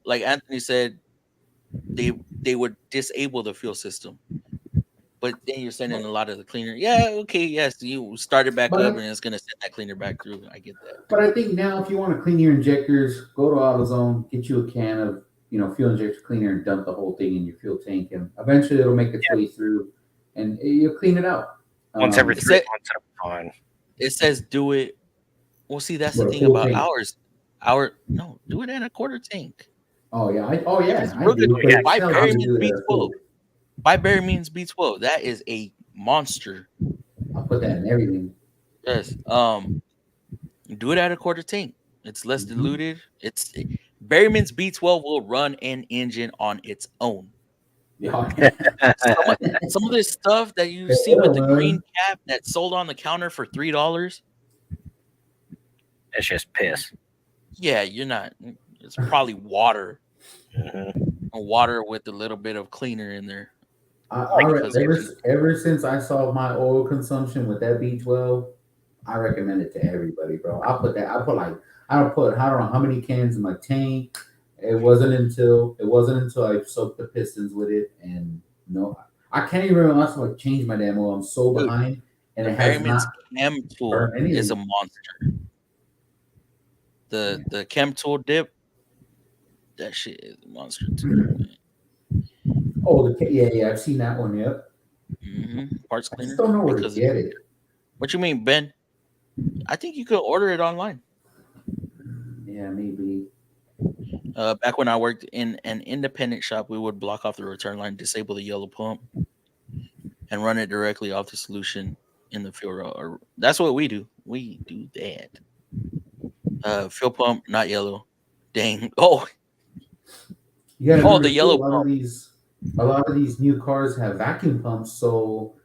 like Anthony said, they would disable the fuel system. But then you're sending a lot of the cleaner. Yeah, okay, yes, you start it back up, and it's gonna send that cleaner back through. I get that. But I think now, if you want to clean your injectors, go to AutoZone, get you a can of fuel injector cleaner, and dump the whole thing in your fuel tank, and eventually it'll make its way through, and you'll clean it out. Once every 3 months, I'm fine. It says do it. Well, see, that's the thing about ours. No, do it in a quarter tank. Oh yeah, By Barry means B12. By Barry means B12. That is a monster. I'll put that in everything. Yes. Do it at a quarter tank. It's less Mhm. diluted. Berryman's B12 will run an engine on its own. Yeah. Some of this stuff that you It see with will, the man. green cap that's sold on the counter for $3, It's just piss. yeah, you're not. It's probably water, water with a little bit of cleaner in there. Because if you Ever since I saw my oil consumption with that B12, I recommend it to everybody, bro. I put like I don't know how many cans in my tank. It wasn't until I soaked the pistons with it, and no, I can't even remember last time I changed my damn oil. I'm so dude, behind, and the it has Berryman's not Chem Tool burned is a anything. monster. The Chem Tool dip, that shit is a monster too, man. Oh, yeah, I've seen that one. Yep. Parts I just cleaner. don't know where to Because get it. what you mean, Ben? I think you could order it online. Yeah, maybe. Back when I worked in an independent shop, we would block off the return line, disable the yellow pump, and run it directly off the solution in the fuel rod. Or that's what we do. We do that. Fuel pump, not yellow. Dang. You gotta Oh, the remember too, yellow pump. a lot of these new cars have vacuum pumps, so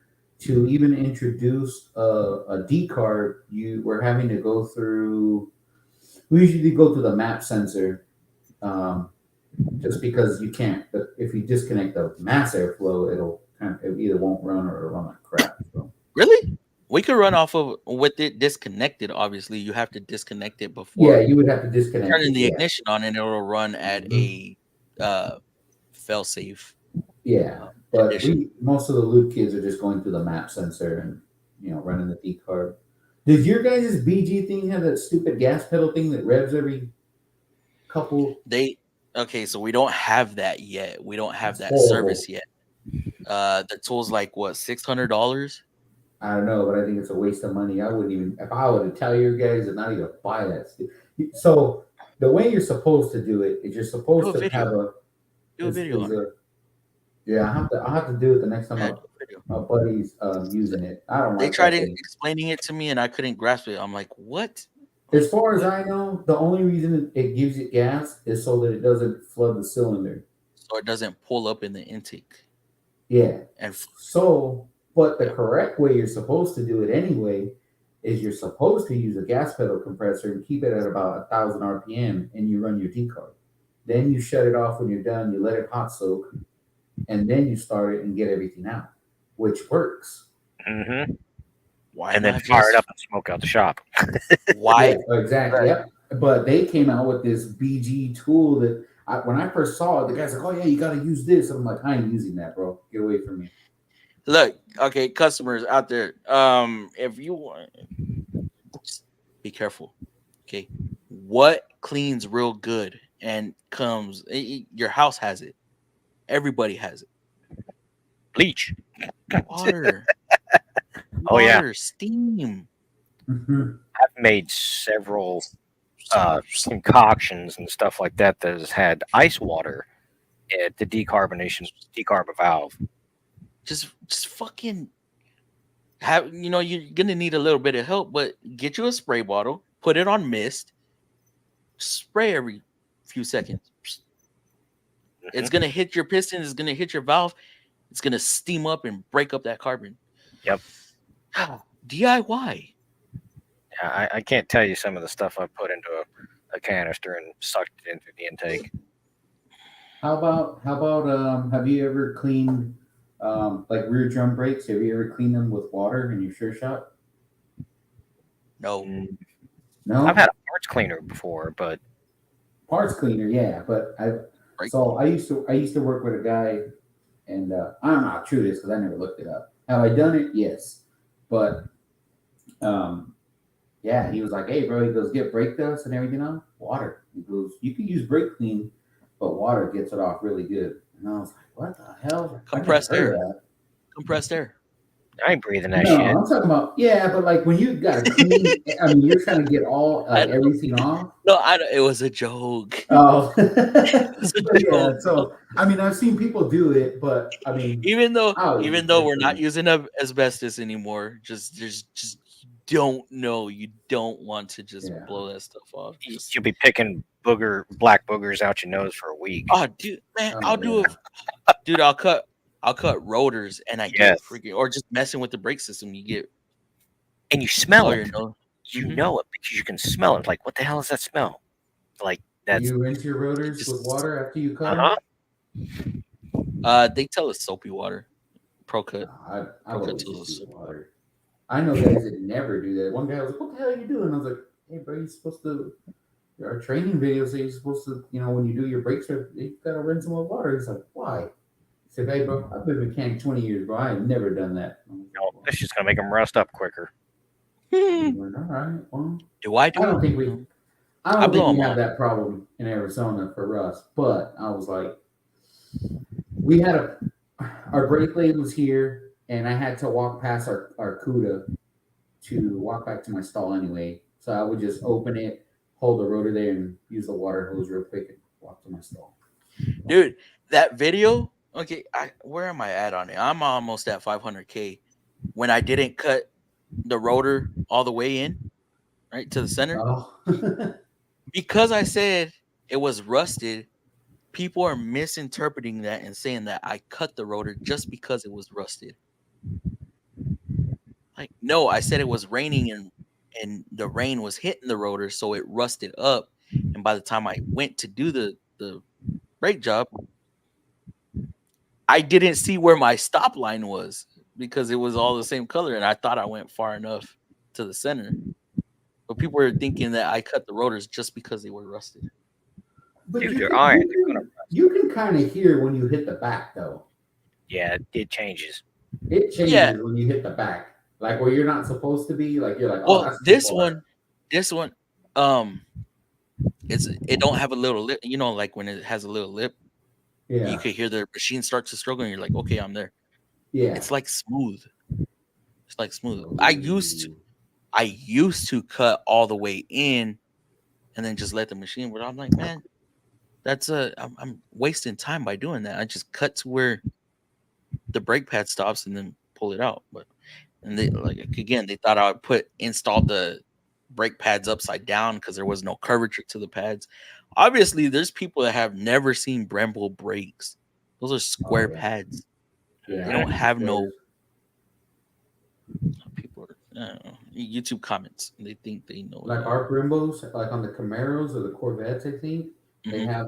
to even introduce a decarb, you were having to go through. We usually go through the map sensor, um, just because you can't. But if you disconnect the mass airflow, it either won't run or it'll run like crap. So. Really? We could run off of with it disconnected. Obviously, you have to disconnect it Yeah, before you would have to disconnect turning it. the Yeah, ignition on, and it'll run at Mhm. a fail safe Yeah. But condition. most of the loop kids are just going through the map sensor and running the decarb. Does your guys' BG thing have that stupid gas pedal thing that revs every couple? Okay, so we don't have that yet. We don't have That's that horrible. service yet. The tool's like what, $600? I don't know, but I think it's a waste of money. I wouldn't even if I were to tell your guys to not even buy that. So the way you're supposed to do it is you're Do supposed a to have video. Do a video is on it. a yeah. I'll have to do it the next time Yeah, do a video. my buddy's using it. I don't They like tried that thing. explaining it to me, and I couldn't grasp it. I'm like, what? As far as What? I know, the only reason it gives it gas is so that it doesn't flood the cylinder. So it doesn't pull up in the intake Yeah. and So, but the yeah. correct way you're supposed to do it anyway is you're supposed to use a gas pedal compressor and keep it at about 1,000 RPM, and you run your decarb. Then you shut it off when you're done. You let it hot soak, and then you start it and get everything out, which works. Why And then not fire it just up and smoke out the shop. why? Yeah, exactly. Right. Yep. But they came out with this BG tool that when I first saw it, the guy's like, "Oh yeah, you got to use this." And I'm like, "I ain't using that, bro. Get away from me." Look, okay, customers out there, if you want, just be careful. Okay, what cleans real good and comes? Your house has it. Everybody has it. Bleach. Water, Oh yeah, steam. Mhm. I've made several concoctions and stuff like that that has had ice water at the decarb a valve. Just fucking have. You're gonna need a little bit of help, but get you a spray bottle, put it on mist, spray every few seconds. It's gonna hit your piston. It's gonna hit your valve. It's gonna steam up and break up that carbon. Yep. DIY. I can't tell you some of the stuff I put into a canister and sucked it into the intake. How about have you ever cleaned like rear drum brakes? Have you ever cleaned them with water in your sure shot? No. No. I've had a parts cleaner before, but Parts cleaner, yeah. But I used to work with a guy, and I don't know how true it is because I never looked it up. Have I done it? Yes, but yeah, he was like, "Hey, bro," he goes, "Get brake dust and everything on water." He goes, "You can use brake clean, but water gets it off really good." And I was like, "What the hell? I never Compressed heard air. of that." Compressed air. I ain't breathing that No, shit. I'm talking about but like when you got to clean, I mean, you're trying to get all everything off. No, it was a joke. Oh, was a but yeah. joke. So I mean, I've seen people do it, but I mean, Even though I was even just though like, we're not using asbestos anymore, just you don't know. You don't want to just Yeah. blow that stuff off. Just You'll be picking black boogers out your nose for a week. oh, dude, man, Oh, I'll do yeah. it. Dude, I'll cut rotors and I get Yes. freaking, or just messing with the brake system. You get And you smell blow it. your nose. You Mhm. know it because you can smell it. Like, what the hell is that smell? Like, Do that's you rinse your rotors Just- with water after you cut uh-huh. They tell us soapy water. Pro cut. them? I Pro would cut always tells just us. use water. I know guys that never do that. One guy was like, "What the hell are you doing?" I was like, "Hey, bro, you're supposed to." Our training videos say you're supposed to, when you do your brakes, you gotta rinse them with water. He's like, "Why?" He said, "Hey, bro, I've been a mechanic 20 years, bro. I have never done that." I was like, No, it's just gonna make them rust up quicker. all right, well, Do I do I don't it? think we, No. I I don't blow think we 'em have off. that problem in Arizona for rust. But I was like, we had our brake lane was here, and I had to walk past our CUDA to walk back to my stall anyway. So I would just open it, hold the rotor there, and use the water hose real quick and walk to my stall. Dude, that video. Okay, where am I at on it? I'm almost at 500K. When I didn't cut the rotor all the way in, right to the center, Oh, because I said it was rusted. People are misinterpreting that and saying that I cut the rotor just because it was rusted. Like, no, I said it was raining and the rain was hitting the rotor, so it rusted up. And by the time I went to do the brake job, I didn't see where my stop line was because it was all the same color, and I thought I went far enough to the center. But people were thinking that I cut the rotors just because they were rusted. but Dude, they're iron. you can kind of hear when you hit the back, though. Yeah, it changes. It changes Yeah. when you hit the back, like where you're not supposed to be. Like you're like, oh, Well, that's too this far. one, it don't have a little lip. You know, like when it has a little lip, Yeah, you could hear the machine start to struggle, and you're like, okay, I'm there. yeah. It's like smooth. It's like smooth. I used to cut all the way in, and then just let the machine. But I'm like, man, I'm wasting time by doing that. I just cut to where the brake pad stops and then pull it out. And they they thought I would install the brake pads upside down because there was no curvature to the pads. Obviously, there's people that have never seen Brembo brakes. Those are square yeah. pads. Yeah, They don't have no. squares. People are, I don't know, YouTube comments. They think they know. Like our Brimbos, like on the Camaros or the Corvettes, I think they Mhm. have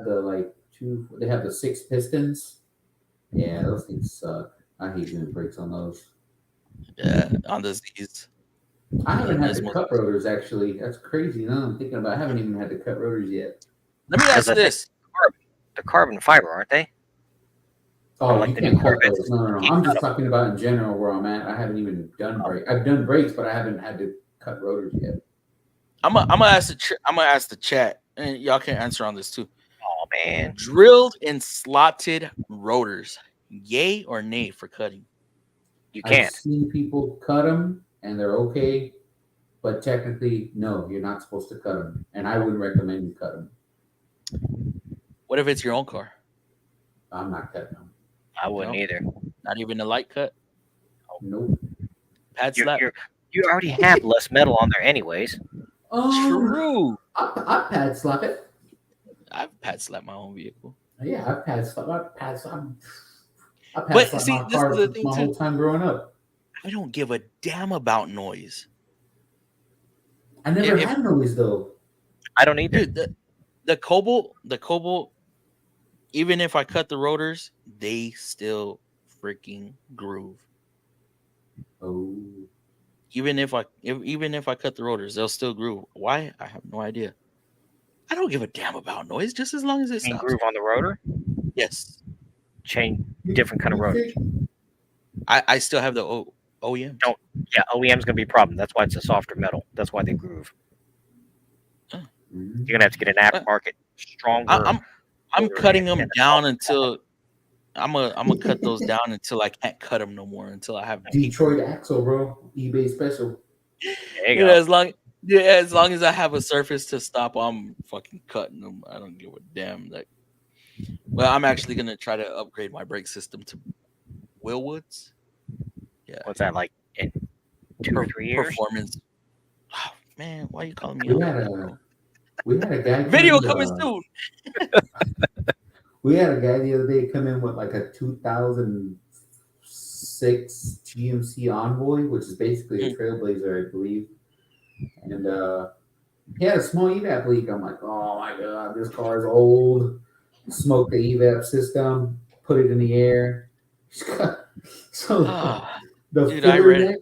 they have the 6 pistons. Yeah, those things suck. I hate doing brakes on those. Yeah, on the Z's. I haven't had That's to most- cut rotors actually. That's crazy. Now I'm thinking about. I haven't even had to cut rotors yet. Let me ask you this. The carbon fiber, aren't they? Oh, like you the can't new cut Corvettes. those. No. I'm just talking about in general where I'm at. I haven't even done brakes. I've done brakes, but I haven't had to cut rotors yet. I'm gonna ask the chat, and y'all can answer on this too. Oh man, Drilled and slotted rotors, yay or nay for cutting? you I've can't. seen people cut them and they're okay, but technically, no, you're not supposed to cut them, and I wouldn't recommend you cut them. What if it's your own car? I'm not cutting them. I wouldn't No. either. Not even a light cut, Nope. pad slap. You already have less metal on there, anyways. True. I pad slap it. I've pad slapped my own vehicle. Yeah, I pad slap. I pad slap But see, my this car is the thing my too. whole time growing up. I don't give a damn about noise. I never If- had noise though. I don't either. Dude, the Cobalt, even if I cut the rotors, they still freaking groove. Oh, Even if I cut the rotors, they'll still groove. Why? I have no idea. I don't give a damn about noise, just as long as it You mean stops. groove on the rotor? Yes, Change different kind of rotor. I still have the OEM. Don't- Yeah, OEM's gonna be a problem. That's why it's a softer metal. That's why they groove. Mhm. You're gonna have to get an aftermarket stronger. I'm rotor cutting and them a down softer until I'm gonna cut those down until I can't cut them no more. Until I have Detroit paperwork. axle, bro. eBay special. There you Yeah, go. as long as I have a surface to stop, I'm fucking cutting them. I don't give a damn. Like, well, I'm actually gonna try to upgrade my brake system to Willwoods. Yeah, What's that like in 2 or 3 years? performance. Oh, man, why are you calling me We out had like that, a bro? we had a guy come Video in. coming soon. We had a guy the other day come in with like a 2006 GMC Envoy, which is basically a Mm. Trailblazer, I believe. And he had a small evap leak. I'm like, oh my god, this car is old. Smoke the evap system, put it in the air. So Ah, the dude, I filler read neck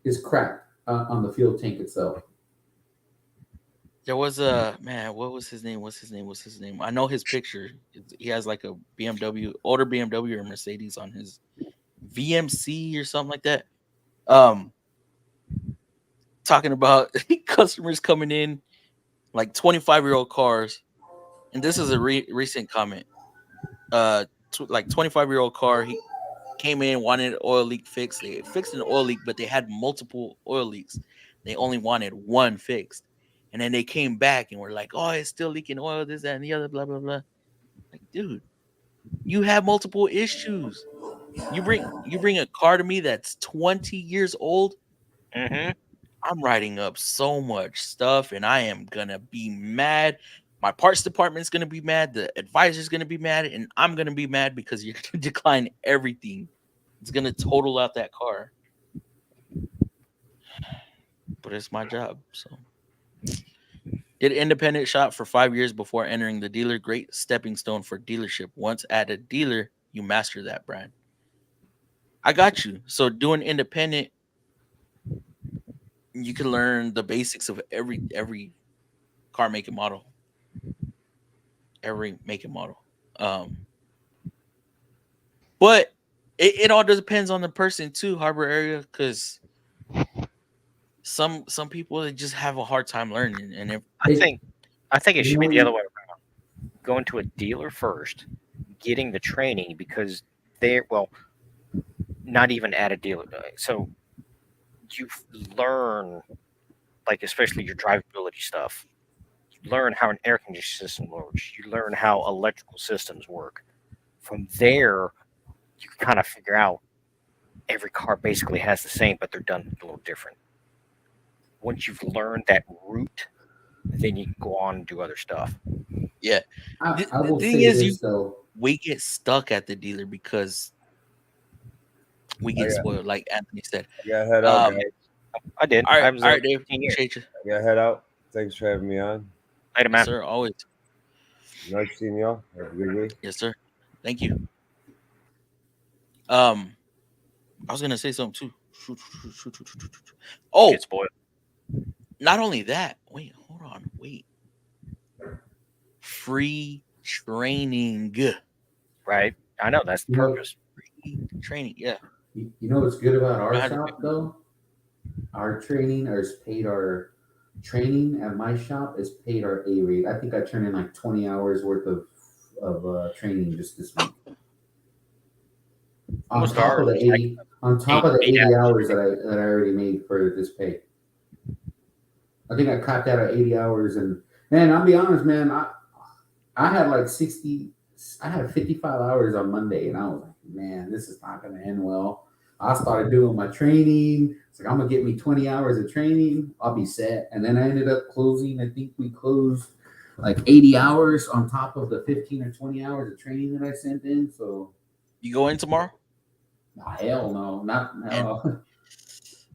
is cracked on the fuel tank itself. there was a man. What was his name? What's his name? What's his name? I know his picture. He has like a BMW, older BMW or Mercedes on his VMC or something like that. Um, talking about customers coming in like 25-year-old cars, and this is a recent comment. Like 25-year-old car. He came in, wanted an oil leak fixed. They fixed an oil leak, but they had multiple oil leaks. They only wanted one fixed. And then they came back and were like, oh, it's still leaking oil, this, that, and the other, blah, blah, blah. Like, dude, you have multiple issues. You bring a car to me that's 20 years old. Mm-hmm. I'm writing up so much stuff and I am gonna be mad. My parts department's gonna be mad, the advisor's gonna be mad, and I'm gonna be mad because you're gonna decline everything. It's gonna total out that car. But it's my job. So did independent shop for 5 years before entering the dealer. Great stepping stone for dealership. Once at a dealer, you master that brand. I got you. So doing independent, you can learn the basics of every car make and model. Every make and model. Um, but it all depends on the person too, Harbor area, because some people they just have a hard time learning. And if I It, think I think it you should know, be the other way around. Going to a dealer first, getting the training because they're well, not even at a dealer. So you learn, like especially your drivability stuff. You learn how an air conditioning system works. You learn how electrical systems work. From there, you can kind of figure out every car basically has the same, but they're done a little different. Once you've learned that route, then you can go on and do other stuff. yeah, I the will thing say is, this though. we get stuck at the dealer because we I get got, spoiled, like Anthony said. I got to head out, Um, guys. I did. I was all there right, Dave. 15 years. Appreciate you. I got to head out. Thanks for having me on. Later, Yes, man. sir. Always. Nice seeing y'all. Have a good week. Yes, sir. Thank you. I was gonna say something too. Oh, Get spoiled. not only that. Wait, hold on. Wait. Free training. Right? I know that's the You know, purpose. Free training. Yeah. you know what's good about our 100. shop though? Our training is paid. Our training at my shop is paid our A rate. I think I turned in like 20 hours worth of training just this week. On Most top of ours the is like 80, on top of the eight 80 hours. hours that I already made for this pay. I think I capped out at 80 hours, and man, I'll be honest, man, I had like 60, I had 55 hours on Monday, and I was like, man, this is not gonna end well. I started doing my training. It's like I'm gonna get me 20 hours of training, I'll be set. And then I ended up closing, I think we closed like 80 hours on top of the 15 or 20 hours of training that I sent in. So You go in tomorrow? hell no, not And no.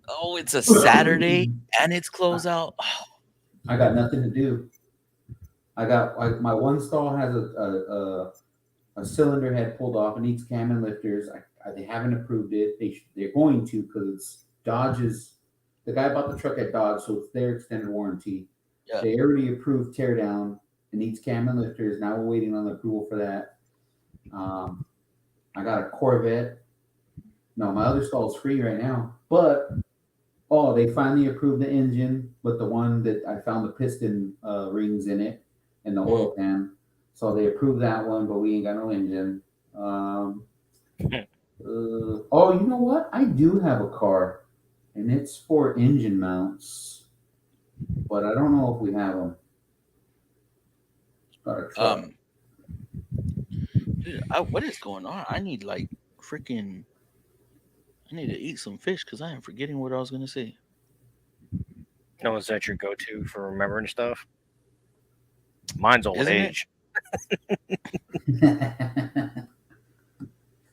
oh, it's a Saturday and it's closeout. Oh, I got nothing to do. I got like my one stall has a cylinder head pulled off. It needs cam and lifters. They haven't approved it. They're going to because Dodge is the guy bought the truck at Dodge, so it's their extended warranty. yeah. They already approved teardown. It needs cam and lifters. Now we're waiting on the approval for that. I got a Corvette. No, my other stall's free right now, but they finally approved the engine with the one that I found the piston rings in it and the oil pan. So they approved that one, but we ain't got no engine. Oh, you know what? I do have a car, and it's for engine mounts, but I don't know if we have them. It's got a truck. Um, dude, what is going on? I need like freaking. I need to eat some fish because I am forgetting what I was gonna say. No, is that your go-to for remembering stuff? Mine's old Isn't it? age.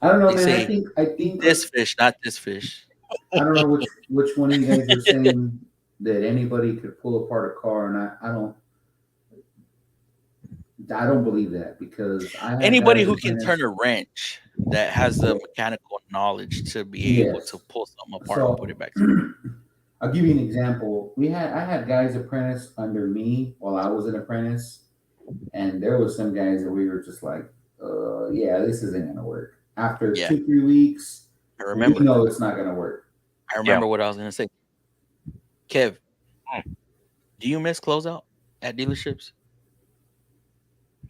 I don't know, They man. say I eat think like this fish, not this fish. I don't know which one of you guys are saying that anybody could pull apart a car, and I don't believe that because I had Anybody guys who can turn apprentice. a wrench that has the mechanical knowledge to be able to Yes. pull something apart and put So it back together. I'll give you an example. I had guys apprentice under me while I was an apprentice, and there was some guys that we were just like, yeah, this isn't gonna work. After Yeah, 2 3 weeks, I we remember. know it's not gonna work. I Yeah. remember what I was gonna say. Kev, Hmm. do you miss closeout at dealerships?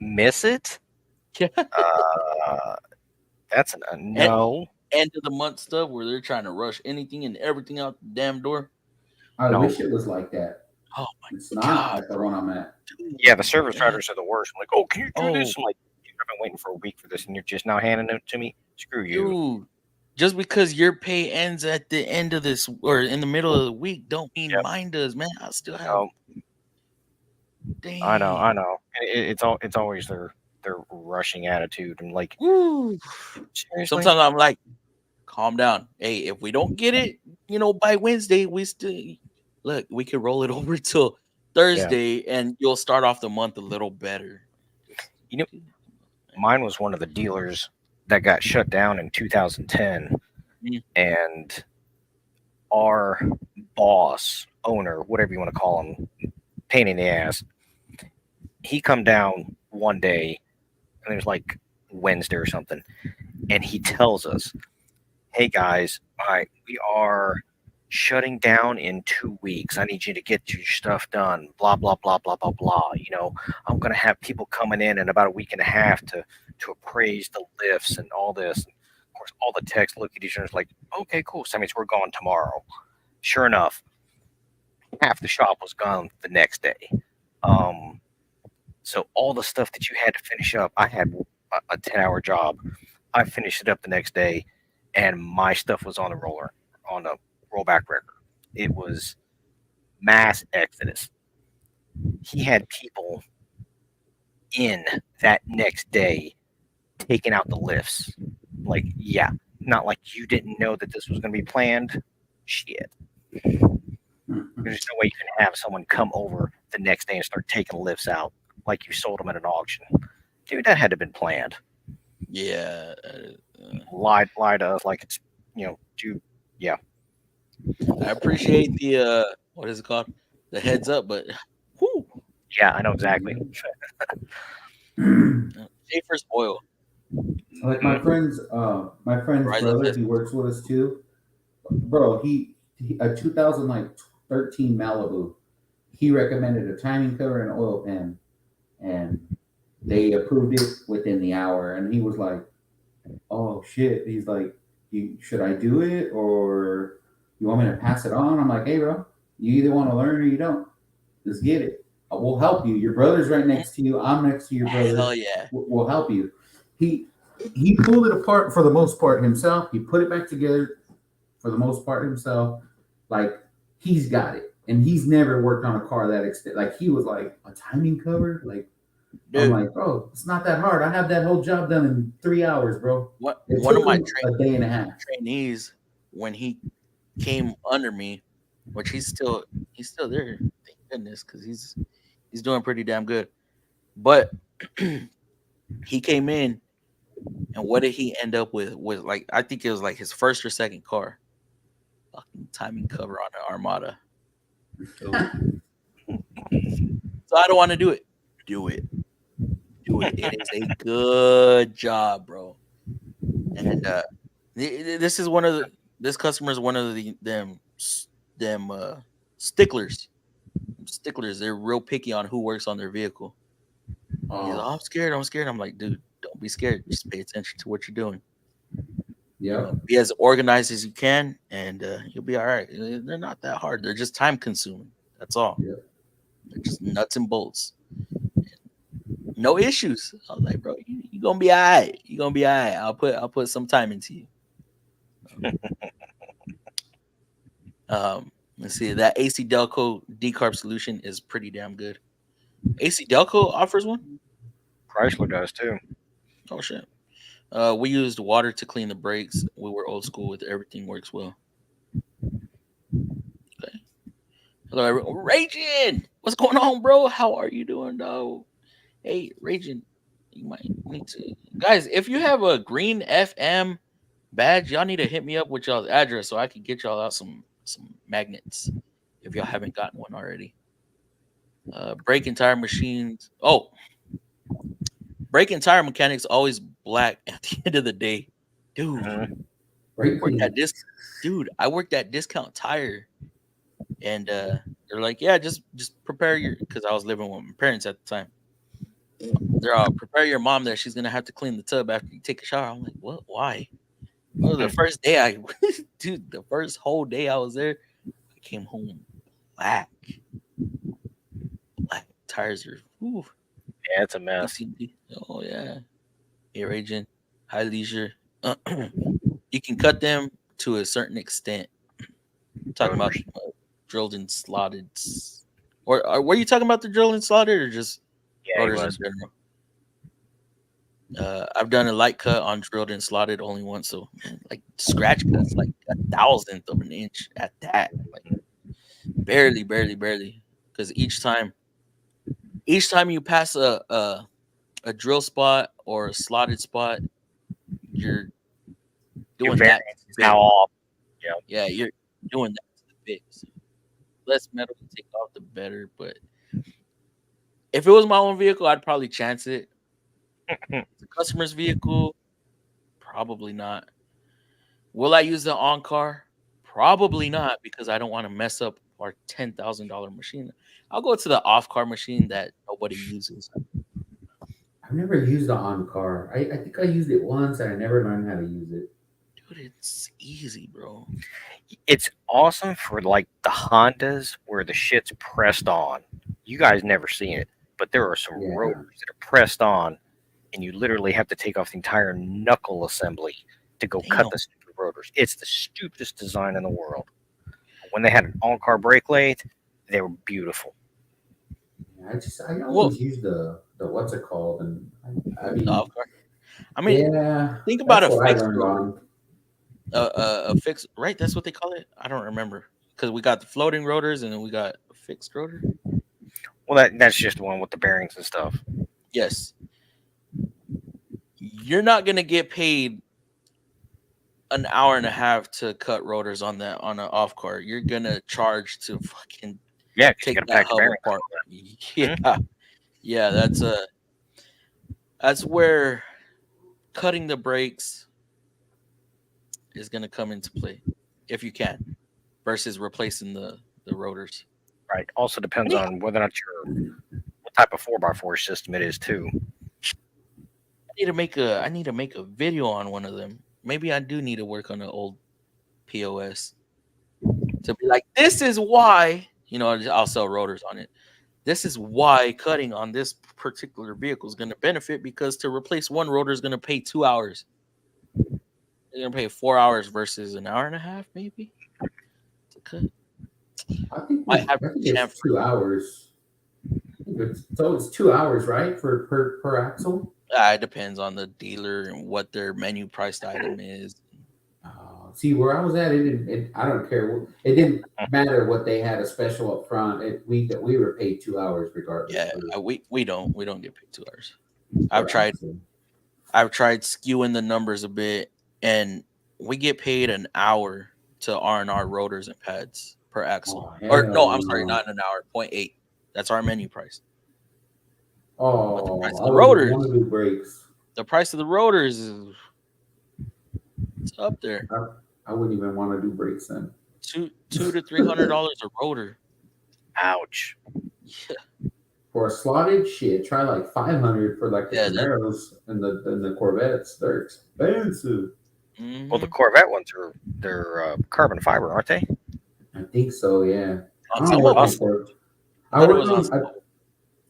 Miss it? Yeah. Uh, that's a And no. end of the month stuff where they're trying to rush anything and everything out the damn door. I No. wish it was like that. Oh my It's not god, at the bro. one I'm at. Dude, Yeah, the service man. writers are the worst. I'm like, oh, can you do Oh, this? I'm like, dude, I've been waiting for a week for this, and you're just now handing it to me. Screw you. dude. Just because your pay ends at the end of this or in the middle of the week, don't mean Yep. mine does, man. I still have. No, I Dang. know. It's always their rushing attitude. I'm like, Woo. seriously? Sometimes I'm like, calm down. Hey, if we don't get it, by Wednesday, we still look. We could roll it over till Yeah. Thursday, and you'll start off the month a little better. You know, mine was one of the dealers that got shut down in 2010, Mm. and our boss, owner, whatever you want to call him, pain in the ass. He come down one day, and it was like Wednesday or something, and he tells us, "Hey guys, all right, we are shutting down in 2 weeks. I need you to get your stuff done. Blah blah blah blah blah blah. I'm gonna have people coming in about a week and a half to appraise the lifts and all this." And of course, all the techs look at each other like, "Okay, cool. So that means we're going tomorrow." Sure enough, half the shop was gone the next day. Um, so all the stuff that you had to finish up, I had a 10-hour job. I finished it up the next day, and my stuff was on the rollback record. It was mass exodus. He had people in that next day taking out the lifts. Like, yeah, not like you didn't know that this was going to be planned. Shit. There's no way you can have someone come over the next day and start taking lifts out like you sold them at an auction. Dude, that had to have been planned. Yeah. Lie to us like it's, dude, yeah. I appreciate the what is it called? The heads up, but whoo, Yeah, I know exactly. safer spoil. Like my friend's Rise up brother, this. he works with us too. Bro, he a 2013 Malibu. He recommended a timing cover and oil pan, and they approved it within the hour. And he was like, "Oh shit!" He's like, Should I do it or you want me to pass it on?" I'm like, "Hey, bro, you either want to learn or you don't. Just get it. We'll help you. Your brother's right next to you. I'm next to your brother. Hell yeah. We'll help you." He pulled it apart for the most part himself. He put it back together for the most part himself. Like he's got it, and he's never worked on a car that extent. Like he was like a timing cover. Like I'm Dude, like, bro, it's not that hard. I have that whole job done in 3 hours, bro. It one of took my him a day and a half. trainees when he came under me, which he's still there, thank goodness, because he's doing pretty damn good. But he came in, and what did he end up with? Was like I think it was like his first or second car, fucking timing cover on the Armada. So I don't want to do it. Do it. It is a good job, bro. And this is this customer is one of them sticklers. Sticklers. They're real picky on who works on their vehicle. He's like, Oh, I'm scared. I'm like, dude, don't be scared. Just pay attention to what you're doing. Yep. Be as organized as you can, and you'll be all right. They're not that hard. They're just time consuming. That's all. Yep. They're just nuts and bolts. No issues. I was like, bro, you gonna be all right. You gonna be all right. I'll put some time into you. Let's see. That AC Delco decarb solution is pretty damn good. AC Delco offers one. Chrysler does too. Oh shit. We used water to clean the brakes. We were old school with everything works well. Okay. Hello, everyone. Raging. What's going on, bro? How are you doing, dog? Hey, Raging. You might need to, guys. If you have a green FM badge, y'all need to hit me up with y'all's address so I can get y'all out some magnets. If y'all haven't gotten one already. Brake and tire machines. Oh, brake and tire mechanics always black at the end of the day, dude. Brake Worked at clean. dude. I worked at Discount Tire, and they're like, yeah, just prepare your, because I was living with my parents at the time. They're all, prepare your mom that she's gonna have to clean the tub after you take a shower. I'm like, what? Why? Well, the first day dude, the first whole day I was there, I came home black. Black tires are, ooh. Yeah, it's a mess. Oh yeah, air agent, high leisure. You can cut them to a certain extent. Talking about drilled and slotted, or were you talking about the drilled and slotted, or just rotors in general? I've done a light cut on drilled and slotted only once, so man, like scratch cuts like 1,000th of an inch at that, like barely. Because each time you pass a drill spot or a slotted spot, you're doing that. How off? Yeah, you're doing that to the bit. So less metal to take off, the better. But if it was my own vehicle, I'd probably chance it. The customer's vehicle, probably not. Will I use the on car? Probably not, because I don't want to mess up our $10,000 machine. I'll go to the off car machine that nobody uses. I've never used the on car. I think I used it once and I never learned how to use it. Dude, it's easy, bro. It's awesome for like the Hondas where the shit's pressed on. You guys never seen it, but there are some rotors that are pressed on, and you literally have to take off the entire knuckle assembly to go cut the stupid rotors. It's the stupidest design in the world. When they had an on-car brake lathe, they were beautiful. I always use the what's it called, and I mean, off-car. I mean, yeah, think about a fixed rotor. A fixed, right? That's what they call it. I don't remember, because we got the floating rotors and then we got a fixed rotor. Well, that's just the one with the bearings and stuff. Yes. You're not gonna get paid an hour and a half to cut rotors on an off car. You're gonna charge to fucking take that hub apart. Yeah, that's where cutting the brakes is gonna come into play, if you can, versus replacing the rotors. Right. Also depends on whether or not what type of 4x4 system it is too. I need to make a video on one of them. Maybe I do need to work on an old POS to be like, this is why, I'll sell rotors on it. This is why cutting on this particular vehicle is going to benefit, because to replace one rotor is going to pay 2 hours. You're going to pay 4 hours versus an hour and a half, maybe, to cut. I think it's 2 hours. So it's 2 hours, right, for per axle? It depends on the dealer and what their menu priced item is. See, where I was at, I don't care. It didn't matter what they had a special up front. We were paid 2 hours regardless. Yeah, we don't get paid 2 hours. I've tried skewing the numbers a bit, and we get paid an hour to R&R rotors and pads per axle. I'm sorry, not an hour, 0.8. That's our menu price. But the price of the rotors, want to do brakes. The price of the rotors is up there. I wouldn't even want to do brakes then. $200 to $300 a rotor. Ouch. Yeah. For a slotted shit, try like $500 for like the Camaros and the Corvettes. They're expensive. Well, the Mhm. Corvette ones are they're carbon fiber, aren't they? I think so. Yeah. I On don't some of work on them, Awesome. Corvette. I I thought it work was on on. some of them.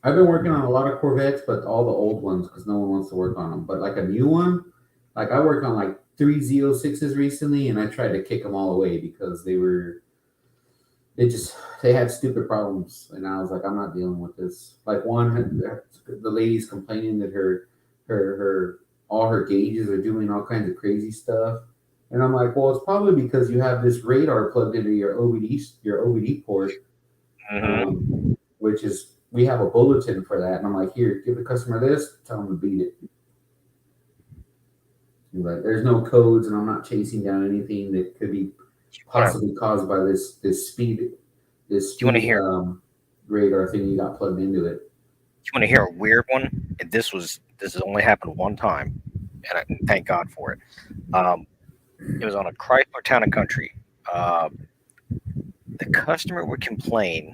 I've been working on a lot of Corvettes, but all the old ones because no one wants to work on them. But like a new one, like I worked on like three Z06s recently, and I tried to kick them all away because they just they had stupid problems, and I was like, I'm not dealing with this. Like one, the lady's complaining that her all her gauges are doing all kinds of crazy stuff, and I'm like, well, it's probably because you have this radar plugged into your OBD port, Mm-hmm. which is we have a bulletin for that, and I'm like, here, give the customer this, tell them to beat it. He's like, there's no codes, and I'm not chasing down anything that could be Wanna, possibly caused by this do you want to speed hear? radar thing you got plugged into it. Do you want to hear a weird one? And this has only happened one time, and thank God for it. It was on a Chrysler Town and Country. The customer would complain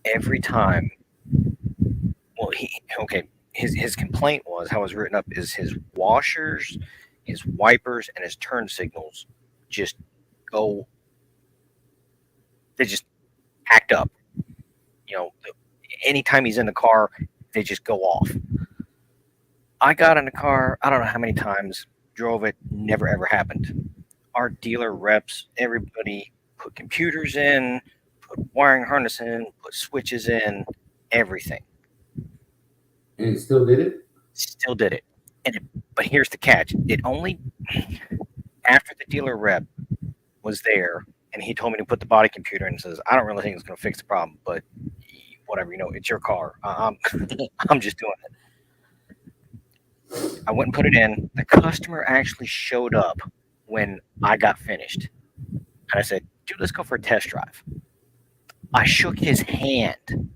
every time. Well, his complaint was how it was written up is his washers, his wipers, and his turn signals just go. They just act up. You know, anytime he's in the car, they just go off. I got in the car. I don't know how many times. Drove it. Never ever happened. Our dealer reps, everybody put computers in, put wiring harness in, put switches in, everything. And it still did it? Still did it. But here's the catch. It only after the dealer rep was there and he told me to put the body computer in and says, I don't really think it's going to fix the problem, but whatever, it's your car. I'm just doing it. I went and put it in. The customer actually showed up when I got finished. And I said, dude, let's go for a test drive. I shook his hand.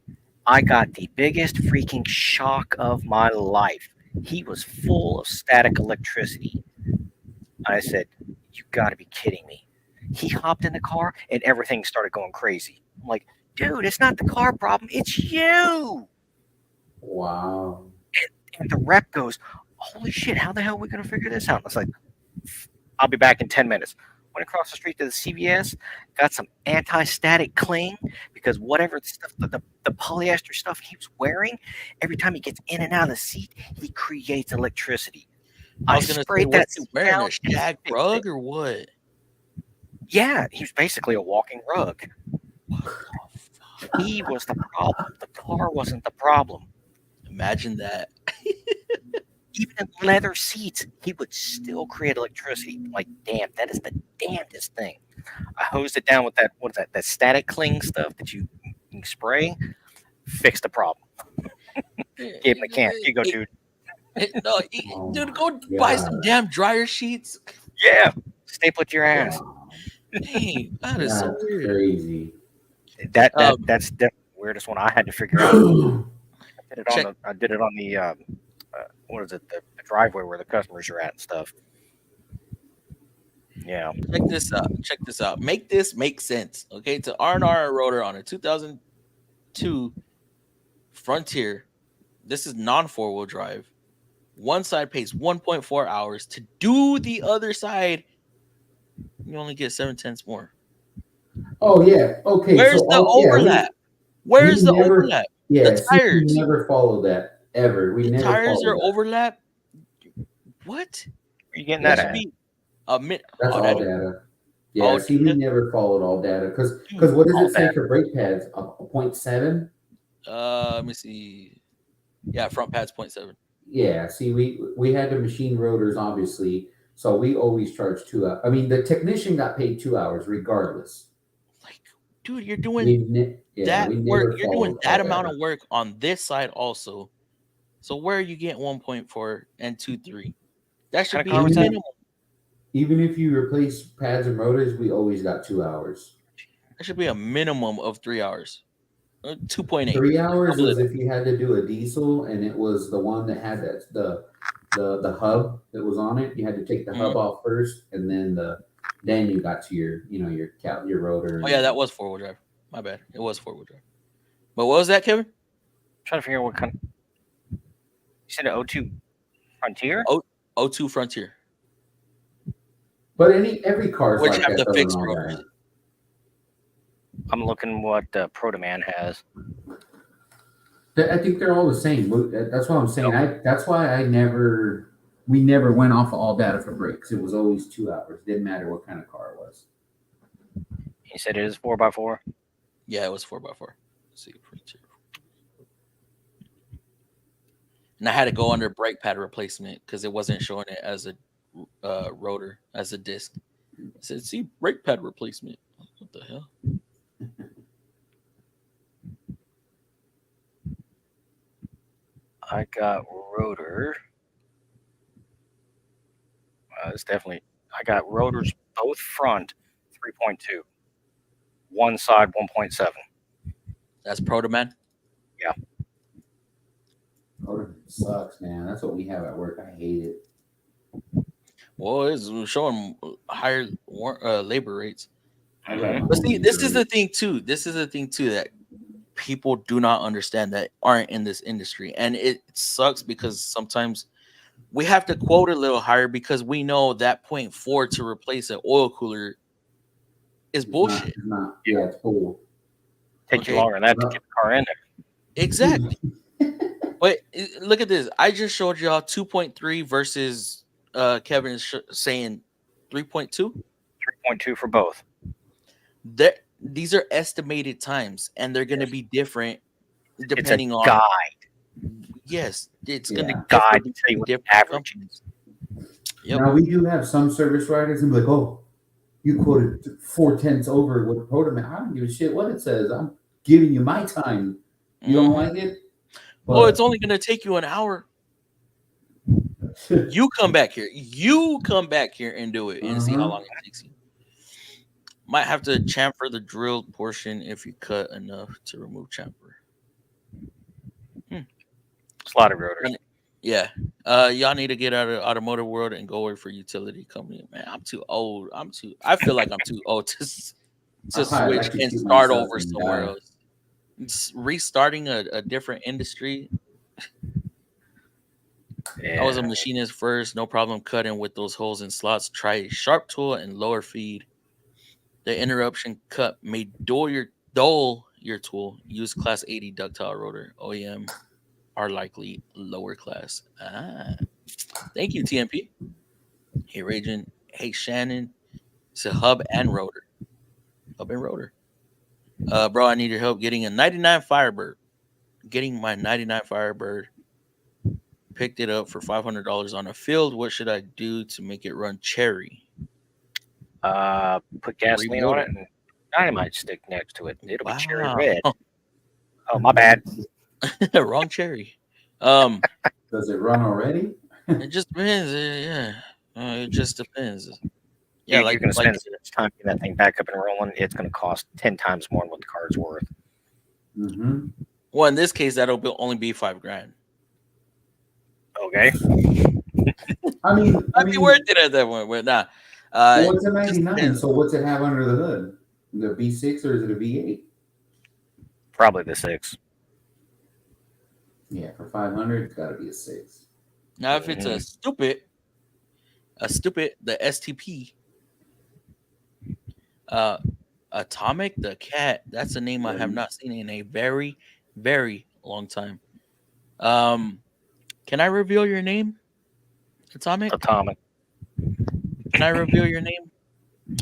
I got the biggest freaking shock of my life. He was full of static electricity. I said, you got to be kidding me. He hopped in the car and everything started going crazy. I'm like, dude, it's not the car problem. It's you. Wow. And the rep goes, holy shit, how the hell are we going to figure this out? I was like, I'll be back in 10 minutes. Went across the street to the CVS, got some anti-static cling because whatever stuff, the polyester stuff he was wearing, every time he gets in and out of the seat, he creates electricity. I was gonna say, sprayed that what's he wearing? down A and he shag fixed rug it. or what? Yeah, he was basically a walking rug. He was the problem. The car wasn't the problem. Imagine that. Even in leather seats, he would still create electricity. Like, damn, that is the damnedest thing. I hosed it down with that, what is that, that static cling stuff that you spray, fixed the problem. Gave him the can. Here you go, dude. No, Oh dude, my go buy some God. damn dryer sheets. Yeah, staple it to your ass. Wow. Dang, that is so That's weird. crazy. That's definitely the weirdest one I had to figure out. I did it on the what is it, the driveway where the customers are at and stuff. Yeah. Check this out. Check this out. Make this make sense. Okay, to R&R rotor on a 2002 Frontier. This is non-4-wheel drive. One side pays 1.4 hours. To do the other side, you only get 7/10 more. Oh yeah. Okay. Where's the overlap? Where's the never overlap? yeah, The see, we tires. never followed that ever. We The never tires followed are that. overlap. What? Where you getting That that should at? be a minute. That's Oh, all that data. Yeah, oh, see, we data? never followed all data because Dude, what does all it say that. for brake pads? A 0.7? let me see. Yeah, front pads 0.7. Yeah, see, we had the machine rotors obviously, so we always charge 2 hours. I mean, the technician got paid 2 hours regardless. Like, dude, you're doing that We work. never You're doing followed that all amount data. of work on this side also. So where are you getting 1.4 and 2.3? That should What be kind a of car was that? minimum. Even if you replace pads and rotors, we always got 2 hours. That should be a minimum of 3 hours. 2.8. 3 hours Double was it. if you had to do a diesel and it was the one that had the hub that was on it. You had to take the hub off first, and then you got to your rotor. Oh yeah, that was 4-wheel drive. My bad. It was 4-wheel drive. But what was that, Kevin? Trying to figure out what kind. You said an O2 Frontier? O2 Frontier. But every car is which like have that the though and fixed all rotors. that. I'm looking what Protoman has. I think they're all the same. That's what I'm saying. That's why we never went off of all data for brakes. It was always 2 hours. Didn't matter what kind of car it was. He said it is 4x4. Yeah, it was 4x4. Let's see, and I had to go under brake pad replacement because it wasn't showing it as a rotor, as a disc. It said, "See, brake pad replacement." What the hell? I got rotor. It's definitely. I got rotors both front 3.2, one side 1.7. That's Protoman. Yeah. Oh, it sucks, man. That's what we have at work. I hate it. Well, it's showing higher labor rates. I got But see, this is the thing too. This is the thing too that people do not understand that aren't in this industry, and it sucks because sometimes we have to quote a little higher because we know that 0.4 to replace an oil cooler is bullshit. Yeah, it's bull. Take you longer than that to get the car in there. Exactly. But look at this. I just showed y'all 2.3 versus Kevin is saying 3.2. 3.2 for both. These are estimated times, and they're going to be different depending on guide. Yes, it's going to guide to tell you what the average is. Yep. Now we do have some service riders and be like, "Oh, you quoted 4/10 over with Protoman." I don't give a shit what it says. I'm giving you my time. You don't like it? Well, it's only going to take you an hour. You come back here. You come back here and do it and see how long it takes you. Might have to chamfer the drilled portion if you cut enough to remove chamfer. Slotted rotors. Yeah. Y'all need to get out of the automotive world and go work for a utility company. Man, I'm too old. I feel like I'm too old to switch and start over somewhere else. It's restarting a different industry. I was a machinist first, no problem cutting with those holes and slots. Try a sharp tool and lower feed. The interruption cut may dull your tool. Use class 80 ductile rotor. OEM are likely lower class. Thank you, TMP. Hey, Raging. Hey, Shannon. It's a hub and rotor. Hub and rotor. Bro, I need your help getting a 99 Firebird. Getting my 99 Firebird. Picked it up for $500 on a field. What should I do to make it run cherry? Put gasoline on it and dynamite stick next to it. It'll be cherry red. Oh, my bad. Wrong cherry. Does it run already? It just depends. It just depends. Yeah, you're going to spend so much time getting that thing back up and rolling. It's going to cost 10 times more than what the car's worth. Mm-hmm. Well, in this case, that'll only be $5,000. Okay. I mean, I'd be worth it at that point, but nah. Well, it's a 99, so what's it have under the hood? The V6 or is it a V8? Probably the 6. Yeah, for 500, it's got to be a 6. Now, if it's a stupid, the STP, Atomic, the cat, that's a name I have not seen in a very, very long time. Can I reveal your name? Atomic? Can I reveal your name?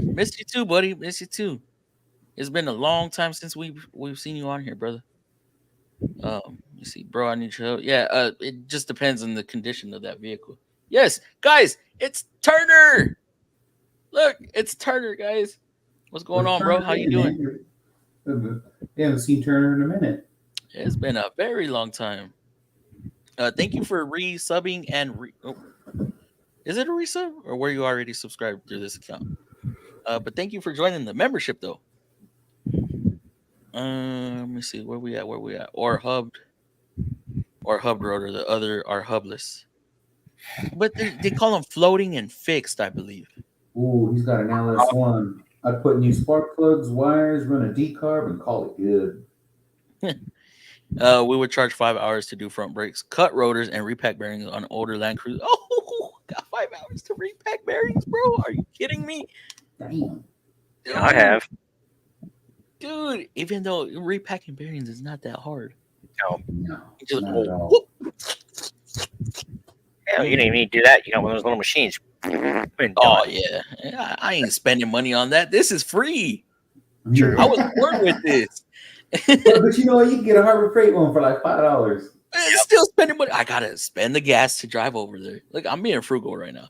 Miss you too, buddy. Miss you too. It's been a long time since we've seen you on here, brother. Let me see, bro. I need your help. Yeah, it just depends on the condition of that vehicle. Yes, guys, it's Turner. Look, it's Turner, guys. What's going on, bro? How you doing? We haven't seen Turner in a minute. It's been a very long time. Thank you for resubbing and is it a resub or were you already subscribed through this account? But thank you for joining the membership though. Let me see where we at. Or hubbed rotor. The other are hubless, but they call them floating and fixed, I believe. Ooh, he's got an LS1. I'd put new spark plugs, wires, run a decarb, and call it good. We would charge 5 hours to do front brakes, cut rotors, and repack bearings on older Land Cruiser. Oh, Got 5 hours to repack bearings, bro. Are you kidding me? Damn. Dude, I have. Dude, even though repacking bearings is not that hard. No, You just not at all. whoop. Hell, you didn't even need to do that. You got one of those little machines. Oh yeah. I ain't spending money on that. This is free. True. I was born with this. But you know what? You can get a Harbor Freight one for like $5. Still spending money. I gotta spend the gas to drive over there. Look, I'm being frugal right now.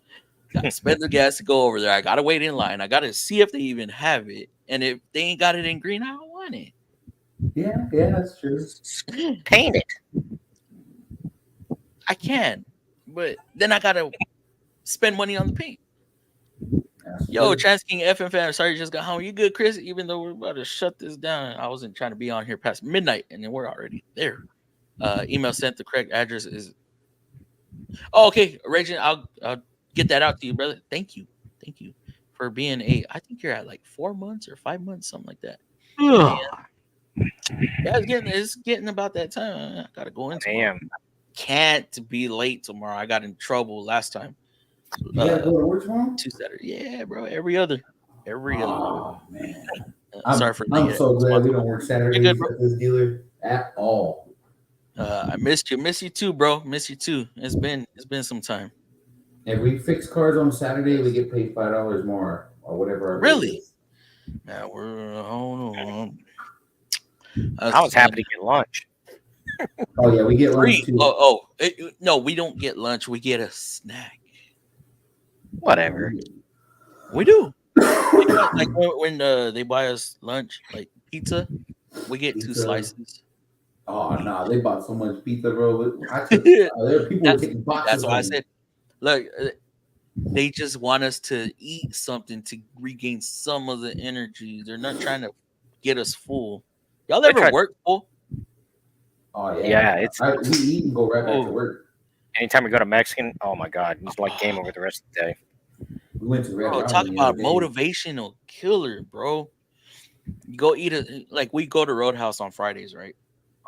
Gotta spend the gas to go over there. I gotta wait in line. I gotta see if they even have it. And if they ain't got it in green, I don't want it. Yeah, that's true. Paint it. I can, but then I gotta spend money on the paint. That's Yo, true. Transking FM fam, sorry you just got home. You good, Chris? Even though we're about to shut this down, I wasn't trying to be on here past midnight, and then we're already there. Email sent. The correct address is. Oh, okay, Regent. I'll get that out to you, brother. Thank you for being a. I think you're at like 4 months or 5 months, something like that. Yeah, it's getting about that time. I gotta go in tomorrow. Can't be late tomorrow. I got in trouble last time. You gotta go to work tomorrow? 2 Saturday. Yeah, bro. Every other. Oh man. Sorry for I'm the. so glad we don't work Saturdays good, bro. at this dealer at all. I missed you. Miss you too, bro. Miss you too. It's been some time. If we fix cars on Saturday, we get paid $5 more or whatever our rate Really? is. Yeah, we're. Hold on. I was happy to get lunch. Oh yeah, we get free. lunch too. No, we don't get lunch. We get a snack. Whatever. We do. Like when they buy us lunch, like pizza, we get 2 slices. Oh no, they bought so much pizza, bro. There are people were taking boxes. That's why I said, look, they just want us to eat something to regain some of the energy. They're not trying to get us full. Y'all ever work full? Oh yeah, we eat and go right back to work. Anytime we go to Mexican, oh my god, it's like game over the rest of the day. We went to Red Robin talk the about other day. motivational killer, bro. You go eat we go to Roadhouse on Fridays, right?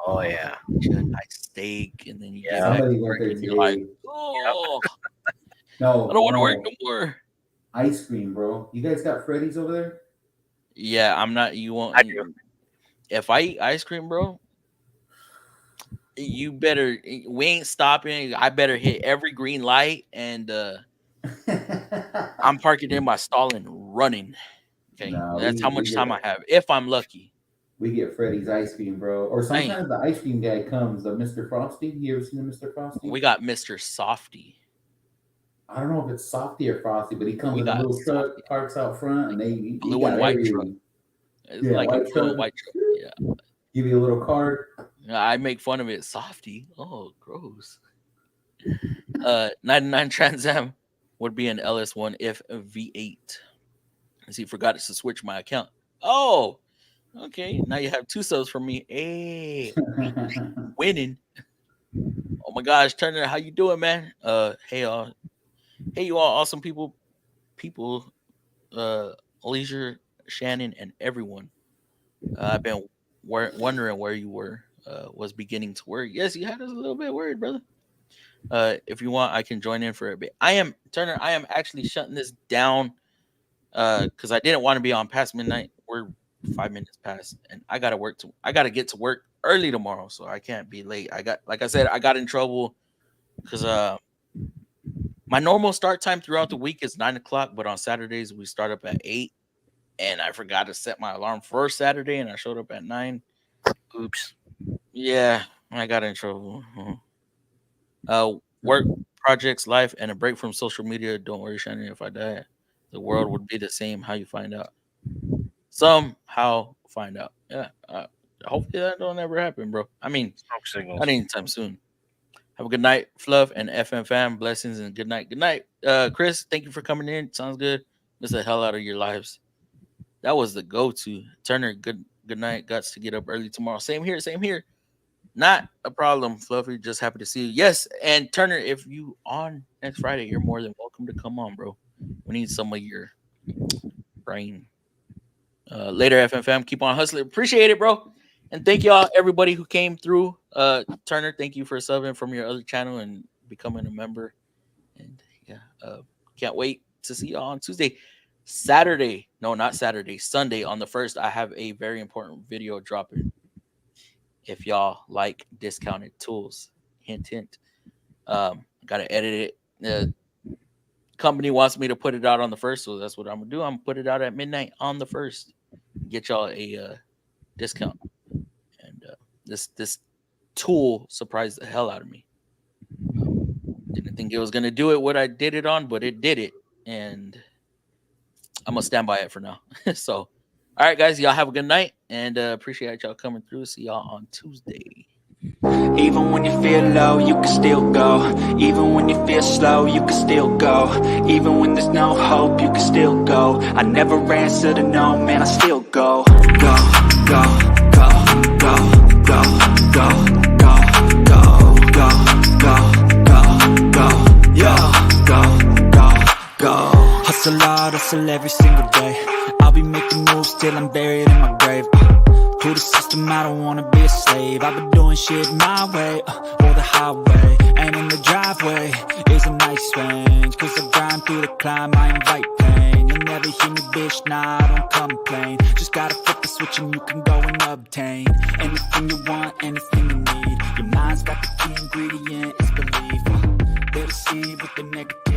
Oh yeah, a nice steak, and then you get back Somebody to went work there and you're like, oh, no, I don't want to work no more. Ice cream, bro. You guys got Freddy's over there? Yeah, I'm not. You won't. I do. If I eat ice cream, bro, you better. We ain't stopping. I better hit every green light, and I'm parking in my stall and running. Okay, that's how much time I have. If I'm lucky. We get Freddy's ice cream, bro. Or sometimes the ice cream guy comes, the Mr. Frosty. You ever seen the Mr. Frosty? We got Mr. Softy. I don't know if it's Softy or Frosty, but he comes in a little truck, parks out front, and he blue got and white everything. truck. It's like a blue and white truck. Yeah. Give you a little card. I make fun of it. Softy. Oh, gross. 99 Trans Am would be an LS1 if a V8. And he forgot to switch my account. Oh, okay. Now you have 2 subs from me. Hey, winning. Oh my gosh, Turner, how you doing, man? Hey you all awesome people, Leisure, Shannon, and everyone. I've been wondering where you were. Was beginning to worry. Yes, you had us a little bit worried, brother. If you want, I can join in for a bit. I am actually shutting this down because I didn't want to be on past midnight. We're 5 minutes past, and I gotta get to work early tomorrow, so I can't be late. I got in trouble because my normal start time throughout the week is 9 o'clock, but on Saturdays we start up at 8, and I forgot to set my alarm for Saturday, and I showed up at 9. Oops. Yeah, I got in trouble. Work, projects, life, and a break from social media. Don't worry, Shannon. If I die, the world would be the same. How you find out? Somehow find out. Yeah. Hopefully that don't ever happen, bro. I mean, not anytime soon. Have a good night, Fluff and FM fam. Blessings and good night. Good night, Chris. Thank you for coming in. Sounds good. Miss the hell out of your lives. That was the go-to. Turner, good night. Guts to get up early tomorrow. Same here. Not a problem, Fluffy. Just happy to see you. Yes, and Turner, if you on next Friday, you're more than welcome to come on, bro. We need some of your brain. Later, FFM. Keep on hustling. Appreciate it, bro. And thank y'all, everybody who came through. Turner, thank you for subbing from your other channel and becoming a member. And yeah, can't wait to see y'all on Tuesday. Saturday, no, not Saturday, Sunday on the 1st, I have a very important video dropping. If y'all like discounted tools, hint, hint. Gotta edit it. The company wants me to put it out on the 1st, so that's what I'm gonna do. I'm gonna put it out at midnight on the 1st. Get y'all a discount. And this tool surprised the hell out of me. Didn't think it was gonna do it what I did it on, but it did it, and I'm gonna stand by it for now. So, all right, guys, y'all have a good night, and appreciate y'all coming through. See y'all on Tuesday. Even when you feel low, you can still go. Even when you feel slow, you can still go. Even when there's no hope, you can still go. I never answer to no, man, I still go. Go, go, go, go, go, go, go, go, go, go, go, yo, go. Hustle hard, hustle every single day. I'll be making moves till I'm buried in my grave. To the system, I don't wanna be a slave. I've been doing shit my way, or the highway. And in the driveway is a nice range. Cause I grind through the climb, I invite pain. You'll never hear me, bitch, nah, I don't complain. Just gotta flip the switch and you can go and obtain anything you want, anything you need. Your mind's got the key ingredient, it's belief. They'll deceive with the negative